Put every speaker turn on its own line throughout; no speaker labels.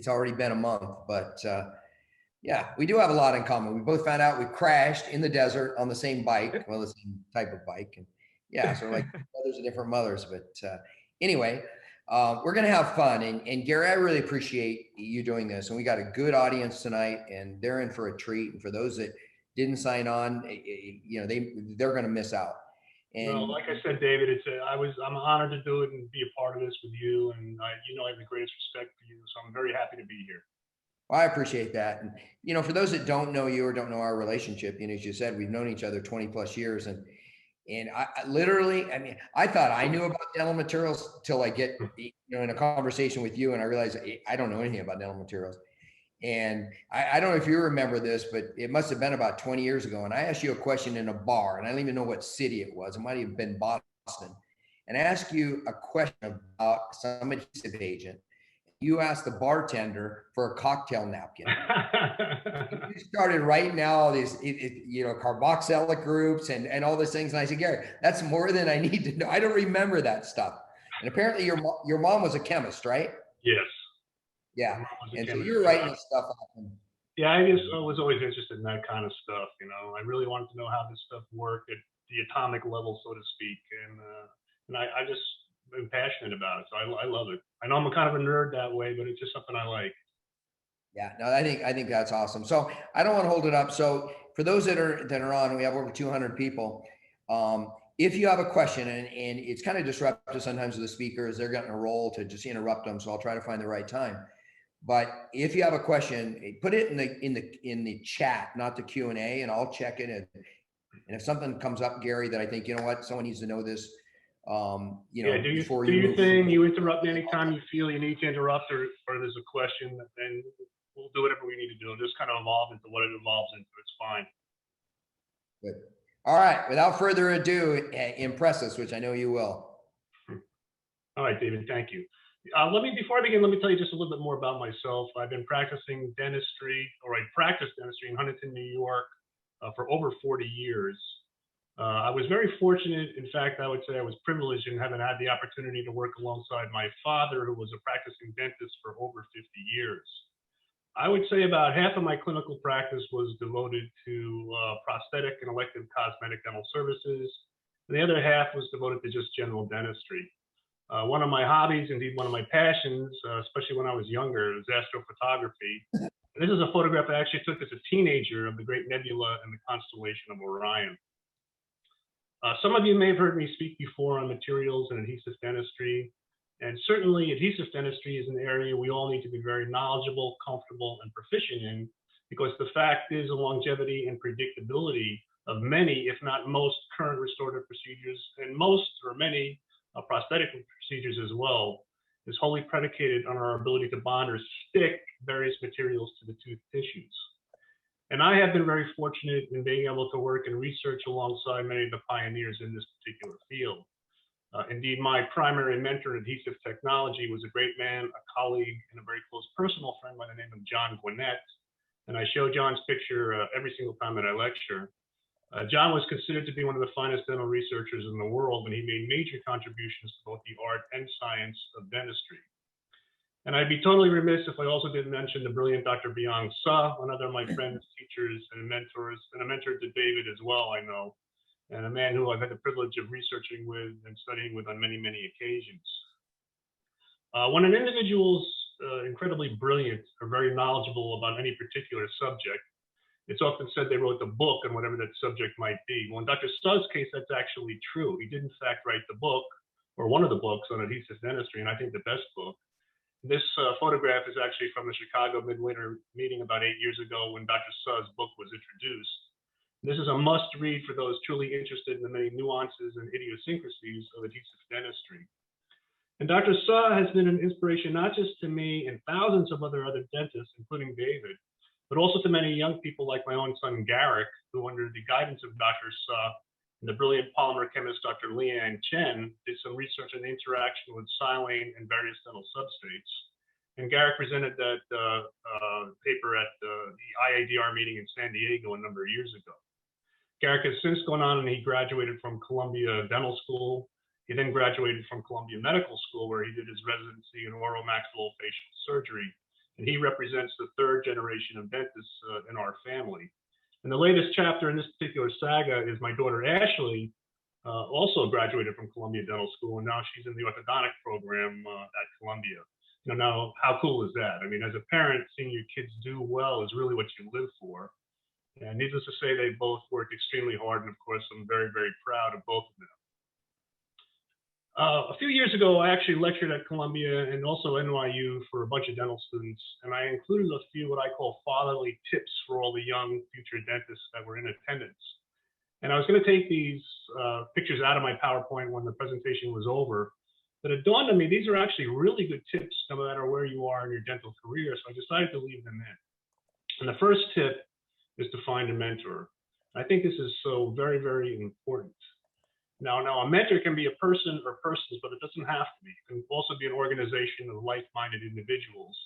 it's already been a month, but yeah, we do have a lot in common. We both found out we crashed in the desert on the same bike, well, the same type of bike. And yeah, so like mothers are different mothers. But anyway, we're going to have fun. And Gary, I really appreciate you doing this. And we got a good audience tonight, and they're in for a treat. And for those that didn't sign on, you know, they're going to miss out. And
well, like I said, David, I'm honored to do it and be a part of this with you. And you know, I have the greatest respect for you. So I'm very happy to be here.
Well, I appreciate that. And, you know, for those that don't know you or don't know our relationship, you know, as you said, we've known each other 20 plus years. And I literally, I mean, I thought I knew about dental materials till I get, you know, in a conversation with you, and I realized I don't know anything about dental materials. And I don't know if you remember this, but it must have been about 20 years ago. And I asked you a question in a bar, and I don't even know what city it was. It might have been Boston. And I asked you a question about some adhesive agent. You asked the bartender for a cocktail napkin. You started writing now all these, you know, carboxylic groups and all these things. And I said, Gary, that's more than I need to know. I don't remember that stuff. And apparently your mom was a chemist, right?
Yes.
Yeah. And so you're writing this stuff up.
Yeah, I was always interested in that kind of stuff. You know, I really wanted to know how this stuff worked at the atomic level, so to speak. And I just am passionate about it. So I love it. I know I'm a kind of a nerd that way, but it's just something I like.
Yeah, no, I think that's awesome. So I don't want to hold it up. So for those that are on, we have over 200 people. If you have a question, and it's kind of disruptive sometimes with the speakers, they're getting a roll to just interrupt them. So I'll try to find the right time. But if you have a question, put it in the chat, not the Q&A, and I'll check it. And if something comes up, Gary, that I think, you know what, someone needs to know this. You know,
yeah, do
before
your thing. You interrupt me anytime you feel you need to interrupt, or there's a question, then we'll do whatever we need to do. It'll just kind of evolve into what it evolves into. It's fine.
Good. All right. Without further ado, impress us, which I know you will.
All right, David. Thank you. Before I begin, let me tell you just a little bit more about myself. I've been practicing dentistry, or I practiced dentistry in Huntington, New York, for over 40 years. I was very fortunate. In fact, I would say I was privileged in having had the opportunity to work alongside my father, who was a practicing dentist for over 50 years. I would say about half of my clinical practice was devoted to prosthetic and elective cosmetic dental services. And the other half was devoted to just general dentistry. One of my hobbies, indeed one of my passions, especially when I was younger, was astrophotography. And this is a photograph I actually took as a teenager of the great nebula and the constellation of Orion. Some of you may have heard me speak before on materials and adhesive dentistry. And certainly adhesive dentistry is an area we all need to be very knowledgeable, comfortable, and proficient in, because the fact is the longevity and predictability of many, if not most, current restorative procedures, and most or many prosthetic procedures as well, is wholly predicated on our ability to bond or stick various materials to the tooth tissues. And I have been very fortunate in being able to work and research alongside many of the pioneers in this particular field. Indeed, my primary mentor in adhesive technology was a great man, a colleague, and a very close personal friend by the name of John Gwinnett. And I show John's picture every single time that I lecture. John was considered to be one of the finest dental researchers in the world, and he made major contributions to both the art and science of dentistry. And I'd be totally remiss if I also didn't mention the brilliant Dr. Byung Suh, another of my friends, teachers, and mentors, and a mentor to David as well, I know, and a man who I've had the privilege of researching with and studying with on many, many occasions. When an individual's incredibly brilliant or very knowledgeable about any particular subject, it's often said they wrote the book on whatever that subject might be. Well, in Dr. Suh's case, that's actually true. He did, in fact, write the book, or one of the books on adhesive dentistry, and I think the best book. This photograph is actually from the Chicago Midwinter meeting about 8 years ago when Dr. Suh's book was introduced. This is a must read for those truly interested in the many nuances and idiosyncrasies of adhesive dentistry. And Dr. Suh has been an inspiration not just to me and thousands of other dentists, including David, but also to many young people like my own son Garrick, who under the guidance of Dr. Suh and the brilliant polymer chemist Dr. Liang Chen did some research on the interaction with silane and various dental substrates. And Garrick presented that paper at the IADR meeting in San Diego a number of years ago. Garrick has since gone on and he graduated from Columbia Dental School. He then graduated from Columbia Medical School, where he did his residency in oromaxillofacial surgery. and he represents the third generation of dentists in our family. And the latest chapter in this particular saga is my daughter Ashley, also graduated from Columbia Dental School, and now she's in the orthodontic program at Columbia. Now, how cool is that? I mean, as a parent, seeing your kids do well is really what you live for. And needless to say, they both worked extremely hard, and of course, I'm very, very proud of both of them. A few years ago, I actually lectured at Columbia and also NYU for a bunch of dental students, and I included a few what I call fatherly tips for all the young future dentists that were in attendance. And I was going to take these pictures out of my PowerPoint when the presentation was over, but it dawned on me these are actually really good tips no matter where you are in your dental career, so I decided to leave them in. And the first tip is to find a mentor. I think this is so very, very important. Now, a mentor can be a person or persons, but it doesn't have to be. It can also be an organization of like-minded individuals.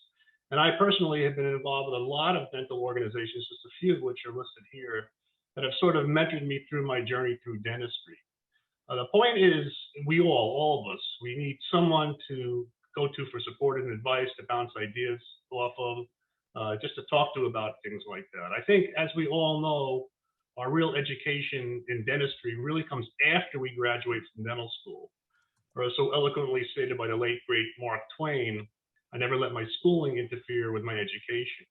And I personally have been involved with a lot of dental organizations, just a few of which are listed here, that have sort of mentored me through my journey through dentistry. The point is, we all of us, we need someone to go to for support and advice, to bounce ideas off of, just to talk to about things like that. I think, as we all know, our real education in dentistry really comes after we graduate from dental school. Or so eloquently stated by the late, great Mark Twain, I never let my schooling interfere with my education.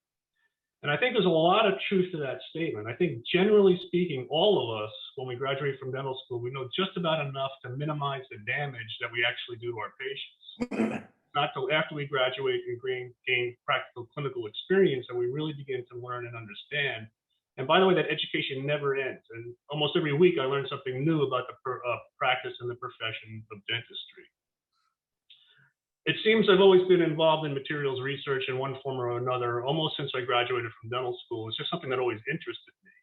And I think there's a lot of truth to that statement. I think, generally speaking, all of us, when we graduate from dental school, we know just about enough to minimize the damage that we actually do to our patients. Not till after we graduate and gain practical clinical experience that we really begin to learn and understand. And by the way, that education never ends. And almost every week I learn something new about the practice and the profession of dentistry. It seems I've always been involved in materials research in one form or another, almost since I graduated from dental school. It's just something that always interested me.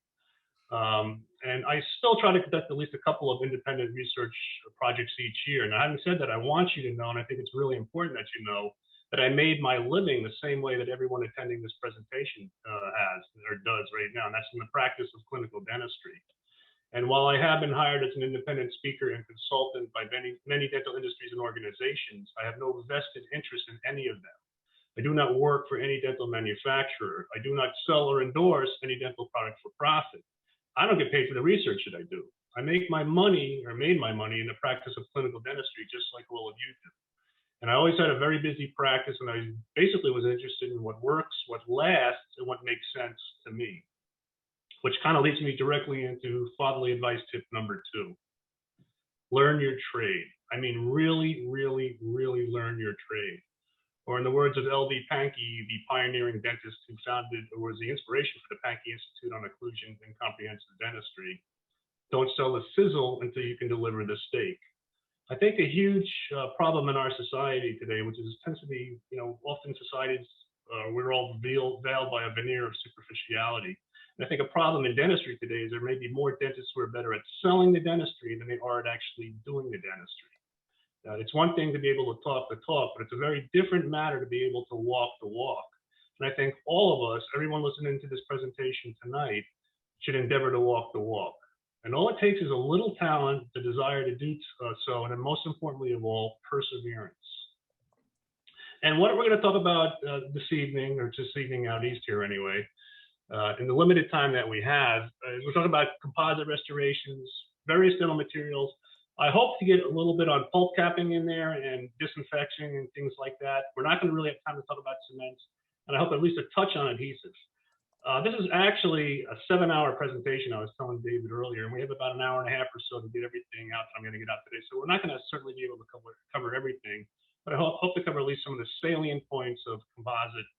And I still try to conduct at least a couple of independent research projects each year. Now, having said that, I want you to know, and I think it's really important that you know, that I made my living the same way that everyone attending this presentation has or does right now, and that's in the practice of clinical dentistry. And while I have been hired as an independent speaker and consultant by many dental industries and organizations, I have no vested interest in any of them. I do not work for any dental manufacturer. I do not sell or endorse any dental product for profit. I don't get paid for the research that I do. I make my money, or made my money, in the practice of clinical dentistry, just like all of you do. And I always had a very busy practice, and I basically was interested in what works, what lasts, and what makes sense to me, which kind of leads me directly into fatherly advice tip number 2. Learn your trade. I mean, really, really, really learn your trade. Or in the words of L.D. Pankey, the pioneering dentist who founded or was the inspiration for the Pankey Institute on Occlusion and Comprehensive Dentistry, don't sell the sizzle until you can deliver the steak. I think a huge problem in our society today, which tends to be, often societies, we're all veiled by a veneer of superficiality. And I think a problem in dentistry today is there may be more dentists who are better at selling the dentistry than they are at actually doing the dentistry. It's one thing to be able to talk the talk, but it's a very different matter to be able to walk the walk. And I think all of us, everyone listening to this presentation tonight, should endeavor to walk the walk. And all it takes is a little talent, the desire to do so, and then most importantly of all, perseverance. And what we're going to talk about this evening, or this evening out east here anyway, in the limited time that we have, we're talking about composite restorations, various dental materials. I hope to get a little bit on pulp capping in there and disinfection and things like that. We're not going to really have time to talk about cements, and I hope at least a touch on adhesives. This is actually a 7-hour presentation, I was telling David earlier, and we have about an hour and a half or so to get everything out that I'm going to get out today. So we're not going to certainly be able to cover everything, but I hope to cover at least some of the salient points of composite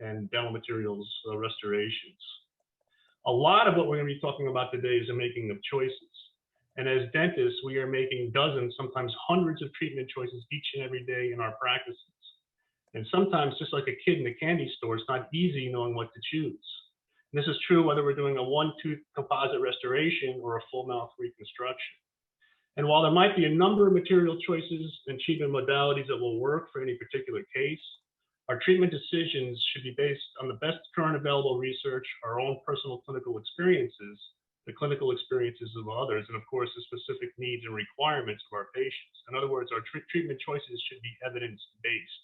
and dental materials restorations. A lot of what we're going to be talking about today is the making of choices. And as dentists, we are making dozens, sometimes hundreds of treatment choices each and every day in our practices. And sometimes, just like a kid in a candy store, it's not easy knowing what to choose. And this is true whether we're doing a one-tooth composite restoration or a full mouth reconstruction. And while there might be a number of material choices and treatment modalities that will work for any particular case, our treatment decisions should be based on the best current available research, our own personal clinical experiences, the clinical experiences of others, and of course, the specific needs and requirements of our patients. In other words, our treatment choices should be evidence-based.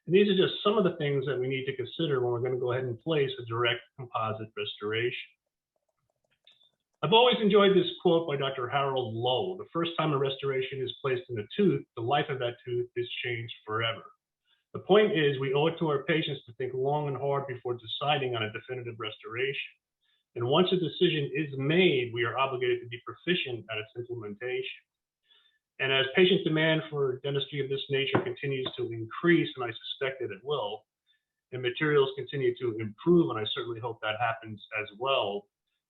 And these are just some of the things that we need to consider when we're going to go ahead and place a direct composite restoration. I've always enjoyed this quote by Dr. Harold Lowe. The first time a restoration is placed in a tooth, the life of that tooth is changed forever. The point is, we owe it to our patients to think long and hard before deciding on a definitive restoration. And once a decision is made, we are obligated to be proficient at its implementation. And as patient demand for dentistry of this nature continues to increase, and I suspect that it will, and materials continue to improve, and I certainly hope that happens as well,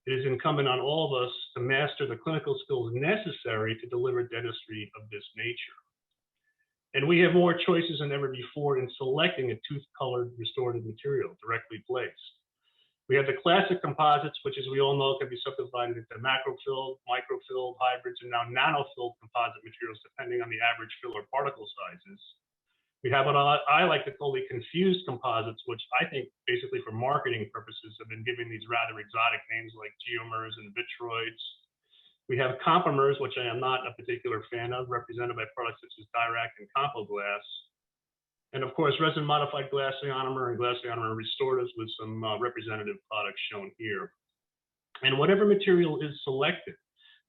it is incumbent on all of us to master the clinical skills necessary to deliver dentistry of this nature. And we have more choices than ever before in selecting a tooth-colored restorative material directly placed. We have the classic composites, which, as we all know, can be subdivided into macro-filled, micro-filled, hybrids, and now nano-filled composite materials, depending on the average fill or particle sizes. We have what I like to call the confused composites, which I think, basically for marketing purposes, have been given these rather exotic names like geomers and vitroids. We have compomers, which I am not a particular fan of, represented by products such as Dirac and Compoglass. And of course, resin-modified glass ionomer and glass ionomer restoratives with some representative products shown here. And whatever material is selected,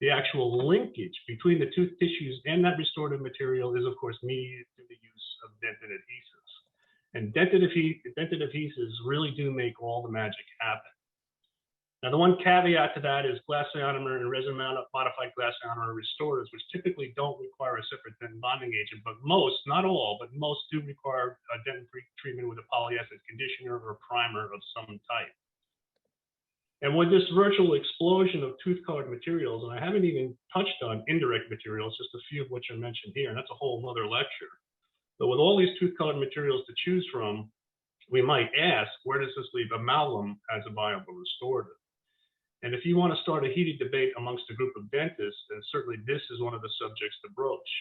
the actual linkage between the tooth tissues and that restorative material is, of course, mediated through the use of dentin adhesives. And dentin adhesives really do make all the magic happen. Now, the one caveat to that is glass ionomer and resin-modified glass ionomer restoratives, which typically don't require a separate dentin bonding agent, but most, not all, but most do require a dentin treatment with a polyacid conditioner or primer of some type. And with this virtual explosion of tooth-colored materials, and I haven't even touched on indirect materials, just a few of which are mentioned here, and that's a whole other lecture. But with all these tooth-colored materials to choose from, we might ask, where does this leave amalgam as a viable restorative? And if you want to start a heated debate amongst a group of dentists, then certainly this is one of the subjects to broach.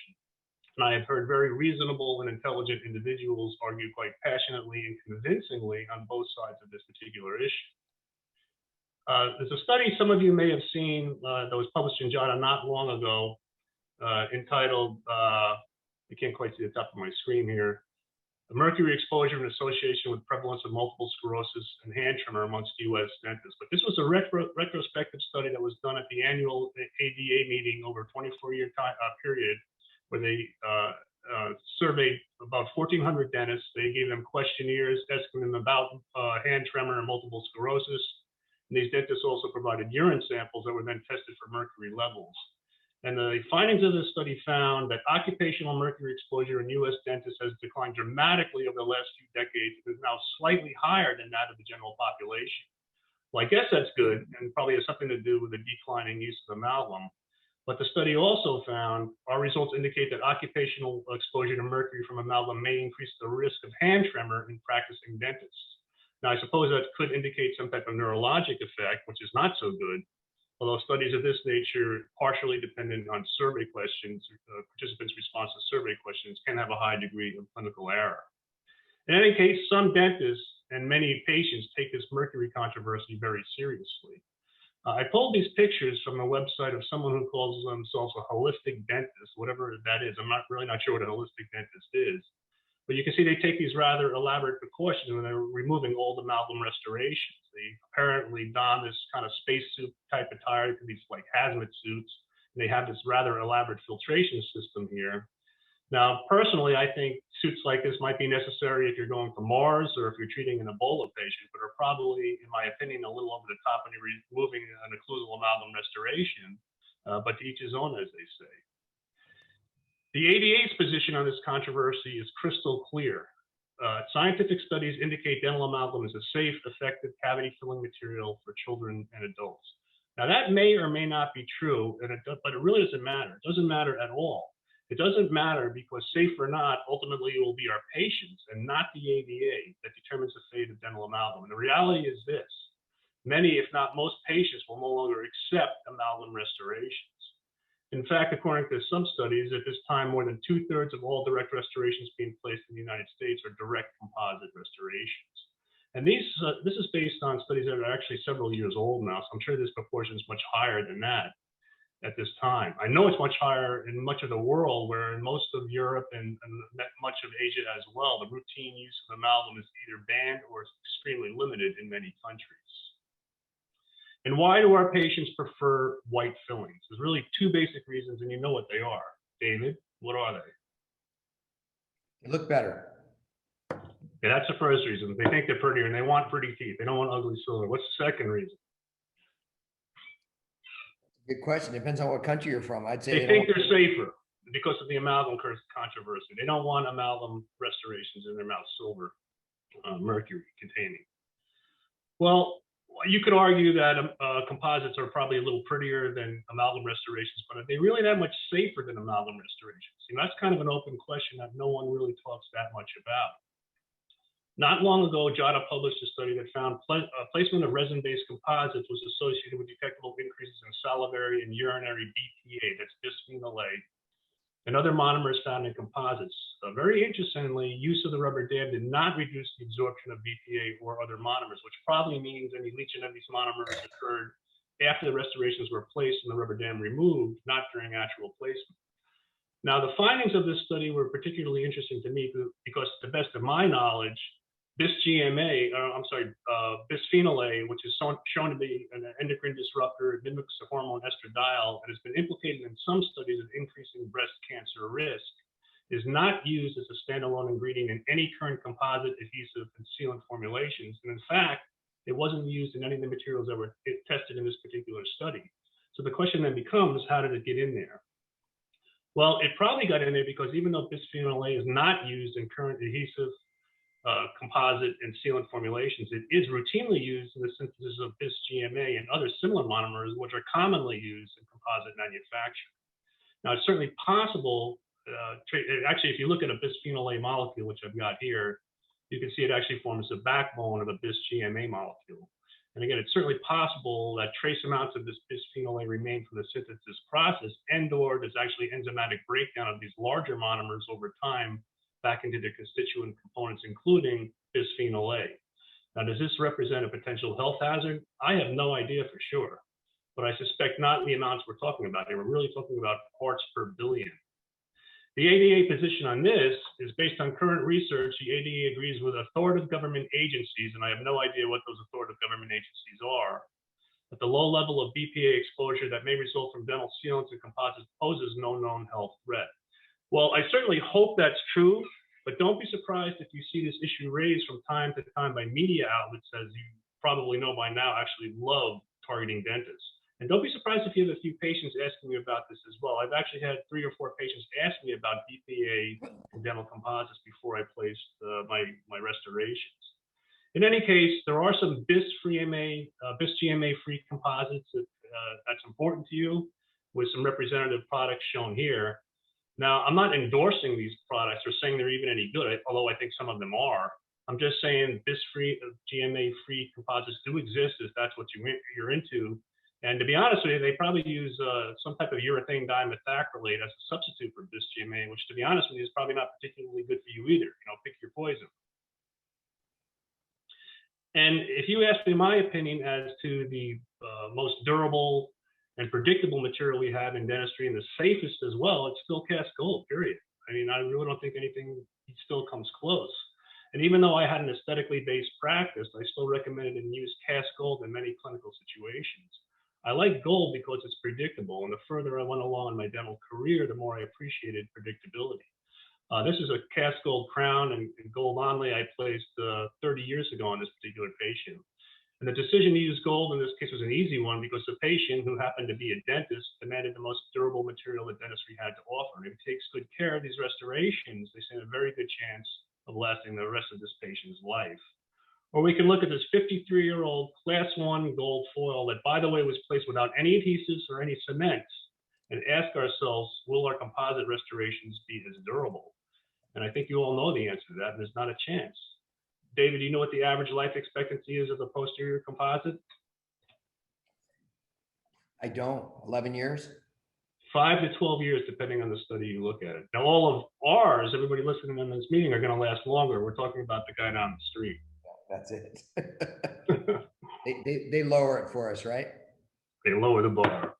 And I have heard very reasonable and intelligent individuals argue quite passionately and convincingly on both sides of this particular issue. There's a study some of you may have seen that was published in JADA not long ago, entitled, you can't quite see the top of my screen here, Mercury Exposure in Association with Prevalence of Multiple Sclerosis and Hand Tremor amongst U.S. dentists. But this was a retrospective study that was done at the annual ADA meeting over a 24-year period, where they surveyed about 1,400 dentists. They gave them questionnaires asking them about hand tremor and multiple sclerosis. And these dentists also provided urine samples that were then tested for mercury levels. And the findings of this study found that occupational mercury exposure in U.S. dentists has declined dramatically over the last few decades. It is now slightly higher than that of the general population. Well, I guess that's good, and probably has something to do with the declining use of amalgam. But the study also found our results indicate that occupational exposure to mercury from amalgam may increase the risk of hand tremor in practicing dentists. Now, I suppose that could indicate some type of neurologic effect, which is not so good. Although studies of this nature, partially dependent on survey questions, participants' response to survey questions, can have a high degree of clinical error. In any case, some dentists and many patients take this mercury controversy very seriously. I pulled these pictures from the website of someone who calls themselves a holistic dentist, whatever that is. I'm really not sure what a holistic dentist is. But you can see they take these rather elaborate precautions when they're removing old amalgam restorations. They apparently don this kind of spacesuit type attire, these like hazmat suits, and they have this rather elaborate filtration system here. Now, personally, I think suits like this might be necessary if you're going to Mars or if you're treating an Ebola patient, but are probably, in my opinion, a little over the top when you're removing an occlusal amalgam restoration, but to each his own, as they say. The ADA's position on this controversy is crystal clear. Scientific studies indicate dental amalgam is a safe, effective cavity-filling material for children and adults. Now, that may or may not be true, but it really doesn't matter. It doesn't matter at all. It doesn't matter because, safe or not, ultimately it will be our patients and not the ADA that determines the fate of dental amalgam. And the reality is this: many, if not most, patients will no longer accept amalgam restorations. In fact, according to some studies, at this time, more than 2/3 of all direct restorations being placed in the United States are direct composite restorations. And this is based on studies that are actually several years old now, so I'm sure this proportion is much higher than that. at this time. I know it's much higher in much of the world, where in most of Europe and much of Asia as well, the routine use of amalgam is either banned or extremely limited in many countries. And why do our patients prefer white fillings? There's really two basic reasons, and you know what they are. David, what are they?
They look better.
Yeah, that's the first reason. They think they're prettier and they want pretty teeth. They don't want ugly silver. What's the second reason?
Good question. Depends on what country you're from. I'd say
They think they're safer because of the amalgam controversy. They don't want amalgam restorations in their mouth, silver, mercury containing. Well, you could argue that composites are probably a little prettier than amalgam restorations, but are they really that much safer than amalgam restorations? You know, that's kind of an open question that no one really talks that much about. Not long ago, JADA published a study that found placement of resin-based composites was associated with detectable increases in salivary and urinary BPA, that's bisphenol A, and other monomers found in composites. Very interestingly, use of the rubber dam did not reduce the absorption of BPA or other monomers, which probably means any leaching of these monomers occurred after the restorations were placed and the rubber dam removed, not during actual placement. Now, the findings of this study were particularly interesting to me because, to the best of my knowledge, bisphenol A, which is shown to be an endocrine disruptor, it mimics the hormone estradiol, and has been implicated in some studies of increasing breast cancer risk, is not used as a standalone ingredient in any current composite, adhesive, and sealant formulations. And in fact, it wasn't used in any of the materials that were tested in this particular study. So the question then becomes, how did it get in there? Well, it probably got in there because even though bisphenol A is not used in current adhesive, composite, and sealant formulations, it is routinely used in the synthesis of bis-GMA and other similar monomers, which are commonly used in composite manufacture. Now, it's certainly possible, actually, if you look at a bisphenol A molecule, which I've got here, you can see it actually forms the backbone of a bis-GMA molecule. And again, it's certainly possible that trace amounts of this bisphenol A remain from the synthesis process, and/or there's actually enzymatic breakdown of these larger monomers over time back into their constituent components, including bisphenol A. Now, does this represent a potential health hazard? I have no idea for sure, but I suspect not in the amounts we're talking about here. We're really talking about parts per billion. The ADA position on this is based on current research. The ADA agrees with authoritative government agencies, and I have no idea what those authoritative government agencies are, that the low level of BPA exposure that may result from dental sealants and composites poses no known health threat. Well, I certainly hope that's true, but don't be surprised if you see this issue raised from time to time by media outlets, as you probably know by now, actually love targeting dentists. And don't be surprised if you have a few patients asking me about this as well. I've actually had 3 or 4 patients ask me about BPA and dental composites before I placed my restorations. In any case, there are some bis-GMA-free composites that's important to you, with some representative products shown here. Now, I'm not endorsing these products or saying they're even any good, although I think some of them are. I'm just saying GMA-free composites do exist if that's what you're into. And to be honest with you, they probably use some type of urethane dimethacrylate as a substitute for bis-GMA, which, to be honest with you, is probably not particularly good for you either. You know, pick your poison. And if you ask me my opinion as to the most durable and predictable material we have in dentistry, and the safest as well, it's still cast gold, period. I mean, I really don't think anything still comes close. And even though I had an aesthetically based practice, I still recommended and used cast gold in many clinical situations. I like gold because it's predictable, and the further I went along in my dental career, the more I appreciated predictability. This is a cast gold crown and gold onlay I placed 30 years ago on this particular patient. And the decision to use gold in this case was an easy one because the patient, who happened to be a dentist, demanded the most durable material that dentistry had to offer. And if he takes good care of these restorations, they stand a very good chance of lasting the rest of this patient's life. Or we can look at this 53-year-old Class 1 gold foil that, by the way, was placed without any adhesives or any cements, and ask ourselves, will our composite restorations be as durable? And I think you all know the answer to that, and there's not a chance. David, do you know what the average life expectancy is of a posterior composite?
I don't. 11 years?
5 to 12 years, depending on the study you look at it. Now, all of ours, everybody listening in this meeting, are going to last longer. We're talking about the guy down the street.
That's it. they lower it for us, right?
They lower the bar.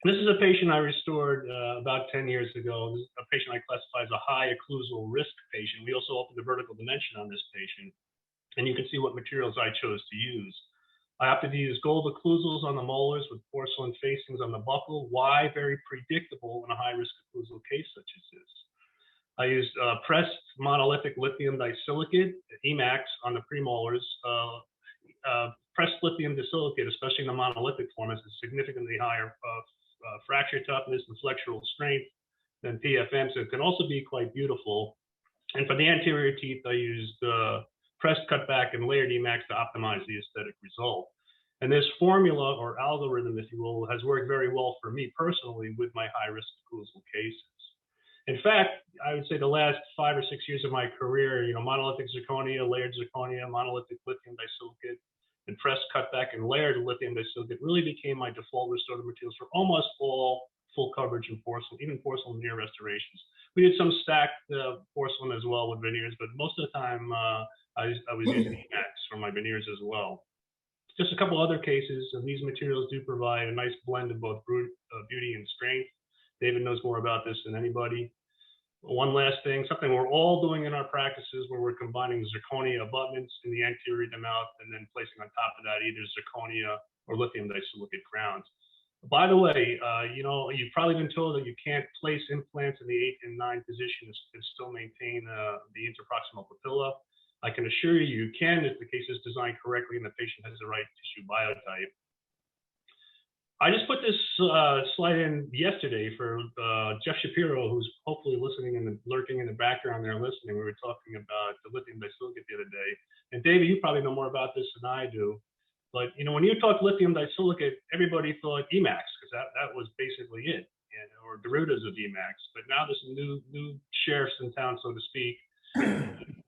This is a patient I restored about 10 years ago. This is a patient I classify as a high occlusal risk patient. We also opened the vertical dimension on this patient, and you can see what materials I chose to use. I opted to use gold occlusals on the molars with porcelain facings on the buccal. Why? Very predictable in a high-risk occlusal case such as this. I used pressed monolithic lithium disilicate, EMAX, on the premolars. Pressed lithium disilicate, especially in the monolithic form, has a significantly higher fracture toughness and flexural strength than PFM, so it can also be quite beautiful. And for the anterior teeth, I used pressed cutback and layered EMAX to optimize the aesthetic result. And this formula or algorithm, if you will, has worked very well for me personally with my high-risk occlusal cases. In fact, I would say the last 5 or 6 years of my career, monolithic zirconia, layered zirconia, monolithic lithium disilicate, and pressed cutback and layered lithium disilicate really became my default restorative materials for almost all full coverage in porcelain, even porcelain veneer restorations. We did some stacked porcelain as well with veneers, but most of the time I was using EMAX for my veneers as well. Just a couple other cases, and these materials do provide a nice blend of both beauty and strength. David knows more about this than anybody. One last thing, something we're all doing in our practices where we're combining zirconia abutments in the anterior of the mouth and then placing on top of that either zirconia or lithium disilicate crowns. By the way, you've probably been told that you can't place implants in the 8 and 9 position and still maintain the interproximal papilla. I can assure you can if the case is designed correctly and the patient has the right tissue biotype. I just put this slide in yesterday for Jeff Shapiro, who's hopefully listening and lurking in the background there listening. We were talking about the lithium disilicate the other day. And David, you probably know more about this than I do. But when you talk lithium disilicate, everybody thought EMAX, because that was basically it, or derivatives of EMAX. But now there's some new sheriffs in town, so to speak.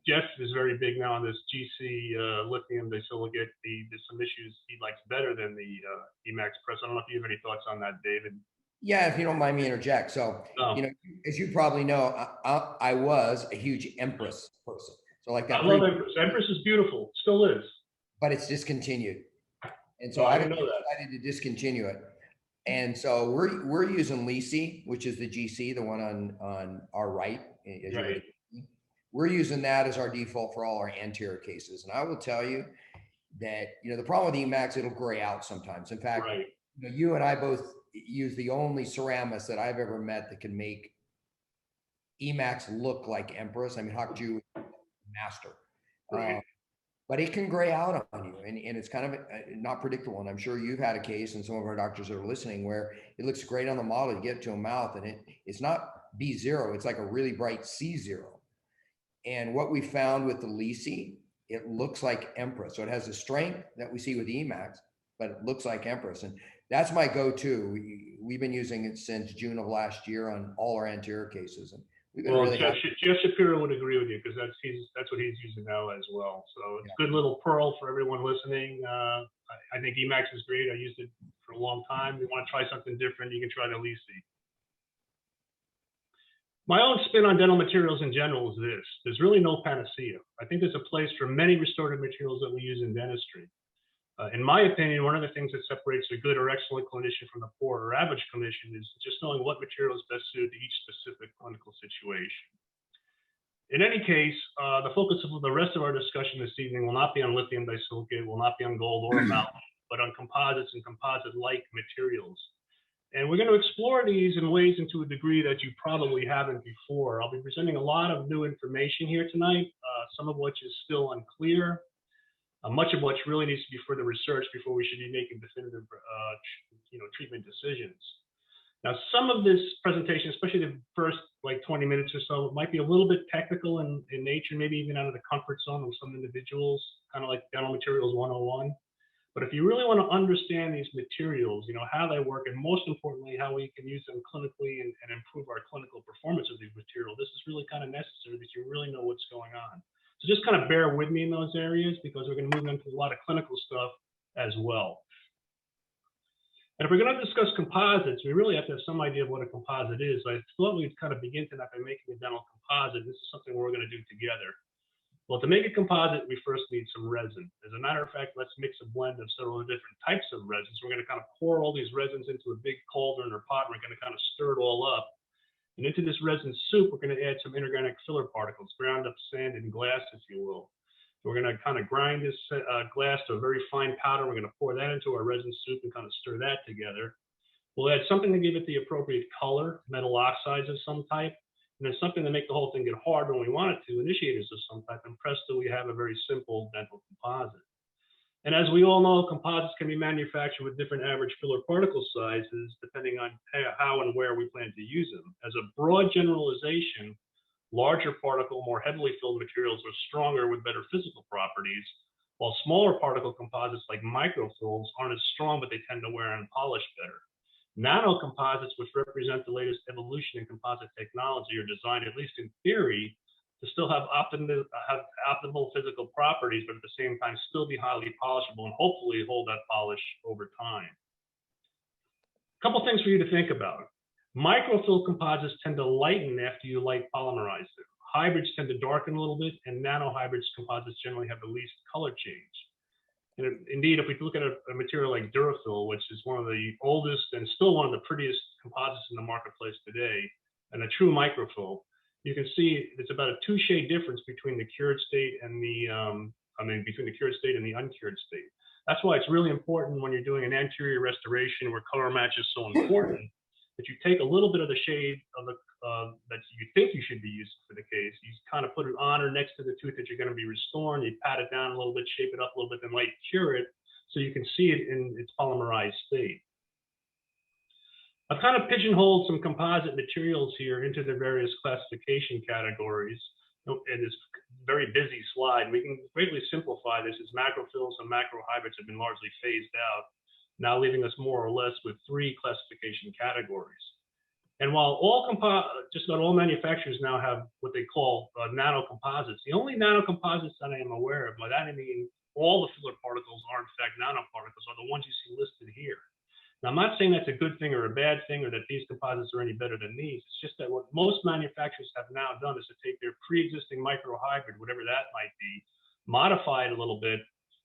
Jeff is very big now on this GC lithium disilicate. There's some issues he likes better than the EMAX press. I don't know if you have any thoughts on that, David.
Yeah, if you don't mind me interject. So, as you probably know, I was a huge Empress person. So like that.
I love Empress. Empress is beautiful, still is.
But it's discontinued. And so I decided to discontinue it. And so we're using Lisi, which is the GC, the one on our right. Right. We're using that as our default for all our anterior cases. And I will tell you that, the problem with EMAX, it'll gray out sometimes. In fact, you and I both use the only ceramist that I've ever met that can make EMAX look like Empress. I mean, Hakju, master. Right. But it can gray out on you, and it's kind of not predictable. And I'm sure you've had a case, and some of our doctors are listening, where it looks great on the model. You get to a mouth, and it's not B0. It's like a really bright C0. And what we found with the Lisi, it looks like Empress. So it has the strength that we see with EMAX, but it looks like Empress. And that's my go-to. We've been using it since June of last year on all our anterior cases. And we've been really
Jeff Shapiro would agree with you, because that's what he's using now as well. So it's a good little pearl for everyone listening. I think EMAX is great. I used it for a long time. If you want to try something different, you can try the Lisi. My own spin on dental materials in general is this: there's really no panacea. I think there's a place for many restorative materials that we use in dentistry. In my opinion, one of the things that separates a good or excellent clinician from the poor or average clinician is just knowing what material is best suited to each specific clinical situation. In any case, the focus of the rest of our discussion this evening will not be on lithium disilicate, will not be on gold or amalgam, but on composites and composite-like materials. And we're going to explore these in ways and to a degree that you probably haven't before. I'll be presenting a lot of new information here tonight, some of which is still unclear, much of which really needs to be further researched before we should be making definitive treatment decisions. Now, some of this presentation, especially the first 20 minutes or so, might be a little bit technical in nature, maybe even out of the comfort zone of some individuals, kind of like Dental Materials 101. But if you really want to understand these materials, how they work, and most importantly, how we can use them clinically and improve our clinical performance of these materials, this is really kind of necessary that you really know what's going on. So just kind of bear with me in those areas, because we're going to move into a lot of clinical stuff as well. And if we're going to discuss composites, we really have to have some idea of what a composite is. I thought we'd kind of begin tonight by making a dental composite. This is something we're going to do together. Well, to make a composite, we first need some resin. As a matter of fact, let's mix a blend of several different types of resins. We're going to kind of pour all these resins into a big cauldron or pot. And we're going to kind of stir it all up. And into this resin soup, we're going to add some inorganic filler particles, ground up sand and glass, if you will. So we're going to kind of grind this glass to a very fine powder. We're going to pour that into our resin soup and kind of stir that together. We'll add something to give it the appropriate color, metal oxides of some type. And then something to make the whole thing get hard when we want it to, initiators of some type, and presto, we have a very simple dental composite. And as we all know, composites can be manufactured with different average filler particle sizes, depending on how and where we plan to use them. As a broad generalization, larger particle, more heavily filled materials are stronger with better physical properties, while smaller particle composites like microfills aren't as strong, but they tend to wear and polish better. Nano composites, which represent the latest evolution in composite technology, are designed, at least in theory, to still have optimal physical properties, but at the same time still be highly polishable and hopefully hold that polish over time. A couple things for you to think about. Microfill composites tend to lighten after you light polymerize them. Hybrids tend to darken a little bit, and nanohybrids composites generally have the least color change. And indeed, if we look at a material like Durafil, which is one of the oldest and still one of the prettiest composites in the marketplace today, and a true microfill, you can see it's about a 2-shade difference between the cured state and between the cured state and the uncured state. That's why it's really important when you're doing an anterior restoration where color match is so important, that you take a little bit of the shade of the that you think you should be using for the case. You kind of put it on or next to the tooth that you're going to be restoring. You pat it down a little bit, shape it up a little bit, then light cure it so you can see it in its polymerized state. I've kind of pigeonholed some composite materials here into their various classification categories in this very busy slide. We can greatly simplify this as macrofills and macrohybrids have been largely phased out, now leaving us more or less with 3 classification categories. And while just about all manufacturers now have what they call nano composites, the only nano composites that I am aware of, by that I mean all the filler particles are in fact nanoparticles, are the ones you see listed here. Now, I'm not saying that's a good thing or a bad thing or that these composites are any better than these. It's just that what most manufacturers have now done is to take their pre-existing microhybrid, whatever that might be, modify it a little bit,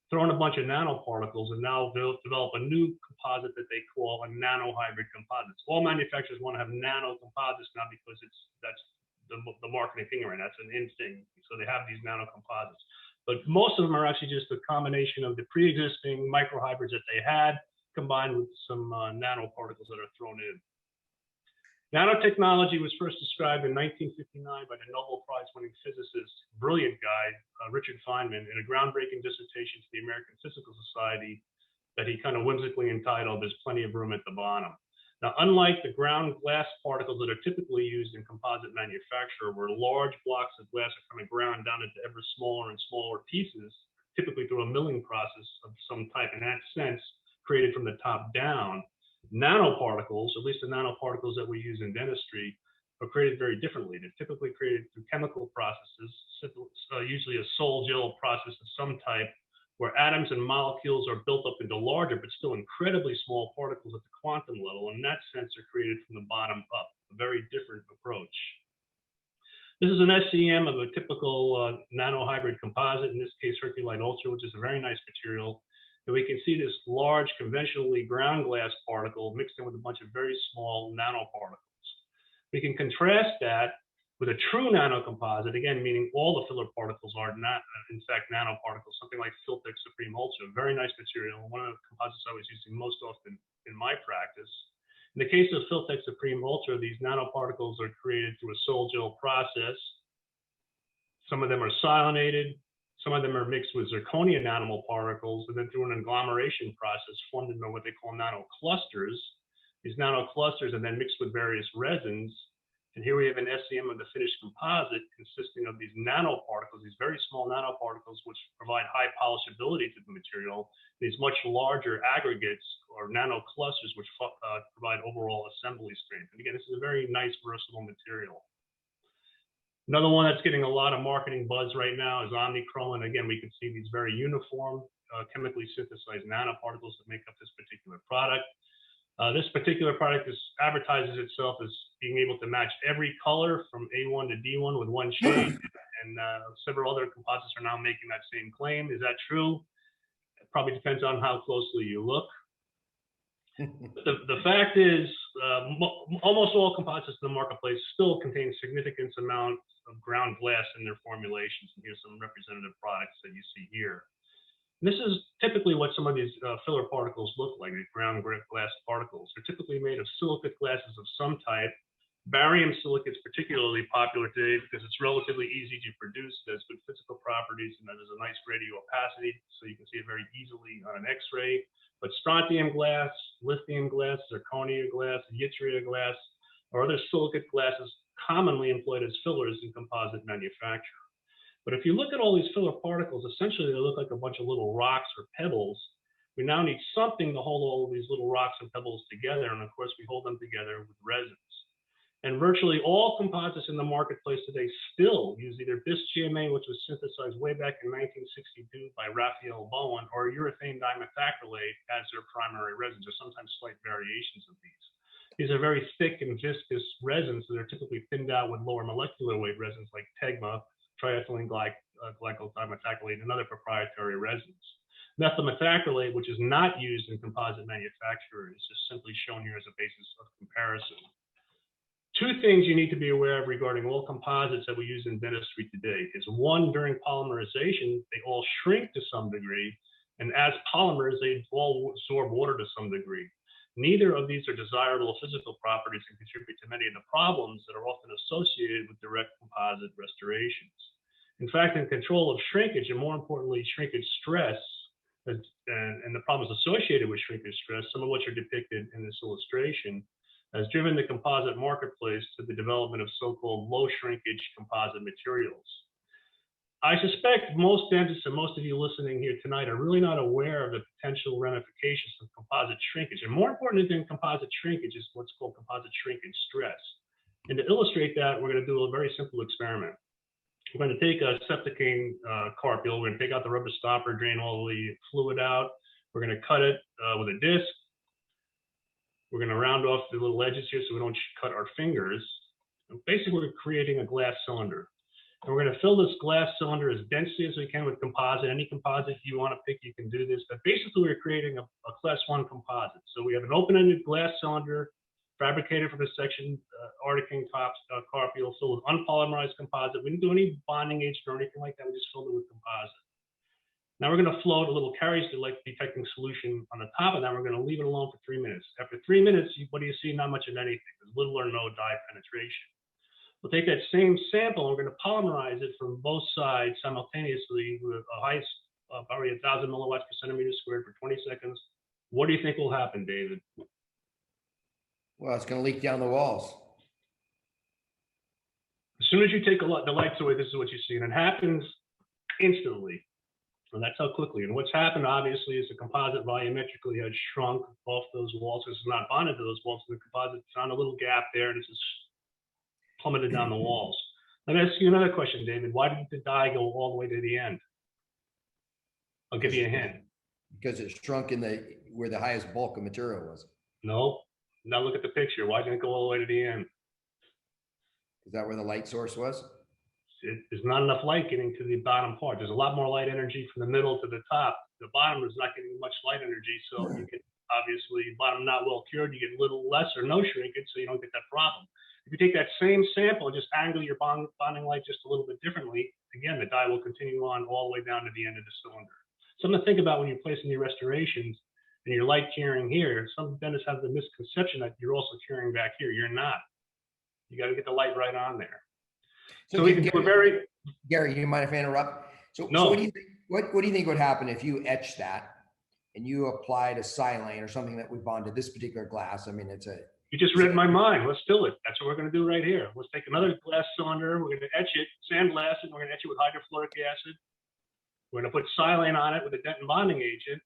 throw in a bunch of nanoparticles, and now develop a new composite that they call a nanohybrid composites. All manufacturers want to have nano composites now because that's the marketing thing right now. That's an in thing. So they have these nano composites. But most of them are actually just a combination of the pre-existing microhybrids that they had, combined with some nanoparticles that are thrown in. Nanotechnology was first described in 1959 by the Nobel Prize-winning physicist, brilliant guy, Richard Feynman, in a groundbreaking dissertation to the American Physical Society that he kind of whimsically entitled, "There's Plenty of Room at the Bottom." Now, unlike the ground glass particles that are typically used in composite manufacture, where large blocks of glass are kind of ground down into ever smaller and smaller pieces, typically through a milling process of some type, in that sense, created from the top down, nanoparticles, at least the nanoparticles that we use in dentistry, are created very differently. They're typically created through chemical processes, usually a sol-gel process of some type, where atoms and molecules are built up into larger but still incredibly small particles at the quantum level. In that sense, they're created from the bottom up, a very different approach. This is an SEM of a typical nanohybrid composite, in this case, Herculite Ultra, which is a very nice material. And we can see this large conventionally ground glass particle mixed in with a bunch of very small nanoparticles. We can contrast that with a true nanocomposite, again, meaning all the filler particles are not, in fact, nanoparticles, something like Filtex Supreme Ultra, very nice material, one of the composites I was using most often in my practice. In the case of Filtex Supreme Ultra, these nanoparticles are created through a sol-gel process. Some of them are silanated. Some of them are mixed with zirconia nanoparticles, and then through an agglomeration process formed into what they call nanoclusters. These nanoclusters are then mixed with various resins. And here we have an SEM of the finished composite consisting of these nanoparticles, these very small nanoparticles, which provide high polishability to the material, these much larger aggregates or nanoclusters, which provide overall assembly strength. And again, this is a very nice, versatile material. Another one that's getting a lot of marketing buzz right now is Omni Chrome. And again, we can see these very uniform, chemically synthesized nanoparticles that make up this particular product. This particular product advertises itself as being able to match every color from A1 to D1 with one shade. And and several other composites are now making that same claim. Is that true? It probably depends on how closely you look. The fact is, almost all composites in the marketplace still contain significant amounts of ground glass in their formulations. And here's some representative products that you see here. And this is typically what some of these filler particles look like, these ground glass particles. They're typically made of silicate glasses of some type. Barium silicate is particularly popular today because it's relatively easy to produce. It has good physical properties, and it has a nice radio opacity, so you can see it very easily on an X-ray. But strontium glass, lithium glass, zirconia glass, yttria glass, or other silicate glasses commonly employed as fillers in composite manufacture. But if you look at all these filler particles, essentially they look like a bunch of little rocks or pebbles. We now need something to hold all of these little rocks and pebbles together, and of course we hold them together with resins. And virtually all composites in the marketplace today still use either bis-GMA, which was synthesized way back in 1962 by Raphael Bowen, or urethane dimethacrylate as their primary resins, or sometimes slight variations of these. These are very thick and viscous resins that are typically thinned out with lower molecular weight resins like Tegma, triethylene glycol dimethacrylate, and other proprietary resins. Methyl methacrylate, which is not used in composite manufacture, is just simply shown here as a basis of comparison. Two things you need to be aware of regarding all composites that we use in dentistry today is one, during polymerization, they all shrink to some degree, and as polymers, they all absorb water to some degree. Neither of these are desirable physical properties and contribute to many of the problems that are often associated with direct composite restorations. In fact, in control of shrinkage, and more importantly, shrinkage stress, and the problems associated with shrinkage stress, some of which are depicted in this illustration, has driven the composite marketplace to the development of so-called low shrinkage composite materials. I suspect most dentists and most of you listening here tonight are really not aware of the potential ramifications of composite shrinkage. And more important than composite shrinkage is what's called composite shrinkage stress. And to illustrate that, we're going to do a very simple experiment. We're going to take a Septicane carpule. We're going to take out the rubber stopper, drain all the fluid out. We're going to cut it with a disc. We're going to round off the little edges here so we don't cut our fingers. And basically, we're creating a glass cylinder. And we're going to fill this glass cylinder as densely as we can with composite. Any composite you want to pick, you can do this. But basically, we're creating a class 1 composite. So we have an open-ended glass cylinder fabricated from a section Arctic tops carpule filled with unpolymerized composite. We didn't do any bonding agent or anything like that. We just filled it with composite. Now we're going to float a little Caries detecting solution on the top of that. We're going to leave it alone for 3 minutes. After 3 minutes, what do you see? Not much of anything. There's little or no dye penetration. We'll take that same sample and we're going to polymerize it from both sides simultaneously with a highest probably 1,000 milliwatts per centimeter squared for 20 seconds. What do you think will happen, David?
Well, it's going to leak down the walls.
As soon as you take the lights away, this is what you see. And it happens instantly. And that's how quickly. And what's happened, obviously, is the composite volumetrically has shrunk off those walls. It's not bonded to those walls. So the composite found a little gap there, and it's just plummeted down the walls. Let me ask you another question, David. Why did the dye go all the way to the end? I'll give you a hint. Because
it shrunk in where the highest bulk of material was.
No. Now look at the picture. Why didn't it go all the way to the end?
Is that where the light source was?
There's not enough light getting to the bottom part. There's a lot more light energy from the middle to the top. The bottom is not getting much light energy, so you can obviously, bottom not well cured, you get little less or no shrinkage, so you don't get that problem. If you take that same sample and just angle your bonding light just a little bit differently, again, the dye will continue on all the way down to the end of the cylinder. Something to think about when you're placing your restorations and you're light curing here. Some dentists have the misconception that you're also curing back here. You're not. You got to get the light right on there. So we can do a very...
Gary, you mind if I interrupt?
No.
So what do you think? What do you think would happen if you etched that and you applied a silane or something that would bond to this particular glass? I mean, it's a...
You just read my mind. Let's do it. That's what we're going to do right here. Let's take another glass cylinder. We're going to etch it, sandblast it, and we're going to etch it with hydrofluoric acid. We're going to put silane on it with a dentin bonding agent.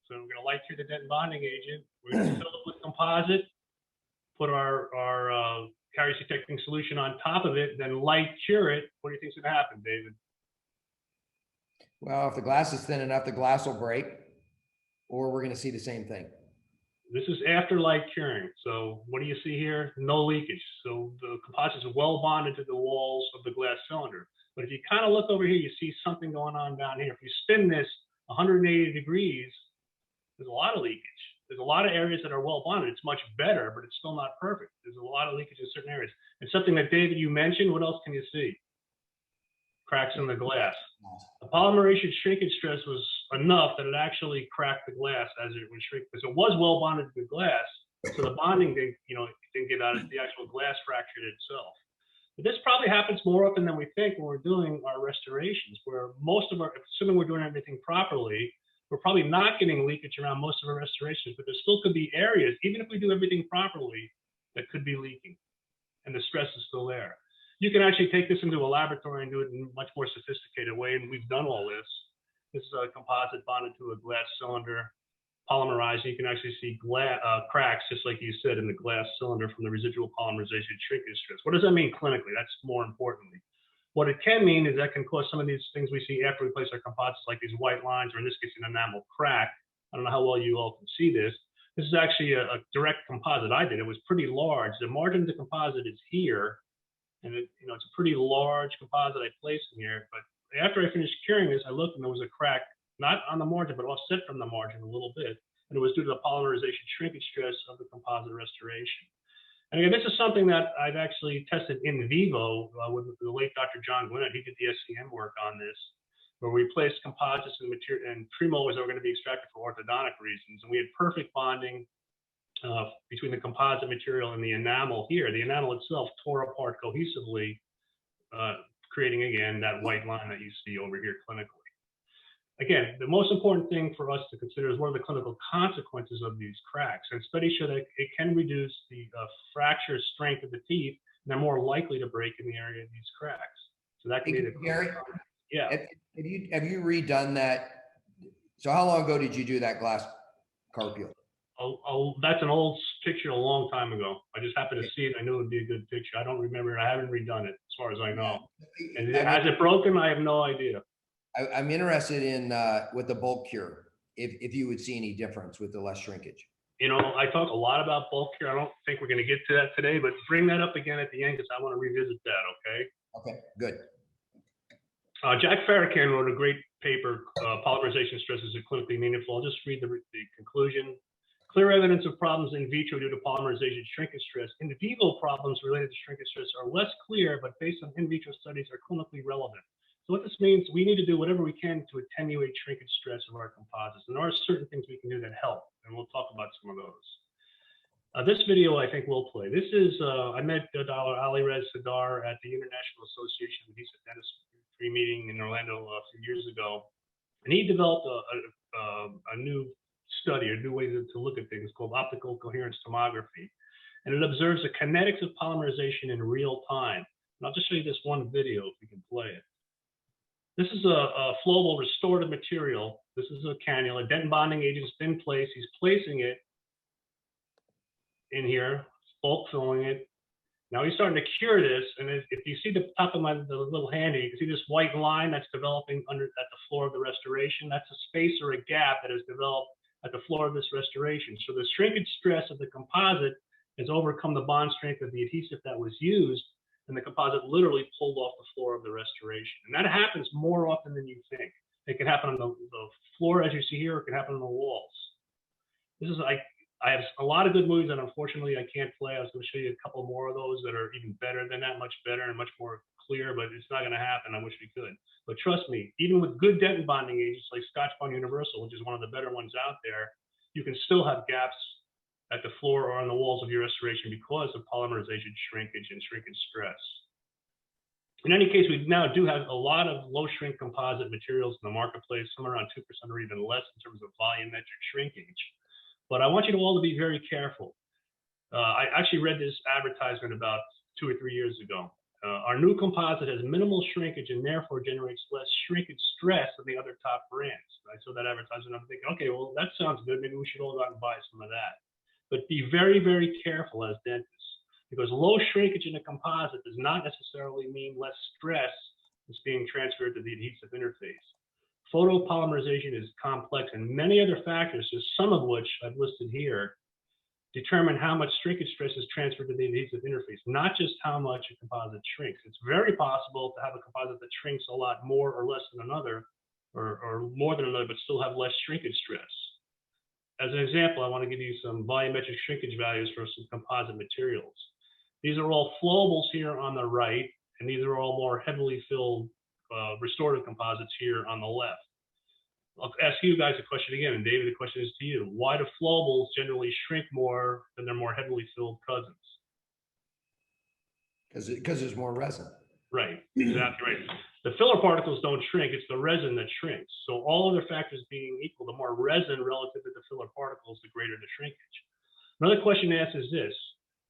So we're going to light through the dentin bonding agent. We're going to fill it with composite, put our Caries detecting solution on top of it, then light cure it. What do you think is going to happen, David?
Well, if the glass is thin enough, the glass will break, or we're going to see the same thing.
This is after light curing. So what do you see here? No leakage. So the composites are well bonded to the walls of the glass cylinder. But if you kind of look over here, you see something going on down here. If you spin this 180 degrees, there's a lot of leakage. There's a lot of areas that are well bonded. It's much better, but it's still not perfect. There's a lot of leakage in certain areas. And something that, David, you mentioned, what else can you see? Cracks in the glass. The polymerization shrinkage stress was enough that it actually cracked the glass as it would shrink, because it was well bonded to the glass. So the bonding didn't get out of the actual glass fractured itself. But this probably happens more often than we think when we're doing our restorations, where most of our, assuming we're doing everything properly, we're probably not getting leakage around most of our restorations, but there still could be areas, even if we do everything properly, that could be leaking, and the stress is still there. You can actually take this into a laboratory and do it in a much more sophisticated way, and we've done all this. This is a composite bonded to a glass cylinder, polymerized. You can actually see cracks, just like you said, in the glass cylinder from the residual polymerization shrinkage stress. What does that mean clinically? That's more importantly. What it can mean is that can cause some of these things we see after we place our composites, like these white lines, or in this case, an enamel crack. I don't know how well you all can see this. This is actually a direct composite I did. It was pretty large. The margin of the composite is here, and it's a pretty large composite I placed in here. But after I finished curing this, I looked and there was a crack, not on the margin, but offset from the margin a little bit. And it was due to the polymerization shrinkage stress of the composite restoration. And again, this is something that I've actually tested in vivo with the late Dr. John Gwinnett. He did the SCM work on this, where we placed composites and premolars that were going to be extracted for orthodontic reasons. And we had perfect bonding between the composite material and the enamel here. The enamel itself tore apart cohesively, creating, again, that white line that you see over here clinically. Again, the most important thing for us to consider is what are the clinical consequences of these cracks. And studies show that it can reduce the fracture strength of the teeth, and they're more likely to break in the area of these cracks. So that can be the
Gary,
yeah.
Have you redone that? So how long ago did you do that glass carpio?
Oh, that's an old picture a long time ago. I just happened to see it. I knew it would be a good picture. I don't remember it. I haven't redone it as far as I know. And has it broken? I have no idea.
I'm interested in with the bulk cure, if you would see any difference with the less shrinkage.
I talk a lot about bulk cure. I don't think we're going to get to that today, but bring that up again at the end because I want to revisit that, okay?
Okay, good.
Jack Farrakhan wrote a great paper, Polymerization Stress is Clinically Meaningful. I'll just read the conclusion. Clear evidence of problems in vitro due to polymerization shrinkage stress. In vivo problems related to shrinkage stress are less clear, but based on in vitro studies are clinically relevant. So what this means, we need to do whatever we can to attenuate shrinkage stress of our composites. And there are certain things we can do that help, and we'll talk about some of those. This video, I think, we'll play. This is, I met Dr. Alirez Sadar at the International Association of Adhesive Dentistry meeting in Orlando a few years ago. And he developed a new study, a new way to look at things called optical coherence tomography. And it observes the kinetics of polymerization in real time. And I'll just show you this one video if we can play it. This is a flowable restorative material. This is a cannula. Dentin bonding agent's been placed. He's placing it in here, bulk filling it. Now he's starting to cure this. And if you see the top of the little handy, you can see this white line that's developing at the floor of the restoration. That's a space or a gap that has developed at the floor of this restoration. So the shrinkage stress of the composite has overcome the bond strength of the adhesive that was used, and the composite literally pulled off the floor of the restoration. And that happens more often than you think. It can happen on the floor, as you see here, or it can happen on the walls. This is, I have a lot of good movies that unfortunately I can't play. I was going to show you a couple more of those that are even better than that, much better and much more clear, but it's not going to happen. I wish we could. But trust me, even with good dentin bonding agents like Scotch Bond Universal, which is one of the better ones out there, you can still have gaps at the floor or on the walls of your restoration because of polymerization shrinkage and shrinkage stress. In any case, we now do have a lot of low shrink composite materials in the marketplace, somewhere around 2% or even less in terms of volumetric shrinkage. But I want you all to be very careful. I actually read this advertisement about 2 or 3 years ago. Our new composite has minimal shrinkage and therefore generates less shrinkage stress than the other top brands. I saw that advertisement and I'm thinking, okay, well, that sounds good. Maybe we should all go out and buy some of that. But be very, very careful as dentists, because low shrinkage in a composite does not necessarily mean less stress is being transferred to the adhesive interface. Photopolymerization is complex and many other factors, just some of which I've listed here, determine how much shrinkage stress is transferred to the adhesive interface, not just how much a composite shrinks. It's very possible to have a composite that shrinks a lot more or less than another, or more than another, but still have less shrinkage stress. As an example, I want to give you some volumetric shrinkage values for some composite materials. These are all flowables here on the right, and these are all more heavily filled restorative composites here on the left. I'll ask you guys a question again, and David, the question is to you. Why do flowables generally shrink more than their more heavily filled cousins?
Because there's more resin.
Right, exactly right. The filler particles don't shrink, it's the resin that shrinks. So all other factors being equal, the more resin relative to the filler particles, the greater the shrinkage. Another question to ask is this: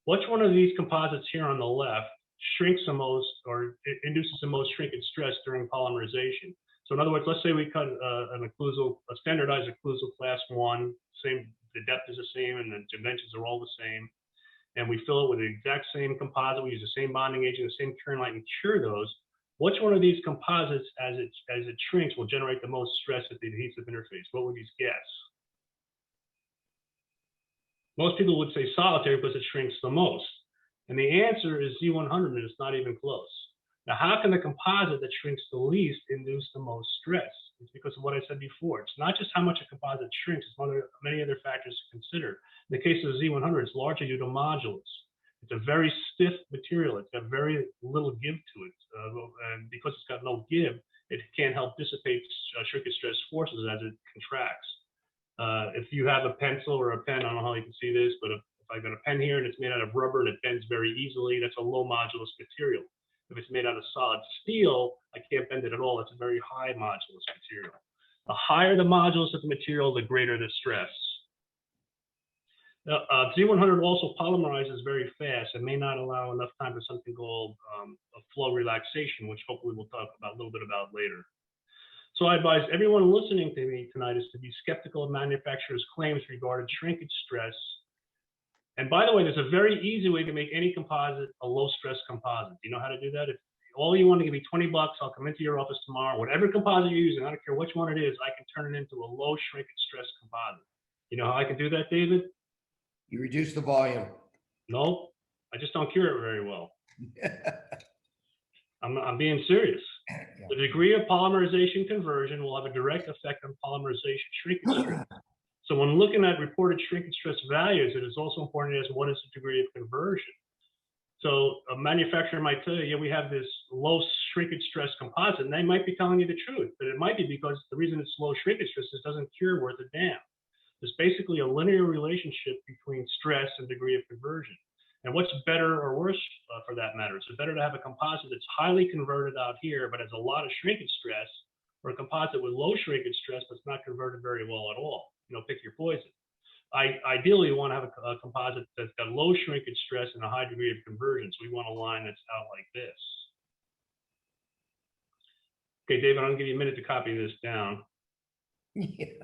which one of these composites here on the left shrinks the most or induces the most shrinkage stress during polymerization? So in other words, let's say we cut a standardized occlusal class 1, the depth is the same and the dimensions are all the same, and we fill it with the exact same composite. We use the same bonding agent, the same cure light, and cure those. Which one of these composites, as it shrinks, will generate the most stress at the adhesive interface? What would you guess? Most people would say solitary because it shrinks the most. And the answer is Z100, and it's not even close. Now, how can the composite that shrinks the least induce the most stress? It's because of what I said before. It's not just how much a composite shrinks, it's many other factors to consider. In the case of Z100, it's largely due to modulus. It's a very stiff material. It's got very little give to it. And because it's got no give, it can't help dissipate shrinkage stress forces as it contracts. If you have a pencil or a pen, I don't know how you can see this, but if I've got a pen here and it's made out of rubber and it bends very easily, that's a low modulus material. If it's made out of solid steel, I can't bend it at all. It's a very high modulus material. The higher the modulus of the material, the greater the stress. Now, Z100 also polymerizes very fast and may not allow enough time for something called a flow relaxation, which hopefully we'll talk about a little bit about later. So I advise everyone listening to me tonight is to be skeptical of manufacturers' claims regarding shrinkage stress. And by the way, there's a very easy way to make any composite a low-stress composite. Do you know how to do that? If all you want to give me $20, I'll come into your office tomorrow. Whatever composite you're using, I don't care which one it is, I can turn it into a low shrinkage stress composite. You know how I can do that, David?
You reduce the volume.
No, I just don't cure it very well. I'm being serious. The degree of polymerization conversion will have a direct effect on polymerization shrinkage stress. So when looking at reported shrinkage stress values, it is also important to ask what is the degree of conversion. So a manufacturer might tell you, yeah, we have this low shrinkage stress composite, and they might be telling you the truth, but it might be because the reason it's low shrinkage stress is it doesn't cure worth a damn. There's basically a linear relationship between stress and degree of conversion. And what's better or worse for that matter? Is it better to have a composite that's highly converted out here, but has a lot of shrinkage stress, or a composite with low shrinkage stress that's not converted very well at all? You know, pick your poison. Ideally, you want to have a composite that's got low shrinkage stress and a high degree of conversion. So we want a line that's out like this. Okay, David, I'm going to give you a minute to copy this down. The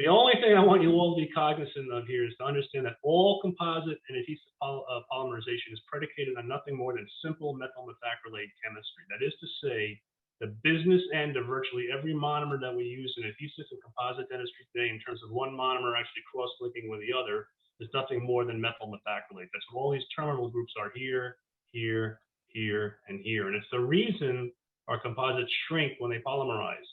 only thing I want you all to be cognizant of here is to understand that all composite and adhesive polymerization is predicated on nothing more than simple methyl methacrylate chemistry. That is to say, the business end of virtually every monomer that we use in adhesive and composite dentistry today, in terms of one monomer actually cross-linking with the other, is nothing more than methyl methacrylate. That's what all these terminal groups are here, here, here, and here. And it's the reason our composites shrink when they polymerize.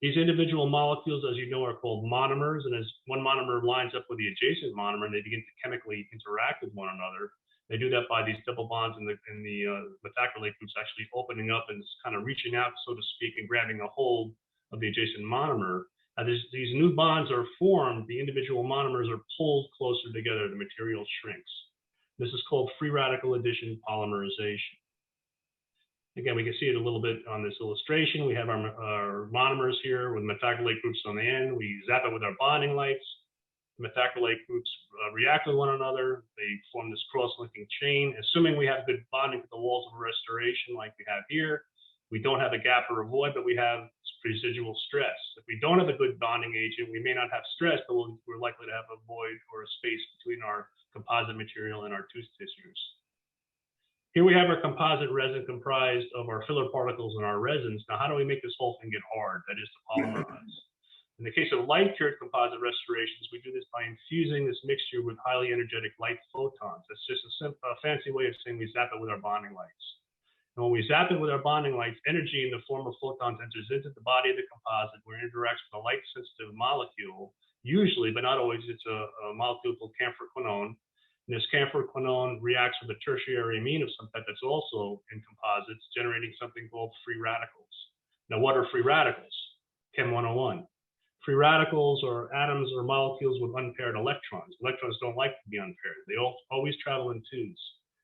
These individual molecules, as you know, are called monomers. And as one monomer lines up with the adjacent monomer and they begin to chemically interact with one another, they do that by these double bonds in the methacrylate groups actually opening up and kind of reaching out, so to speak, and grabbing a hold of the adjacent monomer. As these new bonds are formed, the individual monomers are pulled closer together. The material shrinks. This is called free radical addition polymerization. Again, we can see it a little bit on this illustration. We have our monomers here with methacrylate groups on the end. We zap it with our bonding lights. The methacrylate groups react with one another. They form this cross-linking chain. Assuming we have good bonding to the walls of a restoration like we have here, we don't have a gap or a void, but we have residual stress. If we don't have a good bonding agent, we may not have stress, but we're likely to have a void or a space between our composite material and our tooth tissues. Here we have our composite resin comprised of our filler particles and our resins. Now, how do we make this whole thing get hard? That is, to polymerize. In the case of light-cured composite restorations, we do this by infusing this mixture with highly energetic light photons. That's just a fancy way of saying we zap it with our bonding lights. And when we zap it with our bonding lights, energy in the form of photons enters into the body of the composite where it interacts with a light-sensitive molecule, usually, but not always, it's a molecule called camphorquinone. And this camphorquinone reacts with a tertiary amine of some type that's also in composites, generating something called free radicals. Now, what are free radicals? Chem 101. Free radicals are atoms or molecules with unpaired electrons. Electrons don't like to be unpaired. They always travel in twos.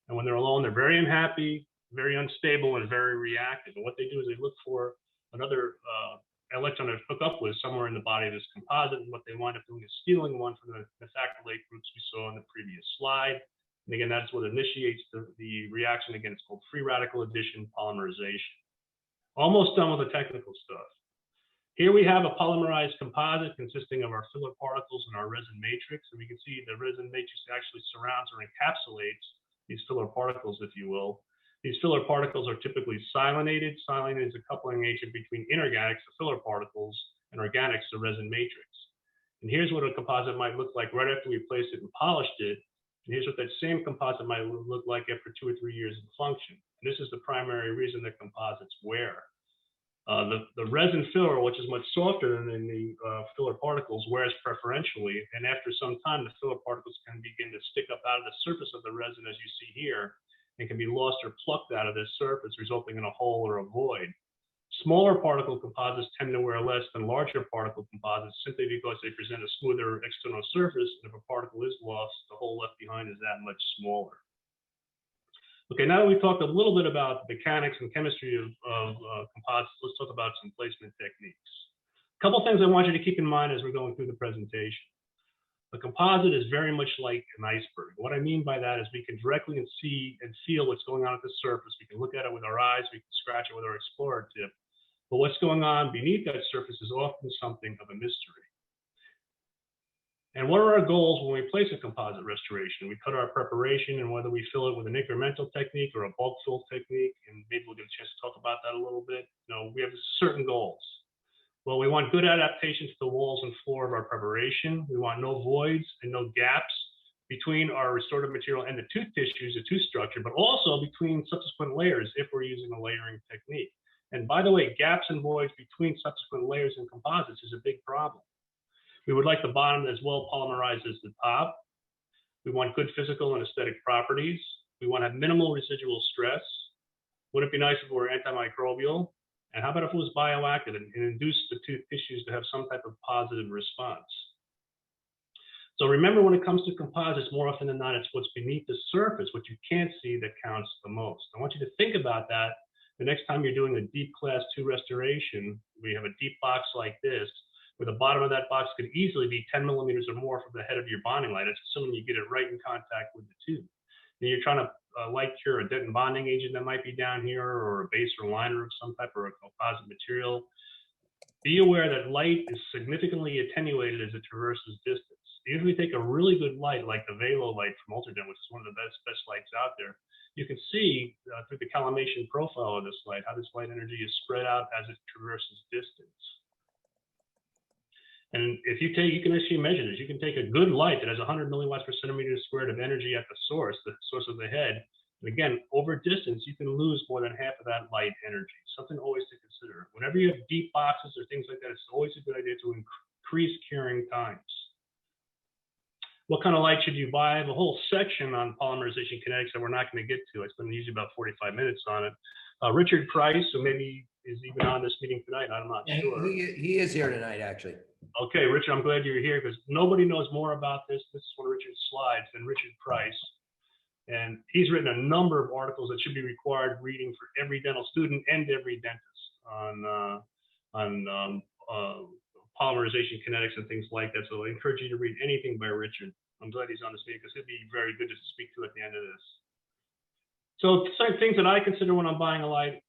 And when they're alone, they're very unhappy, very unstable, and very reactive. And what they do is they look for another electron to hook up with somewhere in the body of this composite. And what they wind up doing is stealing one from the methacrylate groups we saw in the previous slide. And again, that's what initiates the reaction. Again, it's called free radical addition polymerization. Almost done with the technical stuff. Here we have a polymerized composite consisting of our filler particles and our resin matrix. And we can see the resin matrix actually surrounds or encapsulates these filler particles, if you will. These filler particles are typically silanated. Silane is a coupling agent between inorganics, the filler particles, and organics, the resin matrix. And here's what a composite might look like right after we placed it and polished it. And here's what that same composite might look like after 2 or 3 years of function. And this is the primary reason that composites wear. The resin filler, which is much softer than the filler particles, wears preferentially. And after some time, the filler particles can begin to stick up out of the surface of the resin, as you see here, and can be lost or plucked out of this surface, resulting in a hole or a void. Smaller particle composites tend to wear less than larger particle composites simply because they present a smoother external surface. And if a particle is lost, the hole left behind is that much smaller. Okay, now that we've talked a little bit about mechanics and chemistry of composites, let's talk about some placement techniques. A couple things I want you to keep in mind as we're going through the presentation. A composite is very much like an iceberg. What I mean by that is we can directly see and feel what's going on at the surface. We can look at it with our eyes, we can scratch it with our explorer tip. But what's going on beneath that surface is often something of a mystery. And what are our goals when we place a composite restoration? We cut our preparation, and whether we fill it with an incremental technique or a bulk fill technique, and maybe we'll get a chance to talk about that a little bit. We have certain goals. Well, we want good adaptation to the walls and floor of our preparation. We want no voids and no gaps between our restorative material and the tooth tissues, the tooth structure, but also between subsequent layers if we're using a layering technique. And by the way, gaps and voids between subsequent layers in composites is a big problem. We would like the bottom as well polymerized as the top. We want good physical and aesthetic properties. We want to have minimal residual stress. Wouldn't it be nice if it were antimicrobial? And how about if it was bioactive and induce the tooth tissues to have some type of positive response? So remember, when it comes to composites, more often than not, it's what's beneath the surface, what you can't see, that counts the most. I want you to think about that the next time you're doing a deep class 2 restoration. We have a deep box like this, where the bottom of that box could easily be 10 millimeters or more from the head of your bonding light. That's assuming you get it right in contact with the tooth. And you're trying to light cure a dentin bonding agent that might be down here, or a base or liner of some type, or a composite material. Be aware that light is significantly attenuated as it traverses distance. If we take a really good light, like the Velo light from Ultradent, which is one of the best lights out there, you can see through the collimation profile of this light, how this light energy is spread out as it traverses distance. And if you can actually measure this. You can take a good light that has 100 milliwatts per centimeter squared of energy at the source of the head. And again, over distance, you can lose more than half of that light energy. Something always to consider. Whenever you have deep boxes or things like that, it's always a good idea to increase curing times. What kind of light should you buy? I have a whole section on polymerization kinetics that we're not going to get to. I spent usually about 45 minutes on it. Richard Price, who maybe is even on this meeting tonight, I'm not sure.
He is here tonight, actually.
Okay, Richard, I'm glad you're here, because nobody knows more about this. This is one of Richard's slides than Richard Price. And he's written a number of articles that should be required reading for every dental student and every dentist on polymerization kinetics and things like that. So I encourage you to read anything by Richard. I'm glad he's on this meeting, because he'd be very good to speak to at the end of this. So certain things that I consider when I'm buying a light: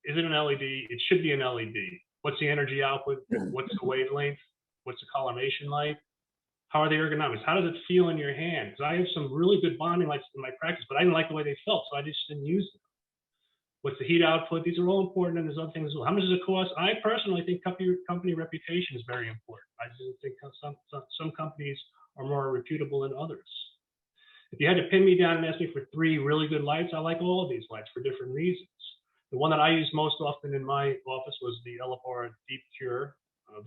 is it an LED? It should be an LED. What's the energy output? What's the wavelength? What's the collimation like? How are the ergonomics? How does it feel in your hand? Because I have some really good bonding lights in my practice, but I didn't like the way they felt, so I just didn't use them. What's the heat output? These are all important, and there's other things as well. How much does it cost? I personally think company reputation is very important. I just think some companies are more reputable than others. If you had to pin me down and ask me for 3 really good lights, I like all of these lights for different reasons. The one that I use most often in my office was the LFR Deep Cure,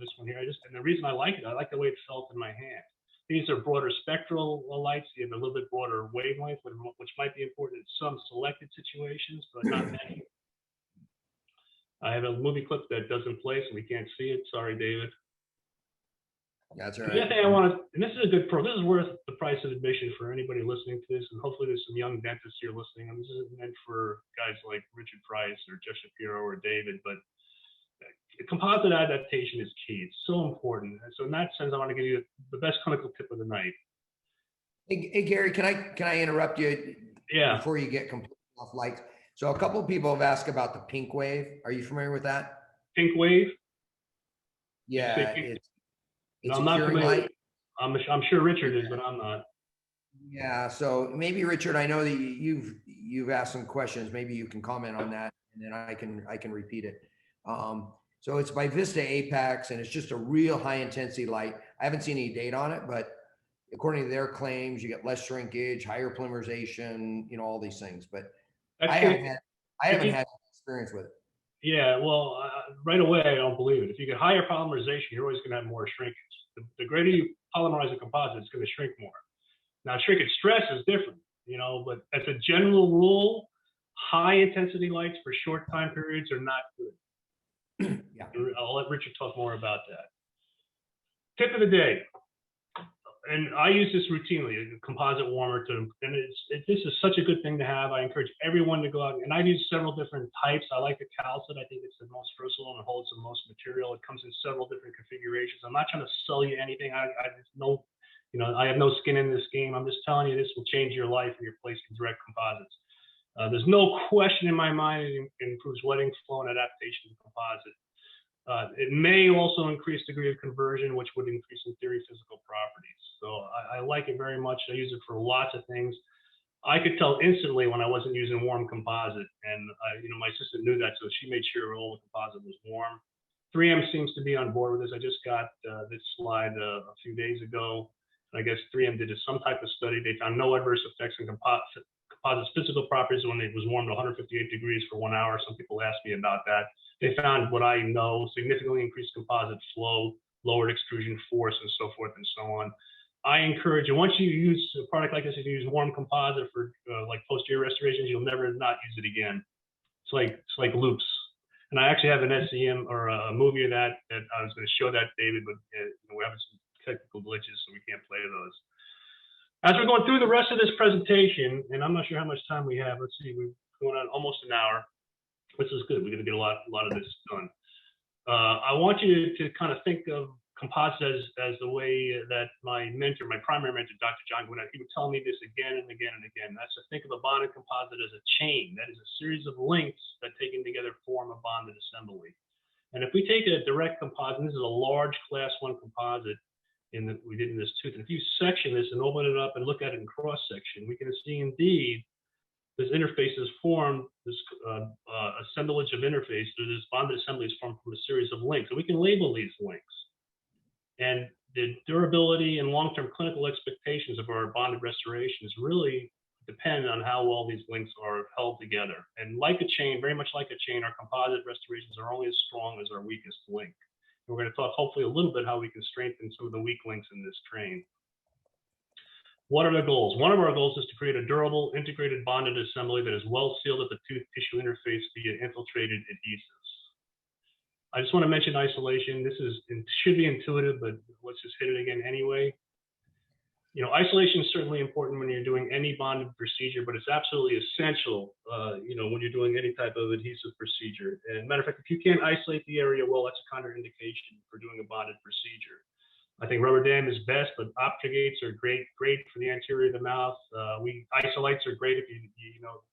this one here. And the reason I like it, I like the way it felt in my hand. These are broader spectral lights. You have a little bit broader wavelength, which might be important in some selected situations, but not many. I have a movie clip that doesn't play, so we can't see it. Sorry, David.
That's all
The
right.
other thing I want to, and this is a good pro, this is worth the price of admission for anybody listening to this, and hopefully there's some young dentists here listening. And this isn't meant for guys like Richard Price or Jeff Shapiro or David, but composite adaptation is key. It's so important. And so in that sense, I want to give you the best clinical tip of the night.
Hey Gary, can I interrupt you?
Yeah.
Before you get completely off lights. So a couple of people have asked about the pink wave. Are you familiar with that?
Pink wave?
Yeah,
pink?
it's
No, I'm
a
not
curing
familiar.
light.
I'm sure Richard is, but I'm not.
Yeah, so maybe Richard, I know that you've asked some questions. Maybe you can comment on that, and then I can repeat it. So it's by Vista Apex, and it's just a real high intensity light. I haven't seen any data on it, but according to their claims, you get less shrinkage, higher polymerization, you know, all these things. But I haven't had experience with it.
Yeah, well, right away, I don't believe it. If you get higher polymerization, you're always going to have more shrinkage. The greater you polymerize a composite, it's going to shrink more. Now, shrinkage stress is different, you know, but as a general rule, high intensity lights for short time periods are not good.
Yeah.
I'll let Richard talk more about that. Tip of the day, and I use this routinely, a composite warmer, this is such a good thing to have. I encourage everyone to go out, and I use several different types. I like the calcite. I think it's the most versatile and it holds the most material. It comes in several different configurations. I'm not trying to sell you anything. I just know, you know, I have no skin in this game. I'm just telling you this will change your life when you're placing direct composites. There's no question in my mind it improves wetting, flow, and adaptation of the composite. It may also increase degree of conversion, which would increase, in theory, physical properties. So I like it very much. I use it for lots of things. I could tell instantly when I wasn't using warm composite, and you know, my assistant knew that, so she made sure all the composite was warm. 3M seems to be on board with this. I just got this slide a few days ago. I guess 3M did some type of study. They found no adverse effects in composite's physical properties when it was warmed to 158 degrees for 1 hour. Some people asked me about that. They found what I know, significantly increased composite flow, lowered extrusion force, and so forth and so on. I encourage you, once you use a product like this, if you use warm composite for like posterior restorations, you'll never not use it again. It's like loops. And I actually have an SEM or a movie of that I was going to show that, David, but we're having some technical glitches, so we can't play those. As we're going through the rest of this presentation, and I'm not sure how much time we have. Let's see, we're going on almost an hour. This is good. We're going to get a lot of this done. I want you to kind of think of composites as the way that my mentor, my primary mentor, Dr. John Gwinnett, he would tell me this again and again and again. That's to think of a bonded composite as a chain. That is a series of links that taken together form a bonded assembly. And if we take a direct composite, this is a large class 1 composite we did in this tooth. And if you section this and open it up and look at it in cross section, we can see indeed this interface is formed, this assemblage of interface, this bonded assembly is formed from a series of links. And we can label these links. And the durability and long-term clinical expectations of our bonded restorations really depend on how well these links are held together. And like a chain, very much like a chain, our composite restorations are only as strong as our weakest link. And we're going to talk hopefully a little bit how we can strengthen some of the weak links in this train. What are the goals? One of our goals is to create a durable, integrated bonded assembly that is well sealed at the tooth tissue interface via infiltrated adhesives. I just want to mention isolation. This should be intuitive, but let's just hit it again anyway. You know, isolation is certainly important when you're doing any bonded procedure, but it's absolutely essential, you know, when you're doing any type of adhesive procedure. And matter of fact, if you can't isolate the area well, that's a contraindication for doing a bonded procedure. I think rubber dam is best, but objectates are great for the anterior of the mouth. Isolites are great if you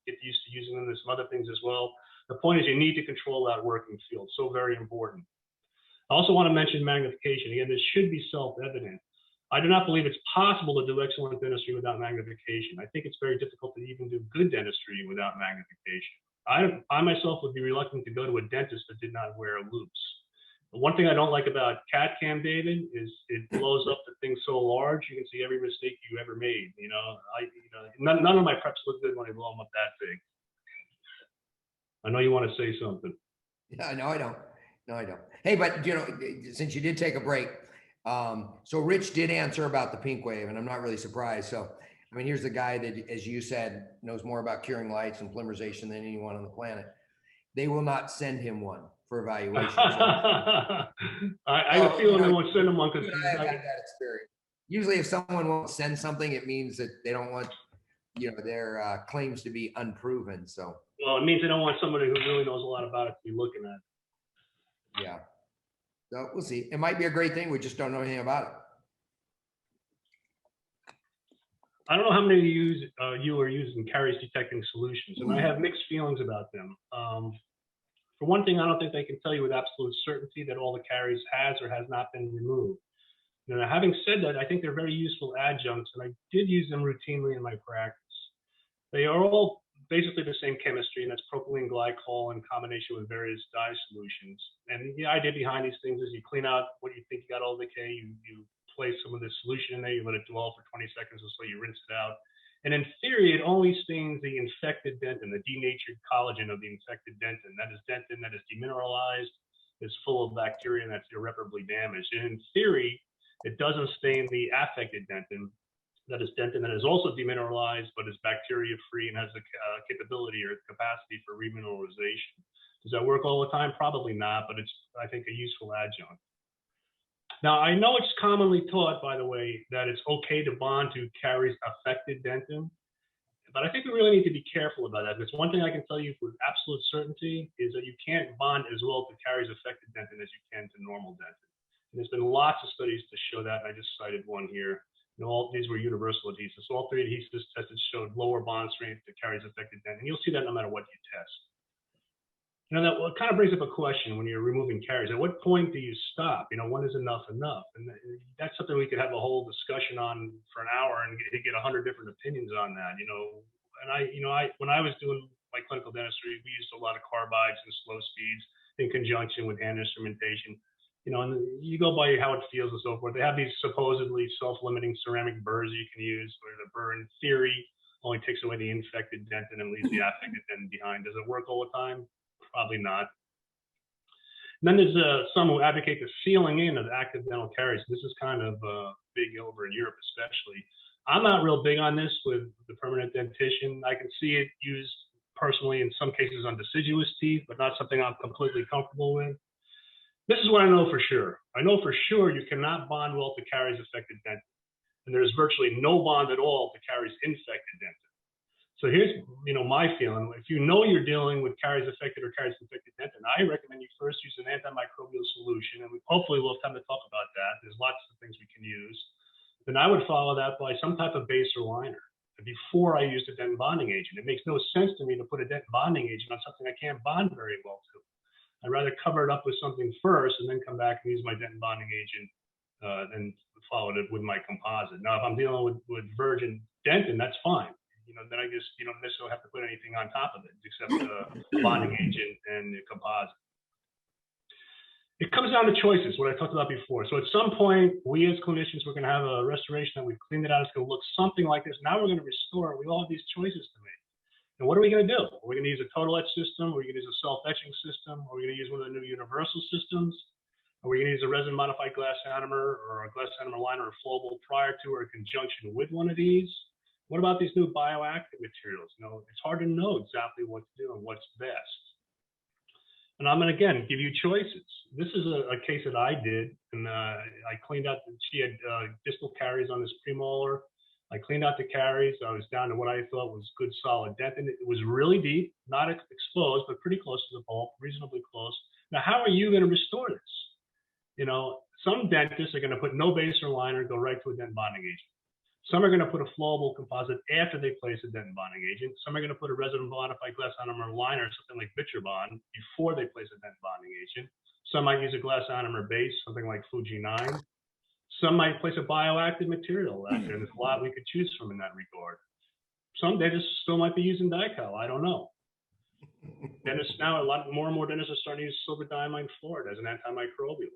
get used to using them. There's some other things as well. The point is you need to control that working field. So very important. I also want to mention magnification. Again, this should be self-evident. I do not believe it's possible to do excellent dentistry without magnification. I think it's very difficult to even do good dentistry without magnification. I myself would be reluctant to go to a dentist that did not wear loops. The one thing I don't like about CAD CAM, David, is it blows up the thing so large you can see every mistake you ever made. None of my preps look good when I blow them up that big. I know you want to say something.
Yeah, no, I don't. No, I don't. Hey, but since you did take a break, so Rich did answer about the pink wave, and I'm not really surprised. So, I mean, here's the guy that, as you said, knows more about curing lights and polymerization than anyone on the planet. They will not send him one for evaluation. So,
I have a feeling they won't send him one because
I have had that experience. Usually, if someone won't send something, it means that they don't want their claims to be unproven. So,
well, it means they don't want somebody who really knows a lot about it to be looking at.
Yeah. So we'll see. It might be a great thing. We just don't know anything about it.
I don't know how many of you are using caries detecting solutions, and I have mixed feelings about them. For one thing, I don't think they can tell you with absolute certainty that all the caries has or has not been removed. Now, having said that, I think they're very useful adjuncts, and I did use them routinely in my practice. They are all basically the same chemistry, and that's propylene glycol in combination with various dye solutions. And the idea behind these things is you clean out what you think you got all decay, you place some of this solution in there, you let it dwell for 20 seconds or so, you rinse it out. And in theory, it only stains the infected dentin, the denatured collagen of the infected dentin. That is dentin that is demineralized, is full of bacteria, and that's irreparably damaged. And in theory, it doesn't stain the affected dentin. That is dentin that is also demineralized, but is bacteria-free and has the capability or capacity for remineralization. Does that work all the time? Probably not, but it's, I think, a useful adjunct. Now, I know it's commonly taught, by the way, that it's okay to bond to caries affected dentin, but I think we really need to be careful about that. Because one thing I can tell you with absolute certainty is that you can't bond as well to caries affected dentin as you can to normal dentin. And there's been lots of studies to show that. I just cited one here. All these were universal adhesives. So all three adhesives tested showed lower bond strength to caries affected dentin. And you'll see that no matter what you test. That kind of brings up a question when you're removing caries. At what point do you stop? When is enough enough? And that's something we could have a whole discussion on for an hour and get 100 different opinions on that. And when I was doing my clinical dentistry, we used a lot of carbides and slow speeds in conjunction with hand instrumentation. And you go by how it feels and so forth. They have these supposedly self-limiting ceramic burrs you can use, where the burr, in theory, only takes away the infected dentin and leaves the affected dentin behind. Does it work all the time? Probably not. And then there's some who advocate the sealing in of active dental caries. This is kind of big over in Europe, especially. I'm not real big on this with the permanent dentition. I can see it used personally in some cases on deciduous teeth, but not something I'm completely comfortable with. This is what I know for sure. I know for sure you cannot bond well to caries affected dentin, and there's virtually no bond at all to caries infected dentin. So here's, my feeling. If you know you're dealing with caries affected or caries infected dentin, I recommend you first use an antimicrobial solution, and hopefully we'll have time to talk about that. There's lots of things we can use. Then I would follow that by some type of base or liner before I used a dentin bonding agent. It makes no sense to me to put a dentin bonding agent on something I can't bond very well to. I'd rather cover it up with something first and then come back and use my dentin bonding agent and follow it with my composite. Now, if I'm dealing with virgin dentin, that's fine. Then I guess you don't necessarily have to put anything on top of it except the bonding agent and the composite. It comes down to choices, what I talked about before. So at some point, we as clinicians, we're going to have a restoration that we've cleaned it out. It's going to look something like this. Now we're going to restore it. We all have these choices to make. And what are we going to do? Are we going to use a total etch system? Are we going to use a self-etching system? Are we going to use one of the new universal systems? Are we going to use a resin-modified glass ionomer or a glass ionomer liner or flowable prior to or in conjunction with one of these? What about these new bioactive materials? It's hard to know exactly what to do and what's best. And I'm going to, again, give you choices. This is a case that I did, and I cleaned out, she had distal caries on this premolar. I cleaned out the caries. I was down to what I thought was good solid dentin. It was really deep, not exposed, but pretty close to the pulp, reasonably close. Now, how are you going to restore this? Some dentists are going to put no base or liner, go right to a dentin bonding agent. Some are going to put a flowable composite after they place a dentin bonding agent. Some are going to put a resin-modified glass ionomer liner, something like Bond, before they place a dentin bonding agent. Some might use a glass ionomer base, something like Fuji 9. Some might place a bioactive material out there. There's a lot we could choose from in that regard. Some dentists still might be using Dical. I don't know. Dentists now, more and more dentists are starting to use silver diamine fluoride as an antimicrobial.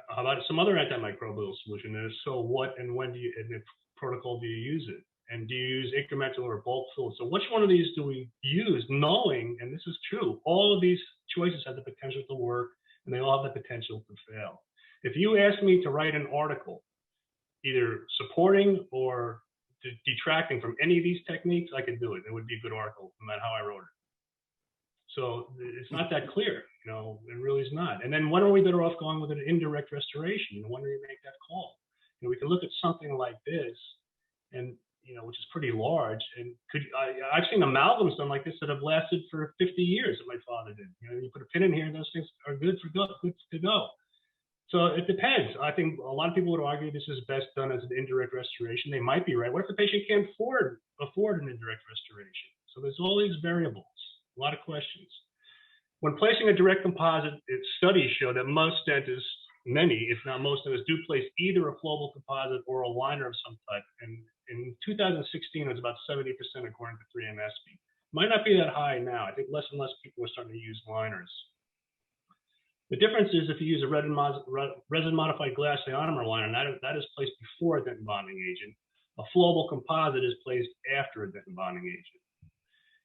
How about some other antimicrobial solution? And if so, what and when do you, and the protocol do you use it? And do you use incremental or bulk fill? So which one of these do we use, knowing, and this is true, all of these choices have the potential to work, and they all have the potential to fail. If you ask me to write an article, either supporting or detracting from any of these techniques, I could do it. It would be a good article, no matter how I wrote it. So it's not that clear, you know, it really is not. And then when are we better off going with an indirect restoration? You know, when do we make that call? You know, we can look at something like this, and you know, which is pretty large, and I've seen amalgams done like this that have lasted for 50 years that my father did. You know, you put a pin in here, and those things are good to go. So it depends. I think a lot of people would argue this is best done as an indirect restoration. They might be right. What if the patient can't afford an indirect restoration? So there's all these variables. A lot of questions. When placing a direct composite, studies show that most dentists, many, if not most dentists, do place either a flowable composite or a liner of some type. And in 2016, it was about 70% according to 3MSP. Might not be that high now. I think less and less people are starting to use liners. The difference is if you use a resin-modified glass ionomer liner, that is placed before a dentin bonding agent. A flowable composite is placed after a dentin bonding agent.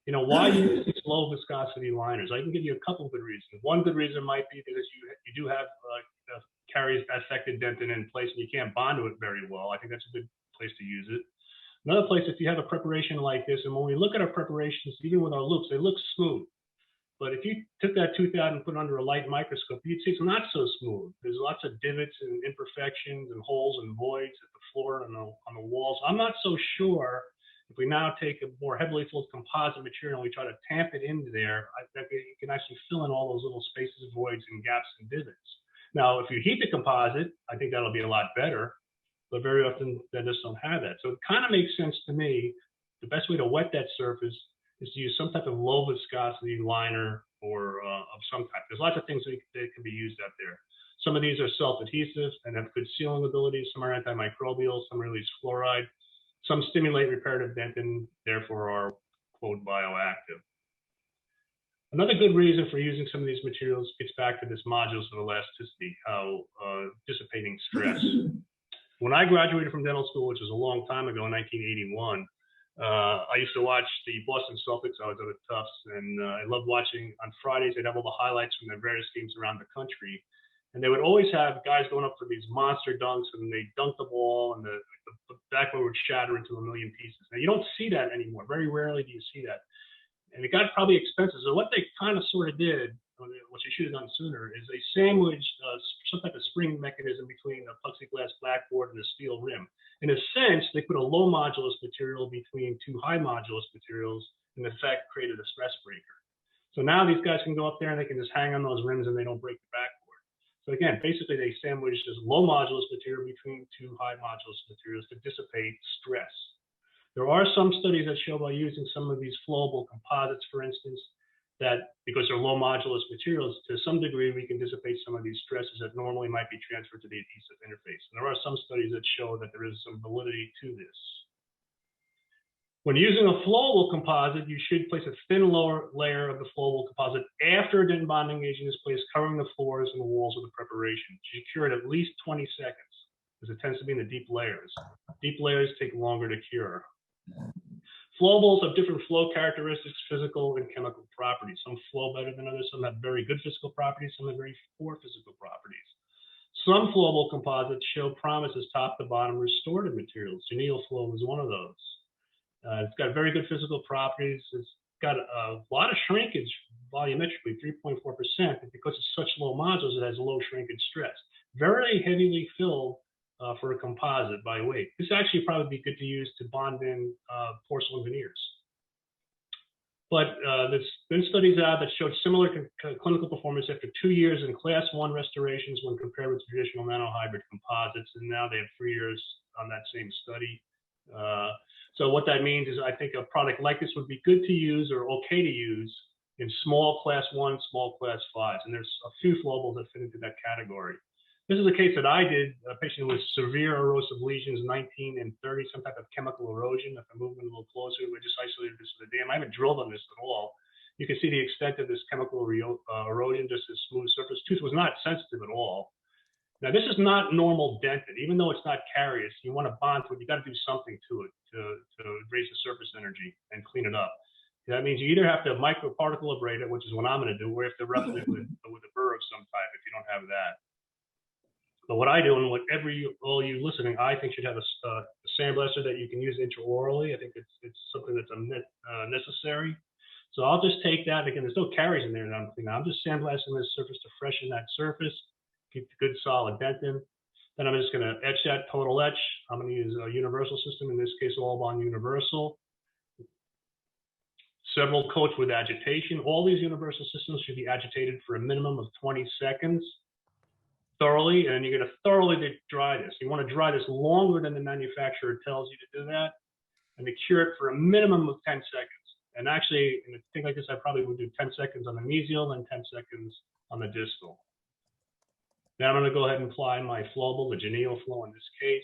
You know, why use these low viscosity liners? I can give you a couple of good reasons. One good reason might be because you do have caries affected dentin in place and you can't bond to it very well. I think that's a good place to use it. Another place, if you have a preparation like this, and when we look at our preparations, even with our loupes, they look smooth. But if you took that tooth out and put it under a light microscope, you'd see it's not so smooth. There's lots of divots and imperfections and holes and voids at the floor and on the walls. I'm not so sure if we now take a more heavily filled composite material and we try to tamp it into there, you can actually fill in all those little spaces, voids, and gaps and divots. Now, if you heat the composite, I think that'll be a lot better, but very often dentists don't have that. So it kind of makes sense to me, the best way to wet that surface is to use some type of low viscosity liner or of some type. There's lots of things that can be used out there. Some of these are self-adhesive and have good sealing abilities. Some are antimicrobial, some release fluoride. Some stimulate reparative dentin, therefore are, quote, bioactive. Another good reason for using some of these materials gets back to this modulus of elasticity, how dissipating stress. When I graduated from dental school, which was a long time ago in 1981, I used to watch the Boston Celtics. I was at Tufts, and I loved watching on Fridays. They'd have all the highlights from their various games around the country. And they would always have guys going up for these monster dunks, and they dunk the ball, and the backboard would shatter into a million pieces. Now, you don't see that anymore. Very rarely do you see that. And it got probably expensive. So what they kind of sort of did, what you should have done sooner, is they sandwiched some type of spring mechanism between a plexiglass backboard and a steel rim. In a sense, they put a low modulus material between two high modulus materials, and in effect created a stress breaker. So now these guys can go up there and they can just hang on those rims and they don't break the backboard. So again, basically they sandwiched this low modulus material between two high modulus materials to dissipate stress. There are some studies that show by using some of these flowable composites, for instance, that because they're low modulus materials, to some degree we can dissipate some of these stresses that normally might be transferred to the adhesive interface. And there are some studies that show that there is some validity to this. When using a flowable composite, you should place a thin lower layer of the flowable composite after a dentin bonding agent is placed, covering the floors and the walls of the preparation. You should cure it at least 20 seconds, because it tends to be in the deep layers. Deep layers take longer to cure. Flowables have different flow characteristics, physical and chemical properties. Some flow better than others. Some have very good physical properties. Some have very poor physical properties. Some flowable composites show promise as top to bottom restorative materials. Genial flow is one of those. It's got very good physical properties. It's got a lot of shrinkage volumetrically, 3.4%. And because it's such low modules, it has low shrinkage stress. Very heavily filled for a composite by weight. This actually probably be good to use to bond in porcelain veneers. But there's been studies out that showed similar clinical performance after 2 years in class 1 restorations when compared with traditional nanohybrid composites. And now they have 3 years on that same study. So what that means is I think a product like this would be good to use or okay to use in small class 1, small class 5s. And there's a few flowables that fit into that category. This is a case that I did, a patient with severe erosive lesions, 19 and 30, some type of chemical erosion. If I move them a little closer, we just isolated this with a dam. I haven't drilled on this at all. You can see the extent of this chemical erosion, just this smooth surface. Tooth was not sensitive at all. Now, this is not normal dentin. Even though it's not carious, you want to bond to it, you got to do something to it to raise the surface energy and clean it up. That means you either have to microparticle abrade it, which is what I'm going to do, or you have to roughen it with a burr of some type if you don't have that. But what I do, and what all you listening, I think should have a sandblaster that you can use intraorally. I think it's something that's necessary. So I'll just take that. Again, there's no caries in there that I'm cleaning. I'm just sandblasting this surface to freshen that surface, keep the good solid dentin. Then I'm just going to etch that total etch. I'm going to use a universal system, in this case, all bond universal. Several coats with agitation. All these universal systems should be agitated for a minimum of 20 seconds thoroughly, and you're going to thoroughly dry this. You want to dry this longer than the manufacturer tells you to do that, and to cure it for a minimum of 10 seconds. And actually, in a thing like this, I probably would do 10 seconds on the mesial and 10 seconds on the distal. Now I'm going to go ahead and apply my flowable, the Geneo flow in this case.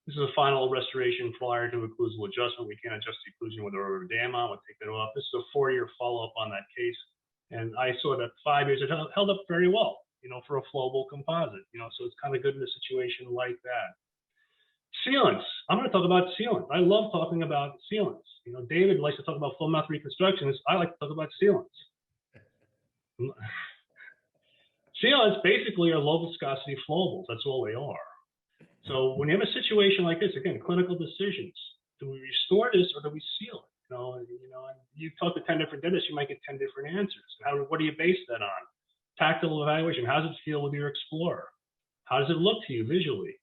This is a final restoration prior to occlusal adjustment. We can't adjust the occlusion with a rubber dam on. We'll take that off. This is a 4-year follow-up on that case. And I saw that 5 years, it held up very well, for a flowable composite, so it's kind of good in a situation like that. Sealants. I'm going to talk about sealants. I love talking about sealants. David likes to talk about flow mouth reconstructions. I like to talk about sealants. Sealants basically are low viscosity flowables. That's all they are. So when you have a situation like this, again, clinical decisions: do we restore this or do we seal it? And you talk to 10 different dentists, you might get 10 different answers. What do you base that on? Tactile evaluation. How does it feel with your Explorer? How does it look to you visually?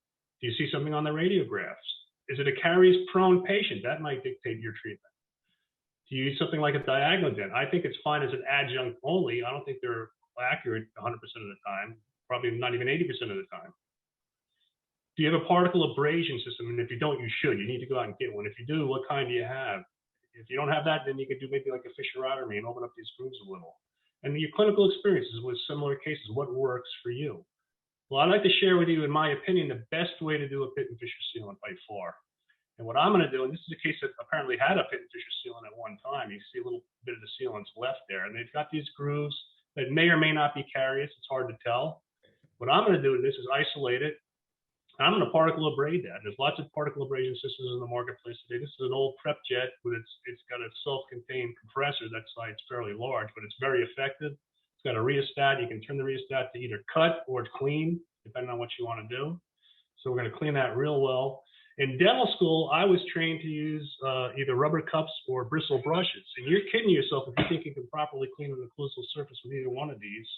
Do you see something on the radiographs? Is it a caries-prone patient? That might dictate your treatment. Do you use something like a diagonal dent? I think it's fine as an adjunct only. I don't think they're accurate 100% of the time, probably not even 80% of the time. Do you have a particle abrasion system? And if you don't, you should. You need to go out and get one. If you do, what kind do you have? If you don't have that, then you could do maybe like a fissurotomy and open up these grooves a little. And your clinical experiences with similar cases, what works for you? Well, I'd like to share with you, in my opinion, the best way to do a pit and fissure sealant by far. And what I'm going to do, and this is a case that apparently had a pit and fissure sealant at one time. You see a little bit of the sealants left there, and they've got these grooves that may or may not be carious. It's hard to tell. What I'm going to do with this is isolate it. I'm going to particle abrade that. There's lots of particle abrasion systems in the marketplace today. This is an old prep jet with it's got a self-contained compressor. That side's fairly large, but it's very effective. It's got a rheostat. You can turn the rheostat to either cut or clean, depending on what you want to do. So we're going to clean that real well. In dental school, I was trained to use either rubber cups or bristle brushes. And you're kidding yourself if you think you can properly clean an occlusal surface with either one of these.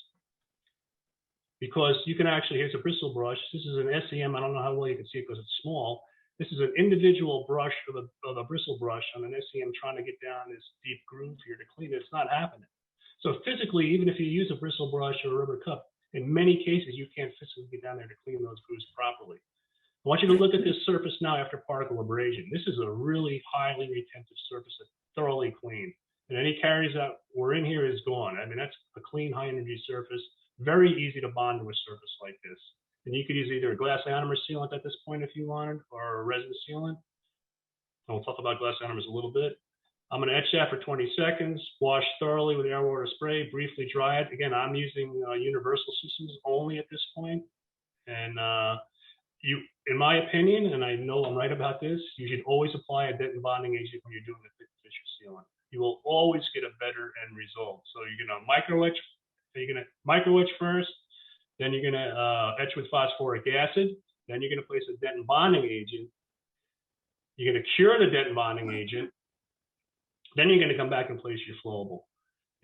Because you can actually, here's a bristle brush. This is an SEM. I don't know how well you can see it because it's small. This is an individual brush of a bristle brush on an SEM trying to get down this deep groove here to clean it. It's not happening. So physically, even if you use a bristle brush or a rubber cup, in many cases, you can't physically get down there to clean those grooves properly. I want you to look at this surface now after particle abrasion. This is a really highly retentive surface that's thoroughly clean. And any caries that were in here is gone. I mean, that's a clean, high-energy surface. Very easy to bond to a surface like this. And you could use either a glass ionomer sealant at this point if you wanted, or a resin sealant. And we'll talk about glass ionomers a little bit. I'm going to etch that for 20 seconds, wash thoroughly with air water spray, briefly dry it. Again, I'm using universal systems only at this point. And in my opinion, and I know I'm right about this, you should always apply a dentin bonding agent when you're doing the pit and fissure sealant. You will always get a better end result. So you're going to micro etch. You're going to micro etch first, then you're going to etch with phosphoric acid, then you're going to place a dentin bonding agent. You're going to cure the dentin bonding agent, then you're going to come back and place your flowable.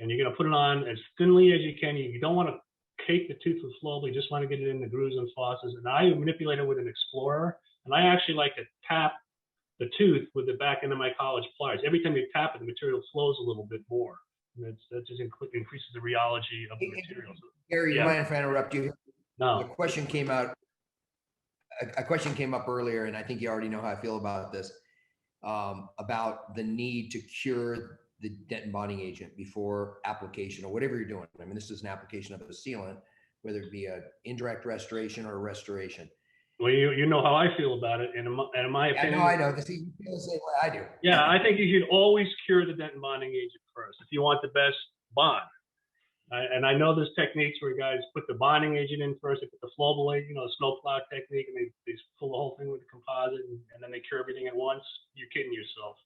And you're going to put it on as thinly as you can. You don't want to cake the tooth with flowable, you just want to get it in the grooves and fosses. And I manipulate it with an Explorer, and I actually like to tap the tooth with the back end of my college pliers. Every time you tap it, the material flows a little bit more. And that just increases the rheology of the materials.
Gary, you mind if I interrupt you?
No.
A question came up earlier, and I think you already know how I feel about this, about the need to cure the dentin bonding agent before application or whatever you're doing. I mean, this is an application of a sealant, whether it be an indirect restoration or a restoration.
Well, you know how I feel about it, and in my opinion,
I know. See, you feel the same way I do.
yeah, I think you should always cure the dentin bonding agent first if you want the best bond. And I know there's techniques where guys put the bonding agent in first, they put the flowable agent, the snowplow technique, and they fill the whole thing with the composite, and then they cure everything at once. You're kidding yourself.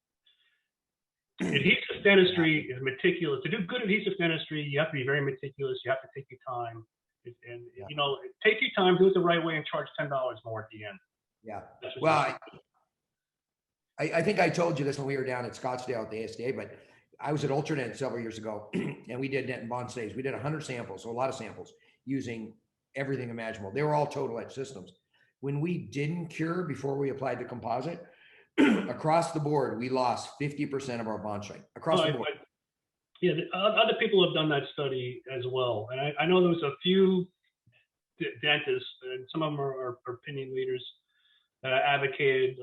Adhesive dentistry is meticulous. To do good adhesive dentistry, you have to be very meticulous. You have to take your time. And take your time, do it the right way, and charge $10 more at the end.
Yeah. Well, I think I told you this when we were down at Scottsdale at the ASDA, but I was at Ultradent several years ago, and we did Dentin bond stays. We did 100 samples, so a lot of samples, using everything imaginable. They were all total edge systems. When we didn't cure before we applied the composite, across the board, we lost 50% of our bond strength across the board.
Yeah, other people have done that study as well, and I know there's a few dentists, and some of them are opinion leaders, that advocated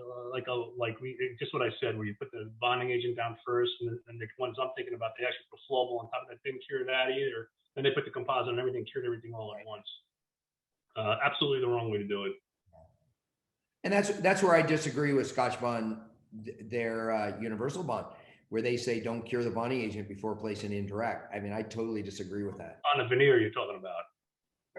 just what I said, where you put the bonding agent down first, and the ones I'm thinking about, they actually put flowable on top of that, didn't cure that either. Then they put the composite and everything, cured everything all at once. Absolutely the wrong way to do it.
And that's where I disagree with Scotch Bond, their universal bond, where they say don't cure the bonding agent before placing indirect. I mean, I totally disagree with that.
On the veneer you're talking about.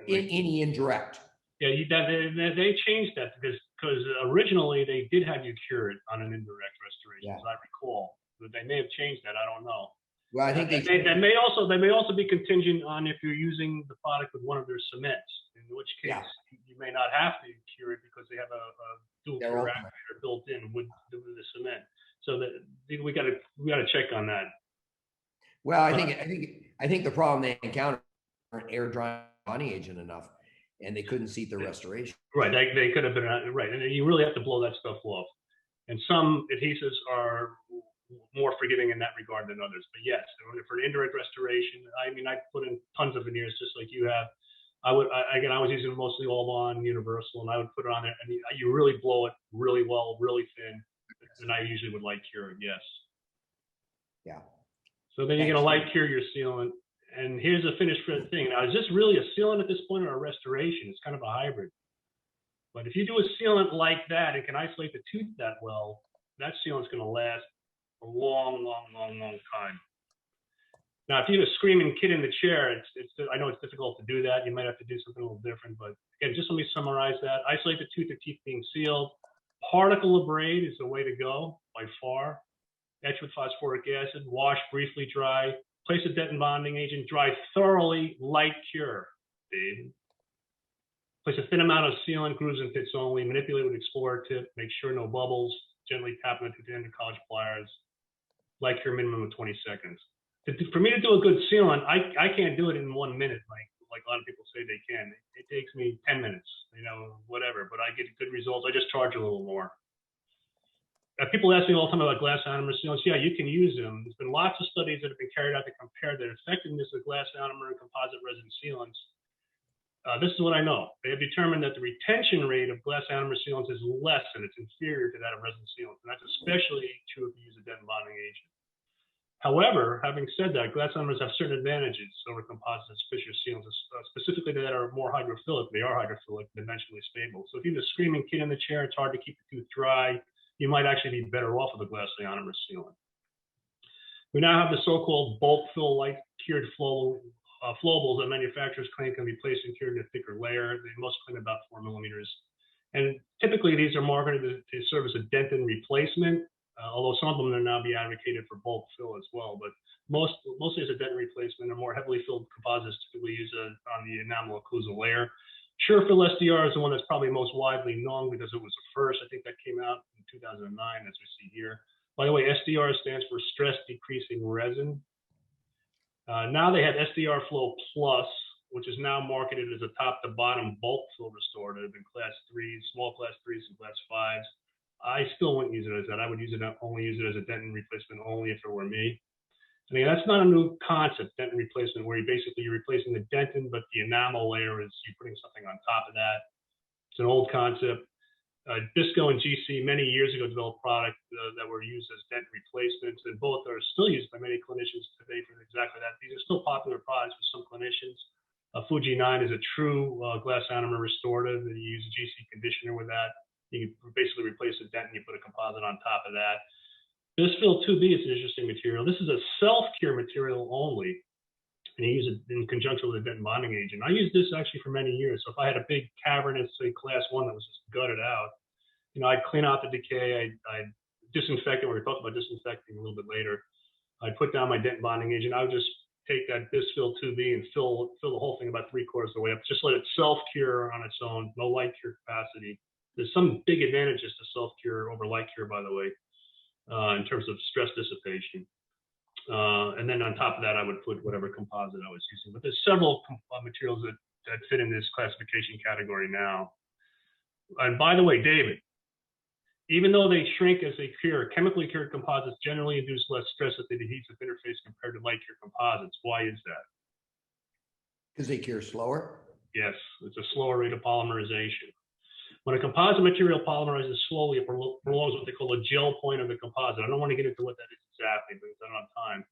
Any indirect.
Yeah, they changed that because originally they did have you cure it on an indirect restoration, as I recall. But they may have changed that. I don't know.
Well, I think
they may also be contingent on if you're using the product with one of their cements, in which case you may not have to cure it because they have a dual cure activator built in with the cement. So that we got to check on that.
Well, I think the problem they encountered air drying bonding agent enough, and they couldn't seat the restoration.
Right, they could have been right, and you really have to blow that stuff off. And some adhesives are more forgiving in that regard than others. But yes, for an indirect restoration, I mean, I put in tons of veneers just like you have. I was using mostly all-on universal, and I would put it on there, and you really blow it really well, really thin. And I usually would light cure it, yes.
Yeah.
So then you're going to light cure your sealant. And here's the finished thing. Now, is this really a sealant at this point or a restoration? It's kind of a hybrid. But if you do a sealant like that and can isolate the tooth that well, that sealant's going to last a long, long, long, long time. Now, if you have a screaming kid in the chair, I know it's difficult to do that. You might have to do something a little different. But again, just let me summarize that. Isolate the tooth or teeth being sealed. Particle abrade is the way to go by far. Etch with phosphoric acid. Wash, briefly dry. Place a dentin bonding agent. Dry thoroughly. Light cure. Dave. Place a thin amount of sealant, grooves and pits only. Manipulate with explorer tip. Make sure no bubbles. Gently tap it to the end of college pliers. Light cure minimum of 20 seconds. For me to do a good sealant, I can't do it in 1 minute like a lot of people say they can. It takes me 10 minutes, whatever, but I get good results. I just charge a little more. People ask me all the time about glass ionomer sealants. Yeah, you can use them. There's been lots of studies that have been carried out to compare the effectiveness of glass ionomer and composite resin sealants. This is what I know. They have determined that the retention rate of glass ionomer sealants is less and it's inferior to that of resin sealants. And that's especially true if you use a dentin bonding agent. However, having said that, glass ionomers have certain advantages over composites, fissure sealants, specifically that are more hydrophilic. They are hydrophilic, dimensionally stable. So if you have a screaming kid in the chair, it's hard to keep the tooth dry. You might actually be better off with a glass ionomer sealant. We now have the so-called bulk fill light cured flowables that manufacturers claim can be placed and cured in a thicker layer. They most claim about 4 millimeters. And typically these are marketed to serve as a dentin replacement, although some of them are now be advocated for bulk fill as well. But mostly as a dentin replacement, or more heavily filled composites typically used on the enamel occlusal layer. SureFill SDR is the one that's probably most widely known because it was the first. I think that came out in 2009, as we see here. By the way, SDR stands for stress decreasing resin. Now they have SDR Flow Plus, which is now marketed as a top to bottom bulk fill restorative in class 3s, small class 3s and class 5s. I still wouldn't use it as that. I would only use it as a dentin replacement only if it were me. I mean, that's not a new concept, dentin replacement, where you're replacing the dentin, but the enamel layer is you're putting something on top of that. It's an old concept. Bisco and GC many years ago developed products that were used as dentin replacements, and both are still used by many clinicians today for exactly that. These are still popular products for some clinicians. Fuji 9 is a true glass ionomer restorative. You use a GC conditioner with that. You basically replace a dent and you put a composite on top of that. Bisfill 2B is an interesting material. This is a self-cure material only, and you use it in conjunction with a dentin bonding agent. I used this actually for many years. So if I had a big cavernous, say, class 1 that was just gutted out, I'd clean out the decay. I'd disinfect it. We're going to talk about disinfecting a little bit later. I'd put down my dentin bonding agent. I would just take that Bisfill 2B and fill the whole thing about 3/4 of the way up. Just let it self-cure on its own. No light cure capacity. There's some big advantages to self-cure over light cure, by the way, in terms of stress dissipation. And then on top of that, I would put whatever composite I was using. But there's several materials that fit in this classification category now. And by the way, David, even though they shrink as they cure, chemically cured composites generally induce less stress at the adhesive interface compared to light cure composites. Why is that?
Because they cure slower?
Yes, it's a slower rate of polymerization. When a composite material polymerizes slowly, it prolongs what they call a gel point of the composite. I don't want to get into what that is exactly because I don't have time.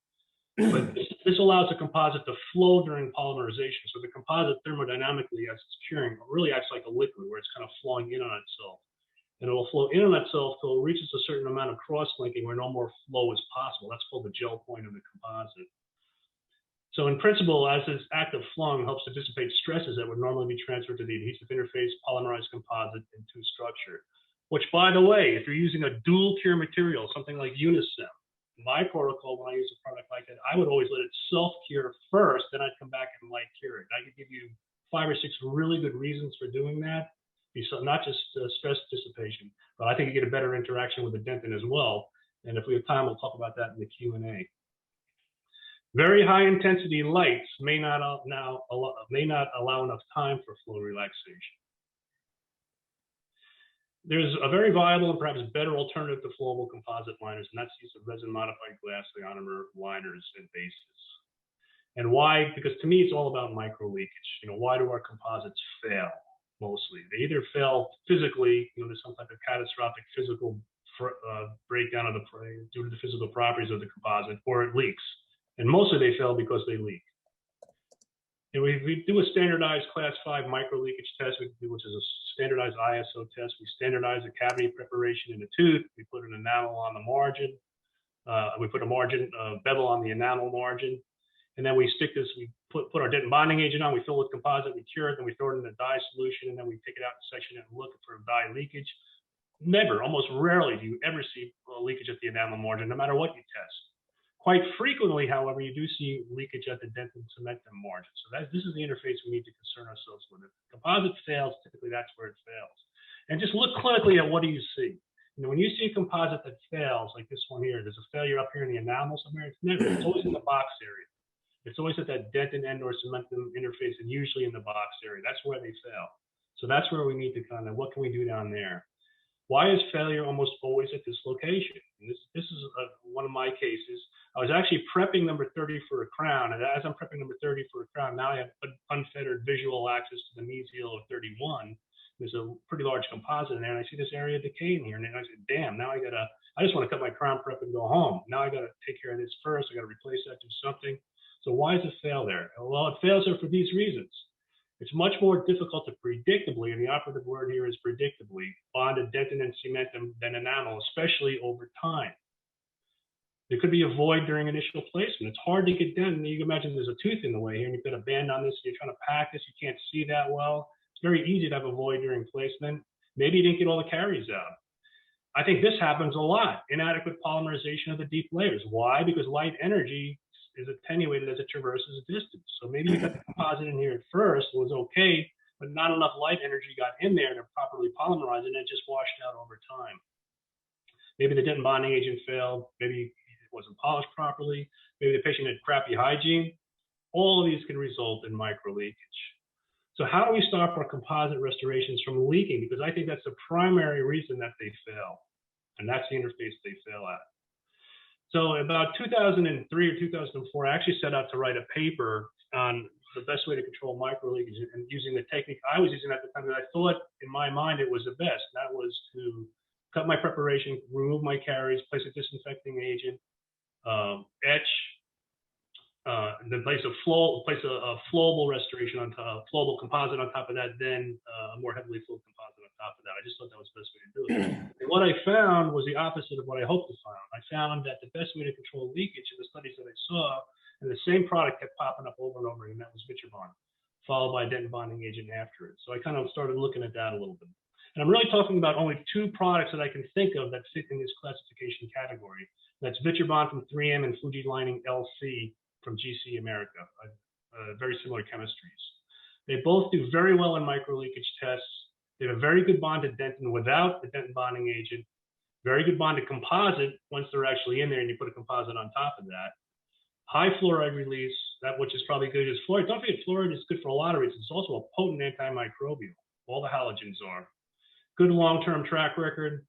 But this allows the composite to flow during polymerization. So the composite thermodynamically, as it's curing, really acts like a liquid where it's kind of flowing in on itself. And it will flow in on itself till it reaches a certain amount of cross-linking where no more flow is possible. That's called the gel point of the composite. So in principle, as this act of flowing helps to dissipate stresses that would normally be transferred to the adhesive interface polymerized composite into structure. Which, by the way, if you're using a dual cure material, something like Unisem, my protocol when I use a product like that, I would always let it self-cure first, then I'd come back and light cure it. I could give you 5 or 6 really good reasons for doing that. Not just stress dissipation, but I think you get a better interaction with the dentin as well. And if we have time, we'll talk about that in the Q&A. Very high intensity lights may not allow enough time for flow relaxation. There's a very viable and perhaps better alternative to flowable composite liners, and that's use of resin modified glass ionomer liners and bases. And why? Because to me, it's all about micro leakage. Why do our composites fail? Mostly, they either fail physically, there's some type of catastrophic physical breakdown of due to the physical properties of the composite, or it leaks. And mostly they fail because they leak. And we do a standardized class 5 micro leakage test, which is a standardized ISO test. We standardize the cavity preparation in the tooth. We put an enamel on the margin. We put a bevel on the enamel margin. And then we stick this, we put our dentin bonding agent on, we fill it with composite, we cure it, then we throw it in a dye solution, and then we take it out and section it and look for dye leakage. Never, almost rarely do you ever see leakage at the enamel margin, no matter what you test. Quite frequently, however, you do see leakage at the dentin cementum margin. So this is the interface we need to concern ourselves with. If the composite fails, typically that's where it fails. And just look clinically at what do you see. When you see a composite that fails, like this one here, there's a failure up here in the enamel somewhere. It's always in the box area. It's always at that dentin end or cementum interface, and usually in the box area. That's where they fail. So that's where we need to what can we do down there? Why is failure almost always at this location? And this is one of my cases. I was actually prepping number 30 for a crown, and as I'm prepping number 30 for a crown, now I have unfettered visual access to the mesial of 31. There's a pretty large composite in there, and I see this area decaying here, and then I said, damn, now I just want to cut my crown prep and go home. Now I got to take care of this first. I got to replace that, do something. So why does it fail there? Well, it fails there for these reasons. It's much more difficult to predictably, and the operative word here is predictably, bond a dentin and cementum than enamel, especially over time. There could be a void during initial placement. It's hard to get done. You can imagine there's a tooth in the way here, and you've got a band on this, and you're trying to pack this, you can't see that well. It's very easy to have a void during placement. Maybe you didn't get all the caries out. I think this happens a lot. Inadequate polymerization of the deep layers. Why? Because light energy is attenuated as it traverses distance. So maybe you got the composite in here at first, it was okay, but not enough light energy got in there to properly polymerize it, and it just washed out over time. Maybe the dentin bonding agent failed, maybe it wasn't polished properly, maybe the patient had crappy hygiene. All of these can result in micro leakage. So how do we stop our composite restorations from leaking? Because I think that's the primary reason that they fail, and that's the interface they fail at. So about 2003 or 2004, I actually set out to write a paper on the best way to control micro leakage and using the technique I was using at the time that I thought in my mind it was the best. That was to cut my preparation, remove my caries, place a disinfecting agent, etch then place a flowable restoration on top, flowable composite on top of that, then a more heavily flowed composite on top of that. I just thought that was the best way to do it. And what I found was the opposite of what I hoped to find. I found that the best way to control leakage in the studies that I saw, and the same product kept popping up over and over again, that was Vitribond, followed by a Dentin bonding agent after it. So I kind of started looking at that a little bit. And I'm really talking about only 2 products that I can think of that fit in this classification category. That's Vitribond from 3M and Fuji Lining LC from GC America, very similar chemistries. They both do very well in micro leakage tests. They have a very good bond to dentin without the dentin bonding agent, very good bond to composite once they're actually in there and you put a composite on top of that. High fluoride release, that which is probably good as fluoride. Don't forget, fluoride is good for a lot of reasons. It's also a potent antimicrobial. All the halogens are. Good long-term track record.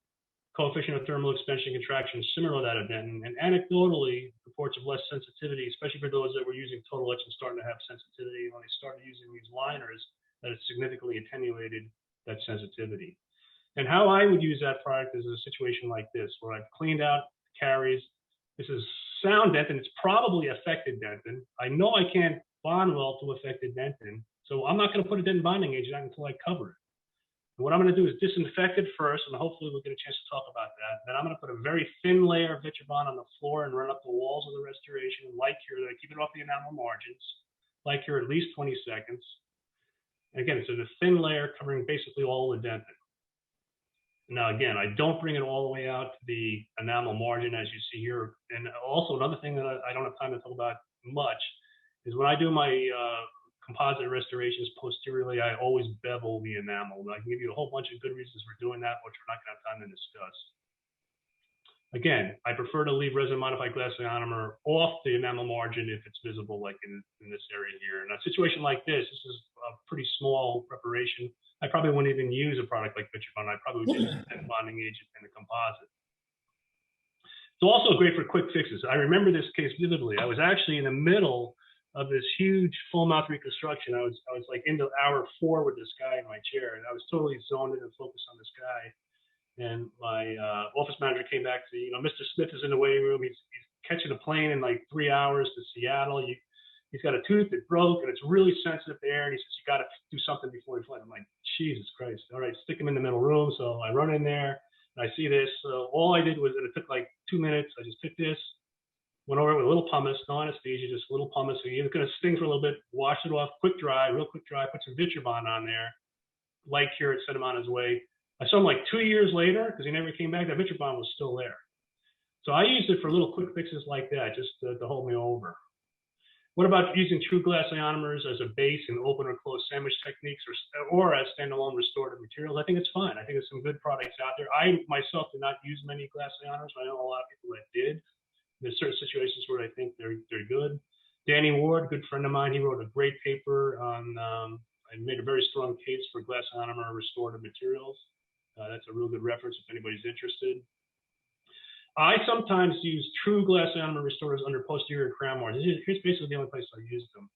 Coefficient of thermal expansion contraction similar to that of dentin, and anecdotally reports of less sensitivity, especially for those that were using total etch and starting to have sensitivity. When they started using these liners, that it significantly attenuated that sensitivity. And how I would use that product is a situation like this, where I've cleaned out caries. This is sound dentin. It's probably affected dentin. I know I can't bond well to affected dentin, so I'm not going to put a dentin bonding agent on until I cover it. What I'm going to do is disinfect it first, and hopefully we'll get a chance to talk about that. Then I'm going to put a very thin layer of Vitribond on the floor and run up the walls of the restoration and light cure that I keep it off the enamel margins, light cure at least 20 seconds. And again, it's a thin layer covering basically all the dentin. Now, again, I don't bring it all the way out to the enamel margin as you see here. And also another thing that I don't have time to talk about much is when I do my composite restorations posteriorly, I always bevel the enamel. I can give you a whole bunch of good reasons for doing that, which we're not going to have time to discuss. Again, I prefer to leave resin modified glass ionomer off the enamel margin if it's visible, like in this area here. In a situation like this is a pretty small preparation. I probably wouldn't even use a product like Vitribond. I probably would use a dentin bonding agent and a composite. It's also great for quick fixes. I remember this case vividly. I was actually in the middle of this huge full mouth reconstruction. I was like into hour 4 with this guy in my chair, and I was totally zoned in and focused on this guy. And my office manager came back to me, Mr. Smith is in the waiting room. He's catching a plane in like 3 hours to Seattle. He's got a tooth that broke, and it's really sensitive to air. And he says, you got to do something before he flies. I'm like, Jesus Christ. All right, stick him in the middle room. So I run in there, and I see this. So all I did was, and it took like 2 minutes. I just took this, went over it with a little pumice, no anesthesia, just a little pumice. So you're going to sting for a little bit, wash it off, quick dry, real quick dry, put some Vitribond on there, light cure it, sent him on his way. I saw him like 2 years later, because he never came back, that Vitribond was still there. So I used it for little quick fixes like that, just to hold me over. What about using true glass ionomers as a base in open or closed sandwich techniques, or as standalone restorative materials? I think it's fine. I think there's some good products out there. I myself did not use many glass ionomers, but I know a lot of people that did. There's certain situations where I think they're good. Danny Ward, good friend of mine, he wrote a great paper on and made a very strong case for glass ionomer restorative materials. That's a real good reference if anybody's interested. I sometimes use true glass ionomer restorers under posterior crown margins. Here's basically the only place I used them.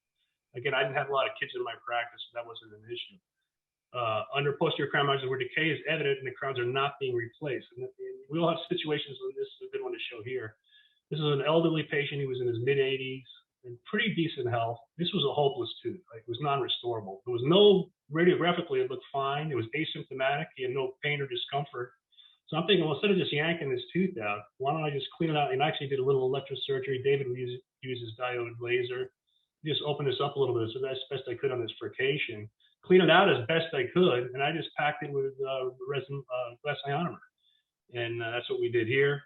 Again, I didn't have a lot of kids in my practice, so that wasn't an issue. Under posterior crown margins where decay is evident and the crowns are not being replaced. And we all have situations where this is a good one to show here. This is an elderly patient. He was in his mid-80s and pretty decent health. This was a hopeless tooth. Like, it was non-restorable. There was no, radiographically, it looked fine. It was asymptomatic. He had no pain or discomfort. So I'm thinking, well, instead of just yanking this tooth out, why don't I just clean it out? And I actually did a little electrosurgery. David would use his diode laser. Just open this up a little bit. So that's best I could on this frication. Clean it out as best I could. And I just packed it with resin glass ionomer. And that's what we did here.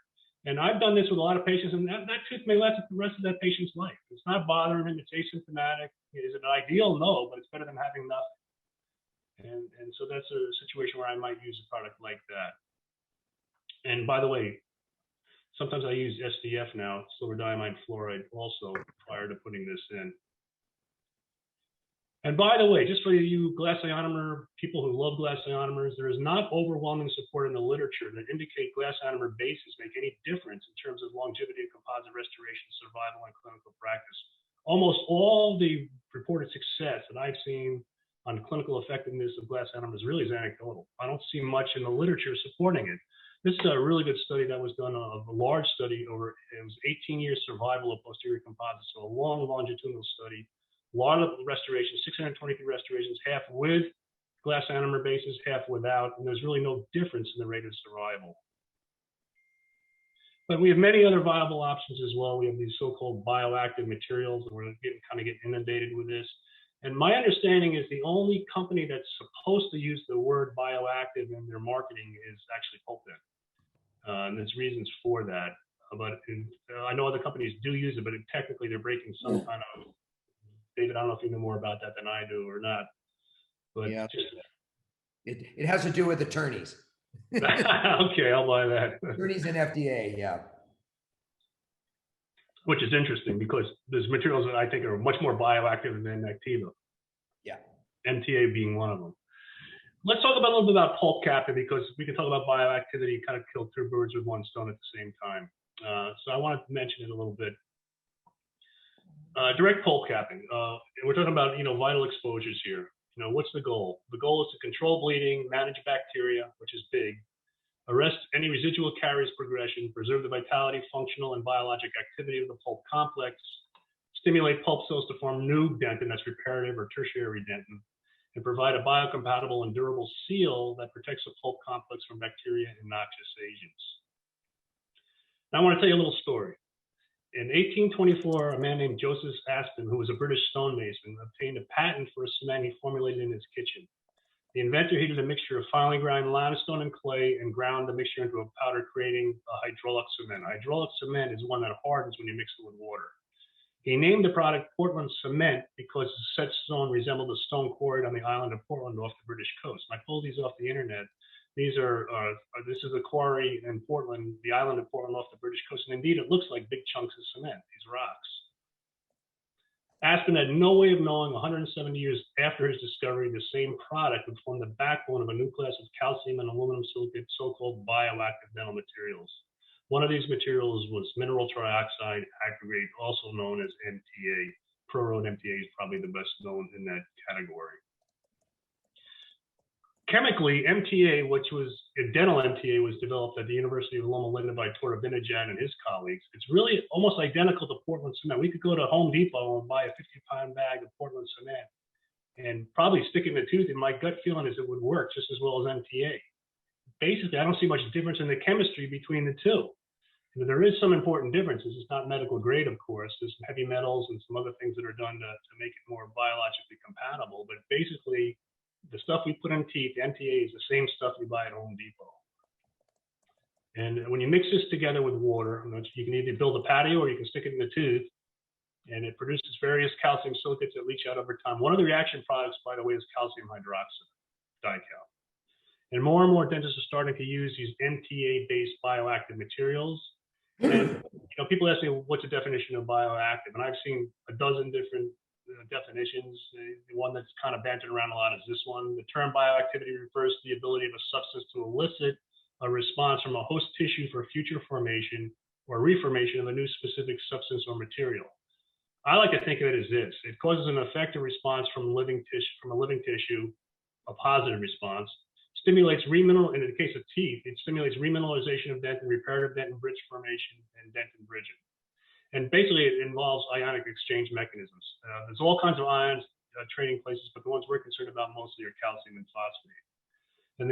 And I've done this with a lot of patients, and that tooth may last the rest of that patient's life. It's not bothering him. It's asymptomatic. Is it ideal? No, but it's better than having nothing. And so that's a situation where I might use a product like that. And by the way, sometimes I use SDF now, silver diamide fluoride, also prior to putting this in. And by the way, just for you glass ionomer people who love glass ionomers, there is not overwhelming support in the literature that indicate glass ionomer bases make any difference in terms of longevity of composite restoration, survival, and clinical practice. Almost all the reported success that I've seen on clinical effectiveness of glass ionomers really is anecdotal. I don't see much in the literature supporting it. This is a really good study that was done, a large study over, it was 18 years survival of posterior composites, so a long longitudinal study, a lot of restorations, 623 restorations, half with glass ionomer bases, half without, and there's really no difference in the rate of survival. But we have many other viable options as well. We have these so-called bioactive materials, and we're kind of getting inundated with this. And my understanding is the only company that's supposed to use the word bioactive in their marketing is actually Pulpdent. And there's reasons for that. But I know other companies do use it, but technically they're breaking some kind of, David, I don't know if you know more about that than I do or not. But
yeah, it has to do with attorneys.
Okay, I'll buy that.
Attorneys and FDA, yeah.
Which is interesting because there's materials that I think are much more bioactive than Activa.
Yeah.
MTA being one of them. Let's talk about a little bit about pulp capping, because we can talk about bioactivity, kind of kill two birds with one stone at the same time. So I wanted to mention it a little bit. Direct pulp capping. We're talking about, vital exposures here. What's the goal? The goal is to control bleeding, manage bacteria, which is big, arrest any residual caries progression, preserve the vitality, functional, and biologic activity of the pulp complex, stimulate pulp cells to form new dentin, that's reparative or tertiary dentin, and provide a biocompatible and durable seal that protects the pulp complex from bacteria and noxious agents. Now I want to tell you a little story. In 1824, a man named Joseph Aspen, who was a British stonemason, obtained a patent for a cement he formulated in his kitchen. The inventor heated a mixture of finely ground limestone and clay and ground the mixture into a powder, creating a hydraulic cement. Hydraulic cement is one that hardens when you mix it with water. He named the product Portland Cement because the set stone resembled a stone quarried on the island of Portland off the British coast. And I pulled these off the internet. These this is a quarry in Portland, the island of Portland off the British coast. And indeed, it looks like big chunks of cement, these rocks. Aspen had no way of knowing 170 years after his discovery the same product would form the backbone of a new class of calcium and aluminum silicate, so-called bioactive dental materials. One of these materials was mineral trioxide aggregate, also known as MTA. Pro-road MTA is probably the best known in that category. Chemically, MTA, which was a dental MTA, was developed at the University of Loma Linda by Toravinajad and his colleagues. It's really almost identical to Portland cement. We could go to Home Depot and buy a 50-pound bag of Portland cement and probably stick it in the tooth, and my gut feeling is it would work just as well as MTA. Basically, I don't see much difference in the chemistry between the two. There is some important differences. It's not medical grade, of course. There's some heavy metals and some other things that are done to make it more biologically compatible, but basically, the stuff we put in teeth, MTA, is the same stuff you buy at Home Depot. And when you mix this together with water, you can either build a patio or you can stick it in the tooth, and it produces various calcium silicates that leach out over time. One of the reaction products, by the way, is calcium hydroxide, dical. And more dentists are starting to use these MTA-based bioactive materials. And people ask me, what's the definition of bioactive? And I've seen a dozen different definitions. The one that's kind of bantered around a lot is this one. The term bioactivity refers to the ability of a substance to elicit a response from a host tissue for future formation or reformation of a new specific substance or material. I like to think of it as this. It causes an effective response from a living tissue, a positive response, stimulates in the case of teeth, it stimulates remineralization of dentin, reparative dentin bridge formation, and dentin bridging. And basically, it involves ionic exchange mechanisms. There's all kinds of ions trading places, but the ones we're concerned about mostly are calcium and phosphate. And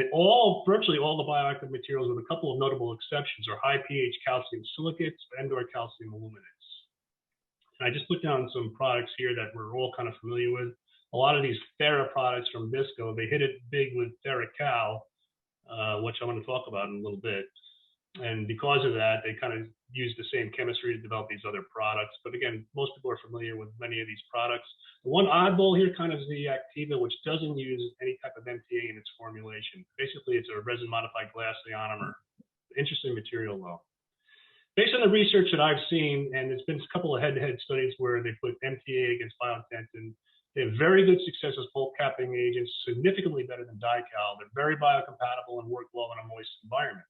virtually all the bioactive materials, with a couple of notable exceptions, are high pH calcium silicates and/or calcium aluminates. And I just put down some products here that we're all kind of familiar with. A lot of these Thera products from Visco, they hit it big with TheraCal, which I'm going to talk about in a little bit. And because of that, they kind of use the same chemistry to develop these other products. But again, most people are familiar with many of these products. The one oddball here kind of is the Activa, which doesn't use any type of MTA in its formulation. Basically, it's a resin-modified glass ionomer. Interesting material, though. Based on the research that I've seen, and there's been a couple of head-to-head studies where they put MTA against biodentin, they have very good success as pulp capping agents, significantly better than dical. They're very biocompatible and work well in a moist environment.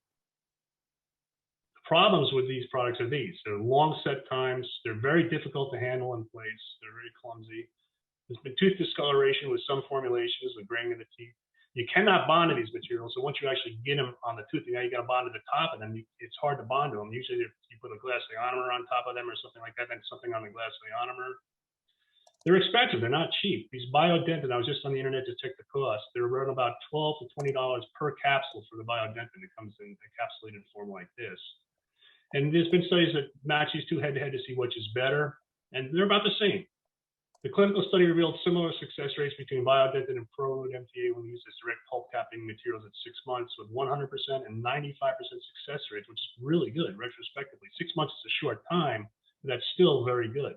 Problems with these products are these. They're long set times. They're very difficult to handle in place. They're very clumsy. There's been tooth discoloration with some formulations, the graying of the teeth. You cannot bond to these materials. So once you actually get them on the tooth, now you got to bond to the top of them. It's hard to bond to them. Usually you put a glass ionomer on top of them or something like that, then something on the glass ionomer. They're expensive. They're not cheap. These Biodentin, I was just on the internet to check the cost. They're around about $12 to $20 per capsule for the Biodentin. It comes in encapsulated form like this. And there's been studies that match these two head-to-head to see which is better, and they're about the same. The clinical study revealed similar success rates between Biodentin and ProRoot MTA when used as direct pulp capping materials at 6 months, with 100% and 95% success rates, which is really good retrospectively. 6 months is a short time, but that's still very good.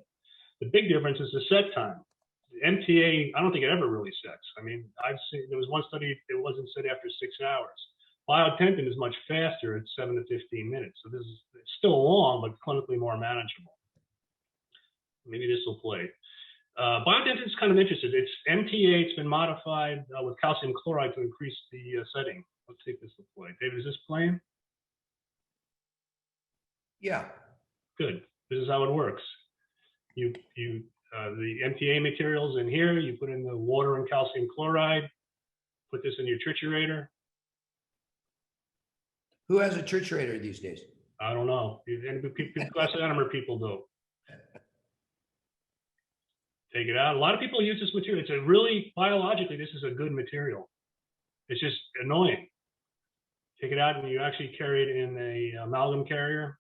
The big difference is the set time. The MTA, I don't think it ever really sets. I mean, I've seen, there was one study, it wasn't set after 6 hours. Biodentin is much faster at 7 to 15 minutes. So this is, it's still long, but clinically more manageable. Maybe this will play. Biodentin is kind of interesting. It's MTA, it's been modified with calcium chloride to increase the setting. Let's see if this will play. David, is this playing?
Yeah.
Good. This is how it works. The MTA materials in here, you put in the water and calcium chloride, put this in your triturator.
Who has a triturator these days?
I don't know. Glass ionomer people do. Take it out. A lot of people use this material. It's a really, biologically, this is a good material. It's just annoying. Take it out and you actually carry it in a amalgam carrier.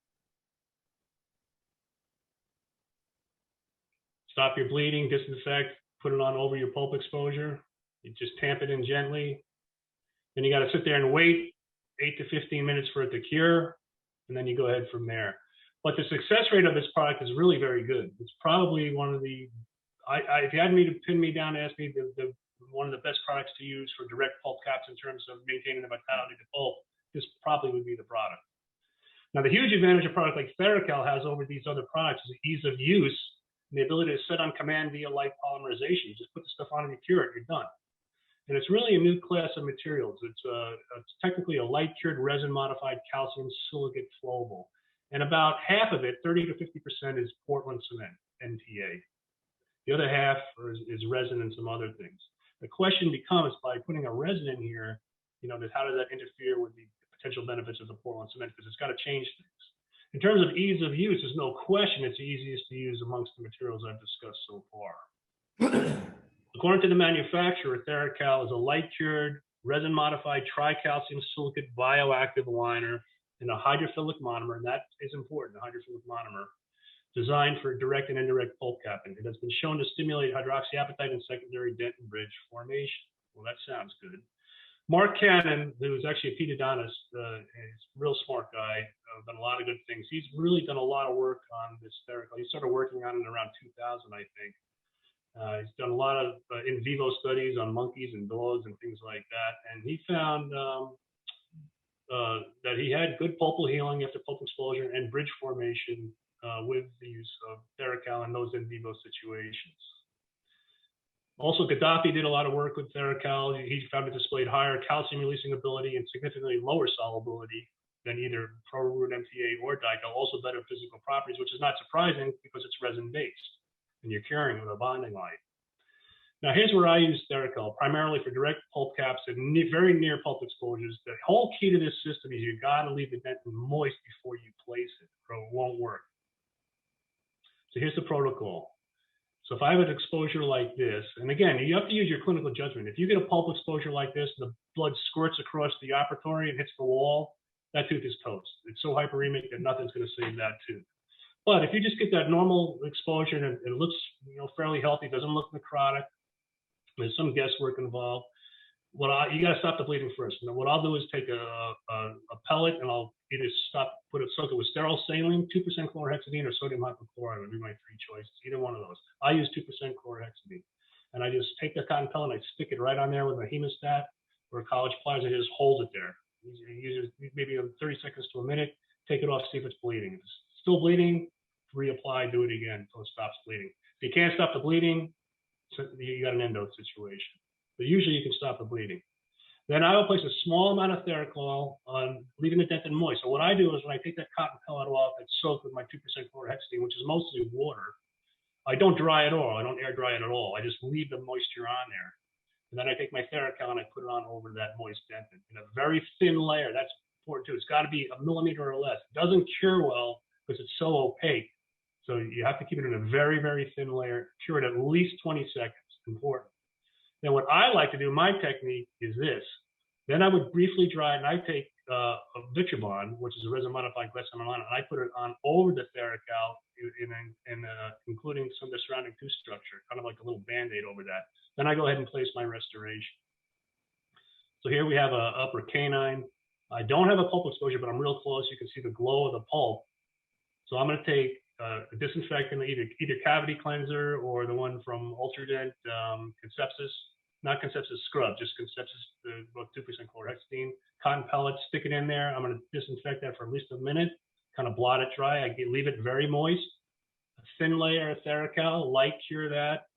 Stop your bleeding, disinfect, put it on over your pulp exposure. You just tamp it in gently. Then you got to sit there and wait 8 to 15 minutes for it to cure, and then you go ahead from there. But the success rate of this product is really very good. It's probably one of the, if you had me to pin me down and ask me one of the best products to use for direct pulp caps in terms of maintaining the vitality of the pulp, this probably would be the product. Now, the huge advantage a product like TheraCal has over these other products is the ease of use and the ability to set on command via light polymerization. You just put the stuff on and you cure it, you're done. And it's really a new class of materials. It's technically a light cured resin modified calcium silicate flowable. And about half of it, 30 to 50%, is Portland cement, NTA. The other half is resin and some other things. The question becomes, by putting a resin in here, how does that interfere with the potential benefits of the Portland cement? Because it's got to change things. In terms of ease of use, there's no question it's the easiest to use amongst the materials I've discussed so far. According to the manufacturer, TheraCal is a light-cured, resin-modified tricalcium silicate bioactive liner in a hydrophilic monomer, and that is important, a hydrophilic monomer, designed for direct and indirect pulp capping. It has been shown to stimulate hydroxyapatite and secondary dentin bridge formation. Well, that sounds good. Mark Cannon, who is actually a pedodontist, he's a real smart guy, done a lot of good things. He's really done a lot of work on this TheraCal. He started working on it around 2000, I think. He's done a lot of in vivo studies on monkeys and dogs and things like that. And he found that he had good pulpal healing after pulp exposure and bridge formation with the use of TheraCal in those in vivo situations. Also, Gaddafi did a lot of work with TheraCal. He found it displayed higher calcium releasing ability and significantly lower solubility than either ProRoot MTA or Dicel. Also better physical properties, which is not surprising because it's resin-based and you're curing with a bonding light. Now, here's where I use TheraCal, primarily for direct pulp caps and very near pulp exposures. The whole key to this system is you got to leave the dentin moist before you place it, or it won't work. So here's the protocol. So if I have an exposure like this, and again, you have to use your clinical judgment. If you get a pulp exposure like this, the blood squirts across the operatory and hits the wall, that tooth is toast. It's so hyperemic that nothing's going to save that tooth. But if you just get that normal exposure and it looks fairly healthy, doesn't look necrotic, there's some guesswork involved, you got to stop the bleeding first. And what I'll do is take a pellet and I'll either soak it with sterile saline, 2% chlorhexidine, or sodium hypochlorite would be my 3 choices, either one of those. I use 2% chlorhexidine. And I just take the cotton pellet and I stick it right on there with a hemostat or a college pliers and just hold it there. Maybe 30 seconds to a minute, take it off, see if it's bleeding. If it's still bleeding, reapply, do it again until it stops bleeding. If you can't stop the bleeding, you got an endo situation. But usually you can stop the bleeding. Then I will place a small amount of TheraCal on leaving the dentin moist. So what I do is when I take that cotton pellet off, it's soaked with my 2% chlorhexidine, which is mostly water. I don't dry it all. I don't air dry it at all. I just leave the moisture on there. And then I take my Theracal and I put it on over that moist dentin in a very thin layer. That's important too. It's got to be a millimeter or less. It doesn't cure well because it's so opaque. So you have to keep it in a very, very thin layer, cure it at least 20 seconds. Important. Then what I like to do, my technique is this. Then I would briefly dry it, and I take a Vitribond, which is a resin modified glass on, and I put it on over the Theracal, including some of the surrounding tooth structure, kind of like a little Band-Aid over that. Then I go ahead and place my restoration. So here we have a upper canine. I don't have a pulp exposure, but I'm real close. You can see the glow of the pulp. So I'm going to take a disinfectant, either cavity cleanser or the one from Ultradent, Conceptus, not Conceptus scrub, just Conceptus, about 2% chlorhexidine, cotton pellets, stick it in there. I'm going to disinfect that for at least a minute, kind of blot it dry. Leave it very moist. A thin layer of Theracal, light cure that.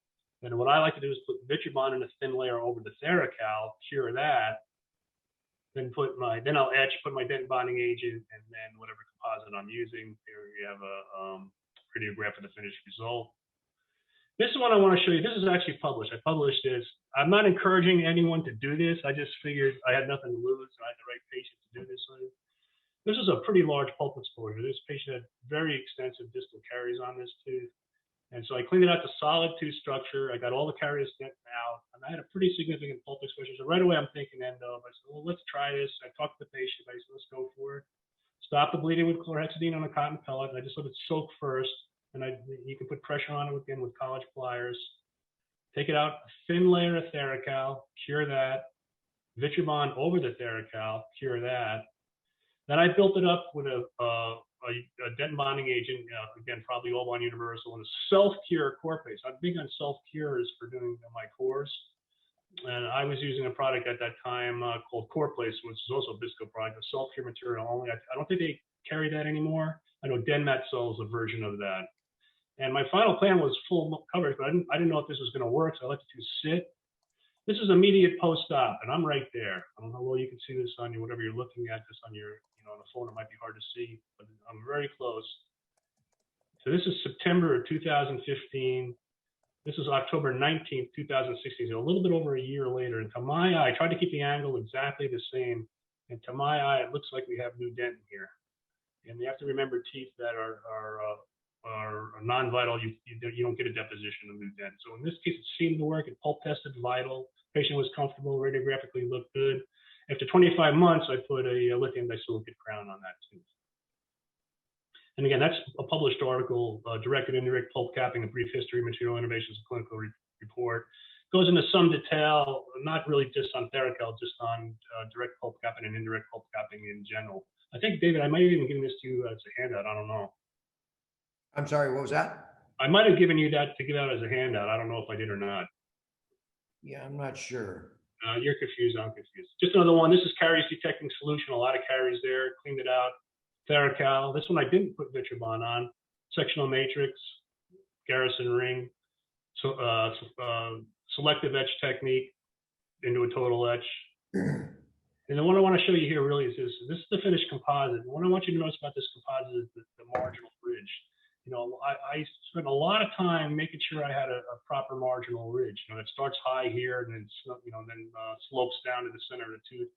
And what I like to do is put Vitribond in a thin layer over the Theracal, cure that. Then I'll etch, put my dent bonding agent, and then whatever composite I'm using. Here we have a radiograph of the finished result. This is what I want to show you. This is actually published. I published this. I'm not encouraging anyone to do this. I just figured I had nothing to lose, and I had the right patient to do this with. This is a pretty large pulp exposure. This patient had very extensive distal caries on this tooth. And so I cleaned it out to solid tooth structure. I got all the caries dentin out, and I had a pretty significant pulp exposure. So right away, I'm thinking endo. I said, well, let's try this. I talked to the patient. I said, let's go for it. Stop the bleeding with chlorhexidine on a cotton pellet. I just let it soak first, and you can put pressure on it again with college pliers. Take it out, a thin layer of Theracal, cure that. Vitribond over the Theracal, cure that. Then I built it up with a dentin bonding agent, again, probably All-Bond Universal, and a self-cure core paste. I'm big on self-cures for doing my cores. And I was using a product at that time called Core Place, which is also a Bisco product, a self-cure material only. I don't think they carry that anymore. I know Denmat sells a version of that. And my final plan was full coverage, but I didn't know if this was going to work, so I let the tooth sit. This is immediate post-op, and I'm right there. I don't know how well you can see this on whatever you're looking at this on your, on the phone, it might be hard to see, but I'm very close. So this is September of 2015. This is October 19th, 2016, so a little bit over a year later. And to my eye, I tried to keep the angle exactly the same. And to my eye, it looks like we have new dentin here. And you have to remember teeth that are non-vital, you don't get a deposition of new dentin. So in this case, it seemed to work. It pulp tested vital. Patient was comfortable, radiographically looked good. After 25 months, I put a lithium disilicate crown on that tooth. And again, that's a published article, Direct and Indirect Pulp Capping, A Brief History, Material Innovations, and Clinical Report. Goes into some detail, not really just on Theracal, just on direct pulp capping and indirect pulp capping in general. I think, David, I might have even given this to you as a handout. I don't know.
I'm sorry, what was that?
I might have given you that to give out as a handout. I don't know if I did or not.
Yeah, I'm not sure.
You're confused. I'm confused. Just another one. This is caries detecting solution. A lot of caries there. Cleaned it out. Theracal. This one I didn't put Vitribond on. Sectional matrix, Garrison ring, so selective etch technique into a total etch. And then what I want to show you here really is this. This is the finished composite. What I want you to notice about this composite is the marginal ridge. I spent a lot of time making sure I had a proper marginal ridge. It starts high here and then slopes down to the center of the tooth.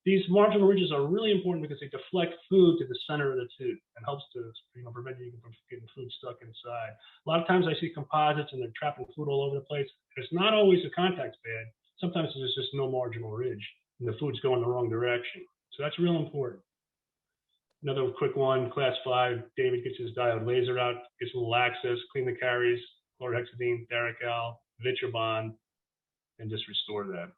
These marginal ridges are really important because they deflect food to the center of the tooth and helps to prevent you from getting food stuck inside. A lot of times I see composites and they're trapping food all over the place. It's not always the contact's bad. Sometimes there's just no marginal ridge and the food's going the wrong direction. So that's real important. Another quick one, class 5, David gets his diode laser out, gets a little access, clean the caries, chlorhexidine, Theracal, Vitribond, and just restore that.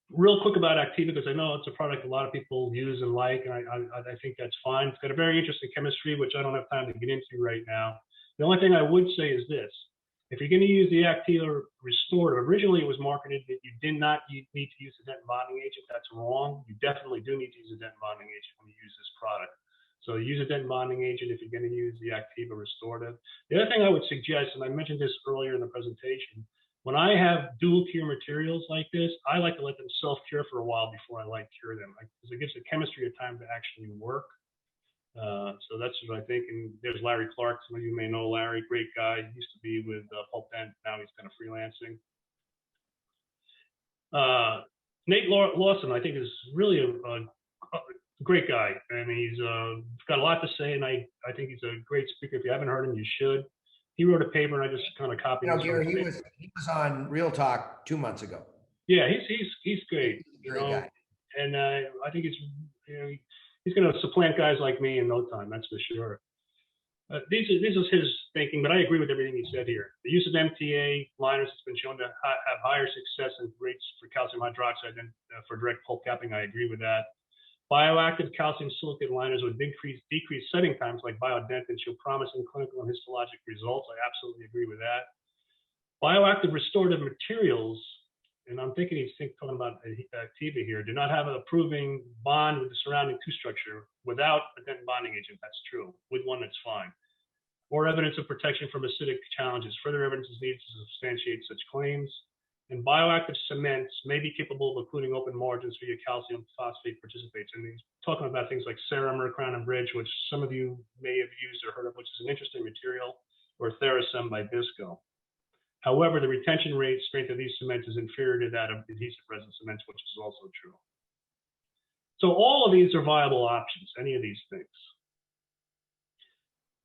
Real quick about Activa, because I know it's a product a lot of people use and like, and I think that's fine. It's got a very interesting chemistry, which I don't have time to get into right now. The only thing I would say is this. If you're going to use the Activa Restorative, originally it was marketed that you did not need to use a dentin bonding agent. That's wrong. You definitely do need to use a dentin bonding agent when you use this product. So use a dentin bonding agent if you're going to use the Activa Restorative. The other thing I would suggest, and I mentioned this earlier in the presentation, when I have dual cure materials like this, I like to let them self-cure for a while before I cure them, because it gives the chemistry a time to actually work. So that's what I think. And there's Larry Clark. Some of you may know Larry, great guy. He used to be with Pulp Dent. Now he's kind of freelancing. Nate Lawson, I think, is really a great guy, and he's got a lot to say, and I think he's a great speaker. If you haven't heard him, you should. He wrote a paper, and I just kind of copied.
You know, Gary, he was on Real Talk 2 months ago.
Yeah, he's great.
He's a great guy.
And I think it's, you know, he's going to supplant guys like me in no time. That's for sure. This is his thinking, but I agree with everything he said here. The use of MTA liners has been shown to have higher success and rates for calcium hydroxide than for direct pulp capping. I agree with that. Bioactive calcium silicate liners with decreased setting times like Biodentin show promising clinical and histologic results. I absolutely agree with that. Bioactive restorative materials, and I'm thinking he's talking about Activa here, do not have an approving bond with the surrounding tooth structure without a dentin bonding agent. That's true. With one, that's fine. Or evidence of protection from acidic challenges. Further evidence is needed to substantiate such claims. And bioactive cements may be capable of including open margins via calcium phosphate participates. And he's talking about things like Ceramer, Crown and Bridge, which some of you may have used or heard of, which is an interesting material, or Theracem by Bisco. However, the retention rate strength of these cements is inferior to that of adhesive resin cements, which is also true. So all of these are viable options, any of these things.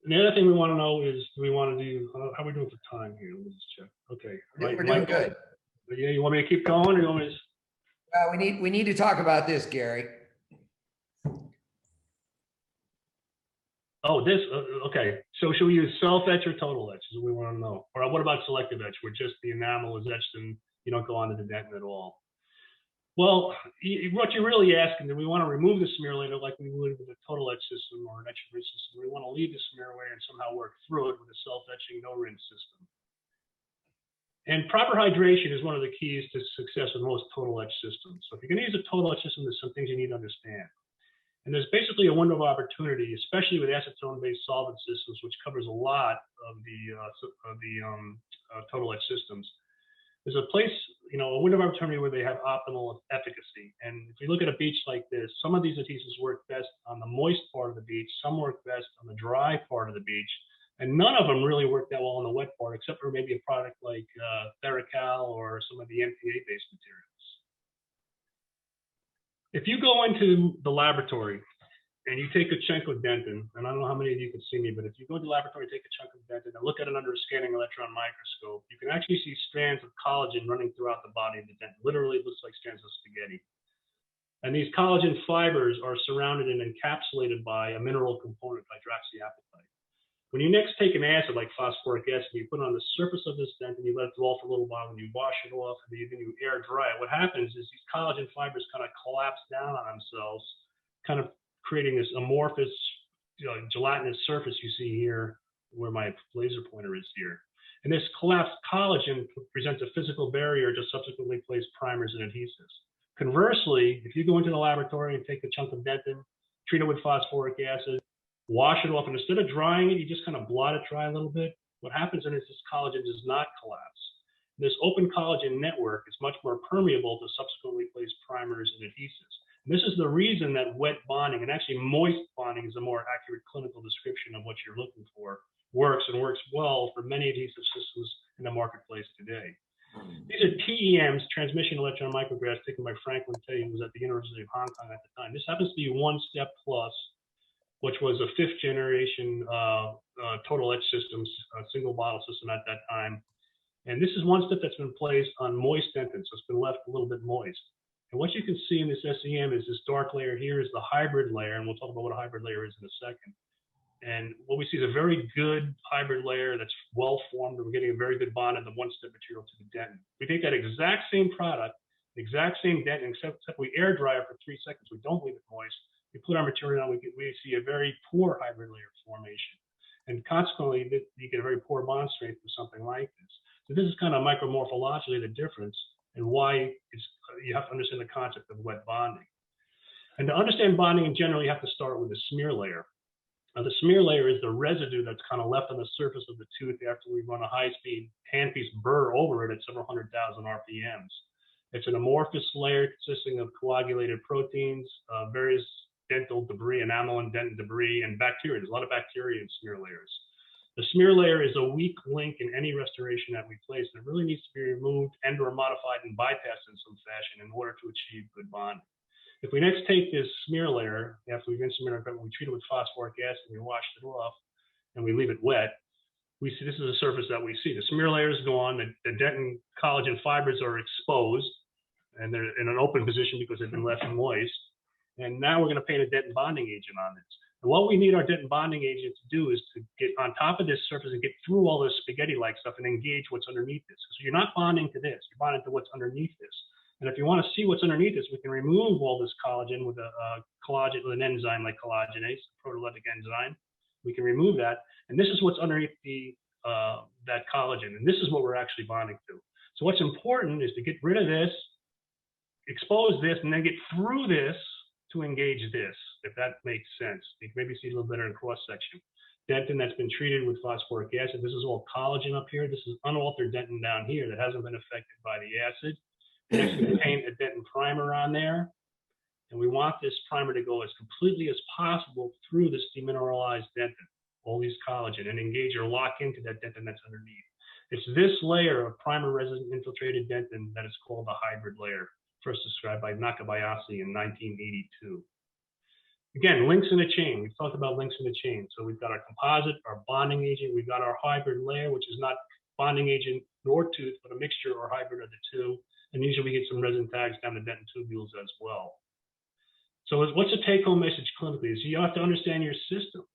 And the other thing we want to know is, do we want to do, how are we doing for time here? Let me just check. Okay.
We're doing good.
Yeah, you want me to keep going, or you want me to?
We need to talk about this, Gary.
Oh, this, okay. So should we use self-etch or total etch is what we want to know. Or what about selective etch, where just the enamel is etched and you don't go onto the dentin at all? Well, what you're really asking, do we want to remove the smear layer like we would with a total etch system or an etch and rinse system? We want to leave the smear layer and somehow work through it with a self-etching no rinse system. And proper hydration is one of the keys to success with most total etch systems. So if you're going to use a total etch system, there's some things you need to understand. And there's basically a window of opportunity, especially with acetone-based solvent systems, which covers a lot of the total etch systems. There's a place, you know, a window of opportunity where they have optimal efficacy. And if you look at a beach like this, some of these adhesives work best on the moist part of the beach, some work best on the dry part of the beach, and none of them really work that well on the wet part, except for maybe a product like Theracal or some of the MTA-based materials. If you go into the laboratory and you take a chunk of dentin, and I don't know how many of you can see me, but if you go to the laboratory, take a chunk of dentin and look at it under a scanning electron microscope, you can actually see strands of collagen running throughout the body of the dentin. Literally, it looks like strands of spaghetti. And these collagen fibers are surrounded and encapsulated by a mineral component, hydroxyapatite. When you next take an acid like phosphoric acid, you put it on the surface of this dentin, you let it dwell for a little while, and you wash it off, and then you air dry it. What happens is these collagen fibers kind of collapse down on themselves, kind of creating this amorphous, gelatinous surface you see here, where my laser pointer is here. And this collapsed collagen presents a physical barrier to subsequently place primers and adhesives. Conversely, if you go into the laboratory and take a chunk of dentin, treat it with phosphoric acid, wash it off, and instead of drying it, you just kind of blot it dry a little bit. What happens then is this collagen does not collapse. This open collagen network is much more permeable to subsequently place primers and adhesives. And this is the reason that wet bonding, and actually moist bonding is a more accurate clinical description of what you're looking for, works and works well for many adhesive systems in the marketplace today. These are TEMs, transmission electron micrographs, taken by Franklin Tay, who was at the University of Hong Kong at the time. This happens to be 1-step plus, which was a 5th generation total etch systems, single bottle system at that time. And this is one step that's been placed on moist dentin, so it's been left a little bit moist. And what you can see in this SEM is this dark layer here is the hybrid layer, and we'll talk about what a hybrid layer is in a second. And what we see is a very good hybrid layer that's well formed, and we're getting a very good bond of the 1-step material to the dentin. We take that exact same product, exact same dentin, except we air dry it for 3 seconds. We don't leave it moist. We put our material on, we see a very poor hybrid layer formation. And consequently, you get a very poor bond strength for something like this. So this is kind of micromorphologically the difference and why you have to understand the concept of wet bonding. And to understand bonding in general, you have to start with the smear layer. Now, the smear layer is the residue that's kind of left on the surface of the tooth after we run a high-speed handpiece burr over it at several 100,000 RPMs. It's an amorphous layer consisting of coagulated proteins, various dental debris, enamel and dentin debris, and bacteria. There's a lot of bacteria in smear layers. The smear layer is a weak link in any restoration that we place, and it really needs to be removed and or modified and bypassed in some fashion in order to achieve good bonding. If we next take this smear layer, after we've instrumented it, we treat it with phosphoric acid, and we wash it off, and we leave it wet, we see this is a surface that we see. The smear layer is gone, the dentin collagen fibers are exposed, and they're in an open position because they've been left moist. And now we're going to paint a dentin bonding agent on this. And what we need our dentin bonding agent to do is to get on top of this surface and get through all this spaghetti-like stuff and engage what's underneath this. So you're not bonding to this, you're bonding to what's underneath this. And if you want to see what's underneath this, we can remove all this collagen with with an enzyme like collagenase, a proteolytic enzyme. We can remove that, and this is what's underneath that collagen, and this is what we're actually bonding to. So what's important is to get rid of this, expose this, and then get through this to engage this, if that makes sense. You can maybe see a little better in cross-section. Dentin that's been treated with phosphoric acid. This is all collagen up here. This is unaltered dentin down here that hasn't been affected by the acid. Next, we paint a dentin primer on there. And we want this primer to go as completely as possible through this demineralized dentin, all these collagen, and engage or lock into that dentin that's underneath. It's this layer of primer resin infiltrated dentin that is called the hybrid layer, first described by Nakabayashi in 1982. Again, links in a chain. We've talked about links in a chain. So we've got our composite, our bonding agent. We've got our hybrid layer, which is not bonding agent nor tooth, but a mixture or hybrid of the two. And usually we get some resin tags down the dentin tubules as well. So what's the take-home message clinically? Is you have to understand your system.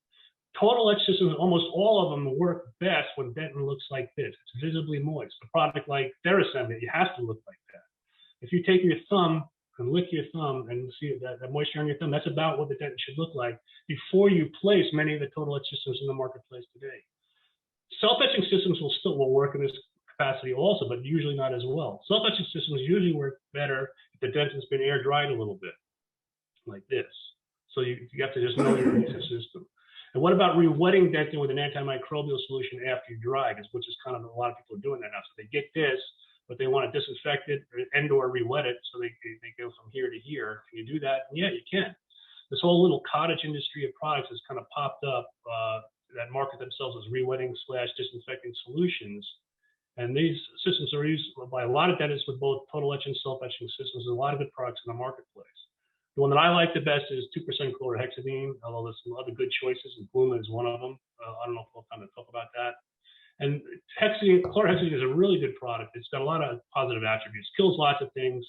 Total etch systems, almost all of them work best when dentin looks like this. It's visibly moist. A product like Theracem, it has to look like that. If you take your thumb and lick your thumb and see that moisture on your thumb, that's about what the dentin should look like before you place many of the total etch systems in the marketplace today. Self-etching systems will work in this capacity also, but usually not as well. Self-etching systems usually work better if the dentin's been air dried a little bit, like this. So you have to just know your adhesive system. And what about re-wetting dentin with an antimicrobial solution after you dry, which is kind of a lot of people are doing that now. So they get this, but they want to disinfect it and or re-wet it, so they go from here to here. Can you do that? And yeah, you can. This whole little cottage industry of products has kind of popped up that market themselves as re-wetting / disinfecting solutions. And these systems are used by a lot of dentists with both total etch and self-etching systems. There's a lot of good products in the marketplace. The one that I like the best is 2% chlorhexidine, although there's some other good choices, and Bluma is one of them. I don't know if we'll have time to talk about that. And chlorhexidine is a really good product. It's got a lot of positive attributes, kills lots of things.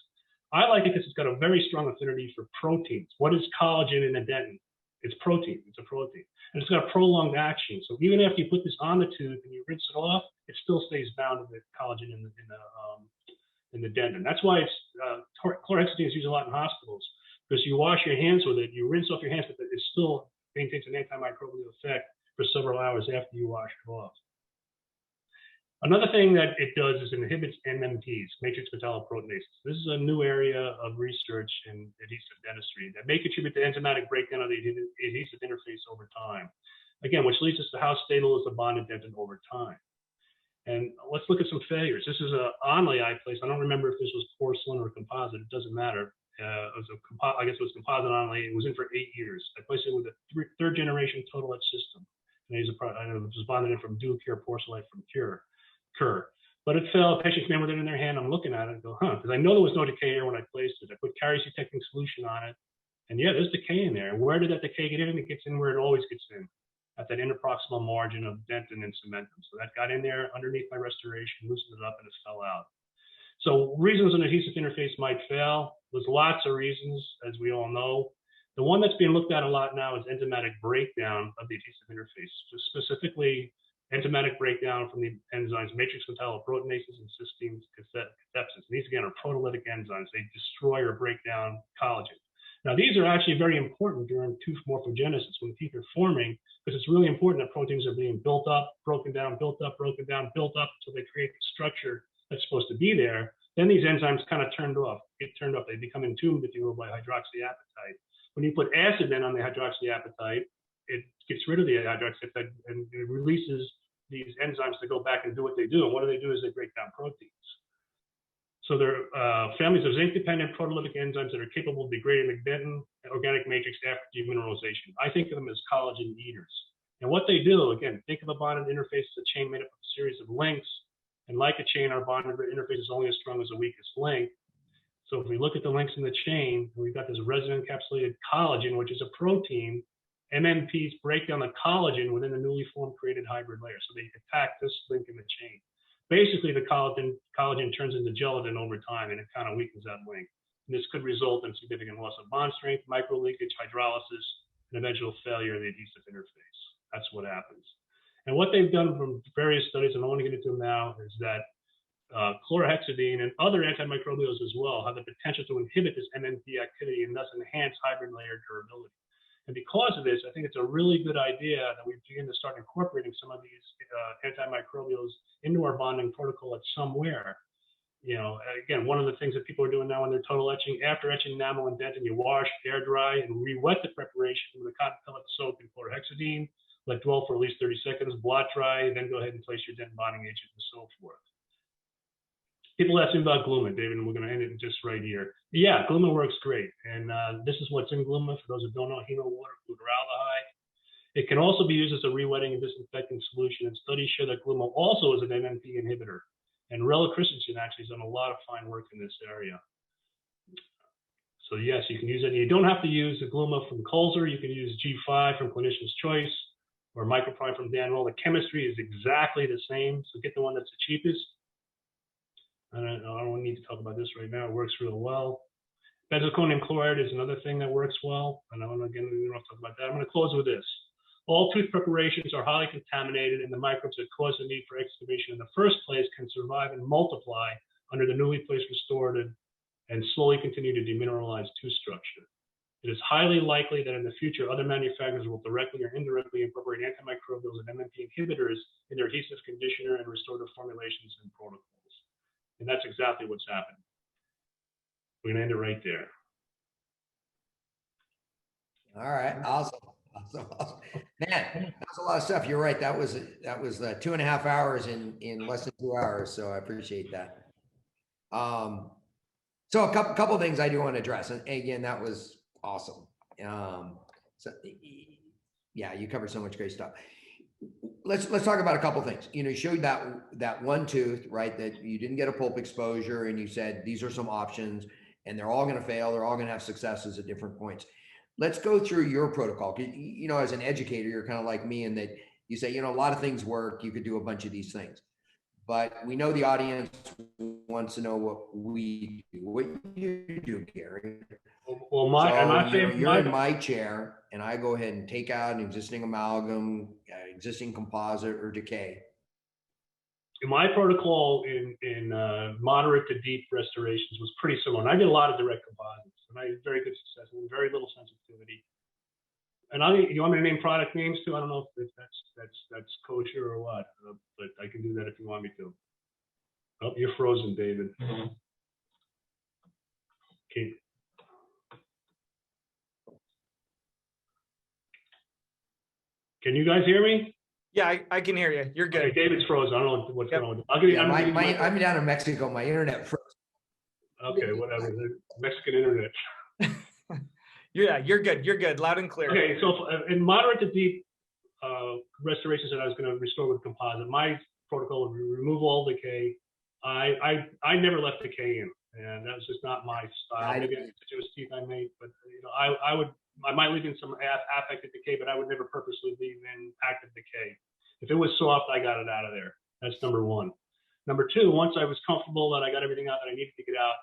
I like it because it's got a very strong affinity for proteins. What is collagen in a dentin? It's protein. It's a protein. And it's got a prolonged action. So even after you put this on the tooth and you rinse it off, it still stays bound to the collagen in the dentin. That's why chlorhexidine is used a lot in hospitals, because you wash your hands with it, you rinse off your hands with it, it still maintains an antimicrobial effect for several hours after you wash it off. Another thing that it does is it inhibits MMPs, matrix metalloproteinases. This is a new area of research in adhesive dentistry that may contribute to enzymatic breakdown of the adhesive interface over time. Again, which leads us to how stable is the bonded dentin over time. And let's look at some failures. This is an Onley I placed. I don't remember if this was porcelain or composite. It doesn't matter. I guess it was composite Onley. It was in for 8 years. I placed it with a third generation total etch system. And it was bonded in from Dual-Cure porcelain from Kerr. But it fell. Patient came in with it in their hand. I'm looking at it and go, because I know there was no decay here when I placed it. I put Caries detecting solution on it, and yeah, there's decay in there. Where did that decay get in? It gets in where it always gets in, at that interproximal margin of dentin and cementum. So that got in there underneath my restoration, loosened it up, and it fell out. So reasons an adhesive interface might fail, there's lots of reasons, as we all know. The one that's being looked at a lot now is enzymatic breakdown of the adhesive interface, specifically enzymatic breakdown from the enzymes matrix metalloproteinases and cysteine cathepsins. These, again, are proteolytic enzymes. They destroy or break down collagen. Now, these are actually very important during tooth morphogenesis when the teeth are forming, because it's really important that proteins are being built up, broken down, built up, broken down, built up, until they create the structure that's supposed to be there. Then these enzymes kind of get turned off. They become entombed, if you will, by hydroxyapatite. When you put acid in on the hydroxyapatite, it gets rid of the hydroxyapatite and it releases these enzymes to go back and do what they do. And what do? Is they break down proteins. So there are families of zinc-dependent proteolytic enzymes that are capable of degrading the dentin organic matrix after demineralization. I think of them as collagen eaters. And what they do, again, think of a bonded interface as a chain made up of a series of links. And like a chain, our bonded interface is only as strong as the weakest link. So if we look at the links in the chain, we've got this resin encapsulated collagen, which is a protein. MMPs break down the collagen within the newly formed created hybrid layer. So they attack this link in the chain. Basically, the collagen turns into gelatin over time, and it kind of weakens that link. And this could result in significant loss of bond strength, micro leakage, hydrolysis, and eventual failure of the adhesive interface. That's what happens. And what they've done from various studies, and I want to get into them now, is that chlorhexidine and other antimicrobials as well have the potential to inhibit this MMP activity and thus enhance hybrid layer durability. And because of this, I think it's a really good idea that we begin to start incorporating some of these antimicrobials into our bonding protocol at somewhere. You know, again, one of the things that people are doing now when they're total etching, after etching enamel and dentin, you wash, air dry, and re-wet the preparation with a cotton pellet soap and chlorhexidine, let dwell for at least 30 seconds, blot dry, then go ahead and place your dentin bonding agent and so forth. People ask me about Gluma, David, and we're going to end it just right here. Yeah, Gluma works great. And this is what's in Gluma for those who don't know, hemo water, glutaraldehyde. It can also be used as a re-wetting and disinfecting solution. And studies show that Gluma also is an MMP inhibitor. And Rella Christensen actually has done a lot of fine work in this area. So yes, you can use it. You don't have to use the Gluma from Colzer. You can use G5 from Clinician's Choice or Microprime from Dan Roll. The chemistry is exactly the same. So get the one that's the cheapest. I don't need to talk about this right now. It works real well. Benzalkonium chloride is another thing that works well. And again, we don't have to talk about that. I'm going to close with this. All tooth preparations are highly contaminated, and the microbes that cause the need for excavation in the first place can survive and multiply under the newly placed restorative and slowly continue to demineralize tooth structure. It is highly likely that in the future, other manufacturers will directly or indirectly incorporate antimicrobials and MMP inhibitors in their adhesive conditioner and restorative formulations and protocols. And that's exactly what's happened. We're going to end it right there.
All right. Awesome. Man, that's a lot of stuff. You're right. That was 2.5 hours in less than 2 hours. So I appreciate that. So a couple things I do want to address. And again, that was awesome. So yeah, you covered so much great stuff. Let's talk about a couple things. You know, you showed that one tooth, right, that you didn't get a pulp exposure, and you said these are some options, and they're all going to fail. They're all going to have successes at different points. Let's go through your protocol. You know, as an educator, you're kind of like me in that you say, you know, a lot of things work. You could do a bunch of these things, but we know the audience wants to know what we do, what you do, Gary.
Well,
you're in my chair, and I go ahead and take out an existing amalgam, existing composite or decay.
My protocol in moderate to deep restorations was pretty similar. And I did a lot of direct composites, and I had very good success and very little sensitivity. And you want me to name product names too? I don't know if that's kosher or what, but I can do that if you want me to. Oh, you're frozen, David. Okay. Can you guys hear me?
Yeah, I can hear you. You're good.
Okay, David's frozen. I don't know what's going on.
I'm down in Mexico. My internet froze.
Okay, whatever. The Mexican internet.
Yeah, you're good. You're good. Loud and clear.
Okay, so in moderate to deep restorations that I was going to restore with composite, my protocol would remove all decay. I never left decay in, and that was just not my style. Maybe it's just teeth I made, but you know, I might leave in some affected decay, but I would never purposely leave in active decay. If it was soft, I got it out of there. That's number one. Number two, once I was comfortable that I got everything out that I needed to get out,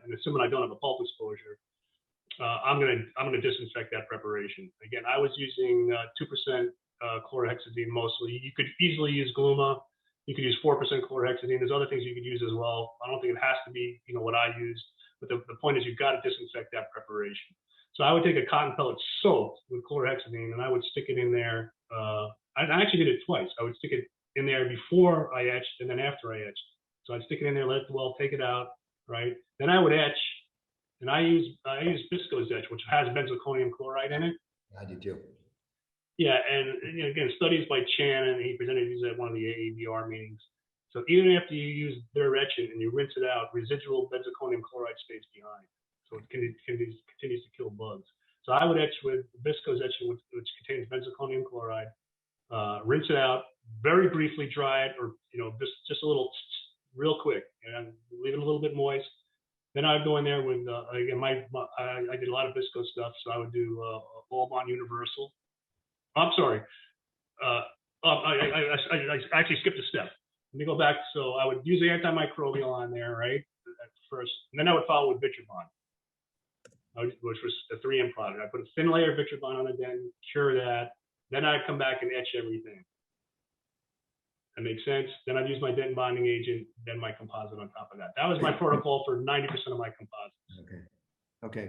and assuming I don't have a pulp exposure, I'm gonna disinfect that preparation. Again, I was using 2% chlorhexidine mostly. You could easily use Gluma. You could use 4% chlorhexidine. There's other things you could use as well. I don't think it has to be, you know, what I used, but the point is you've got to disinfect that preparation. So I would take a cotton pellet soap with chlorhexidine, and I would stick it in there. I actually did it twice. I would stick it in there before I etched and then after I etched. So I'd stick it in there, let it dwell, take it out, right? Then I would etch, and I use viscose etch, which has benzalkonium chloride in it.
I do too.
Yeah, and you know, again, studies by Chan, and he presented these at one of the AABR meetings. So even after you use their etchant and you rinse it out, residual benzalkonium chloride stays behind. So it continues to kill bugs. So I would etch with viscose etching, which contains benzalkonium chloride. rinse it out, very briefly dry it, or just a little, real quick, and leave it a little bit moist. Then I'd go in there with again I did a lot of visco stuff, so I would do All Bond Universal. I'm sorry, I actually skipped a step. Let me go back. So I would use the antimicrobial on there, right, at first, and then I would follow with Vitribond, which was a 3M product. I put a thin layer of Vitribond on it, then cure that. Then I'd come back and etch everything. That makes sense. Then I'd use my Dentin bonding agent, then my composite on top of that. That was my protocol for 90% of my composites.
Okay. Okay.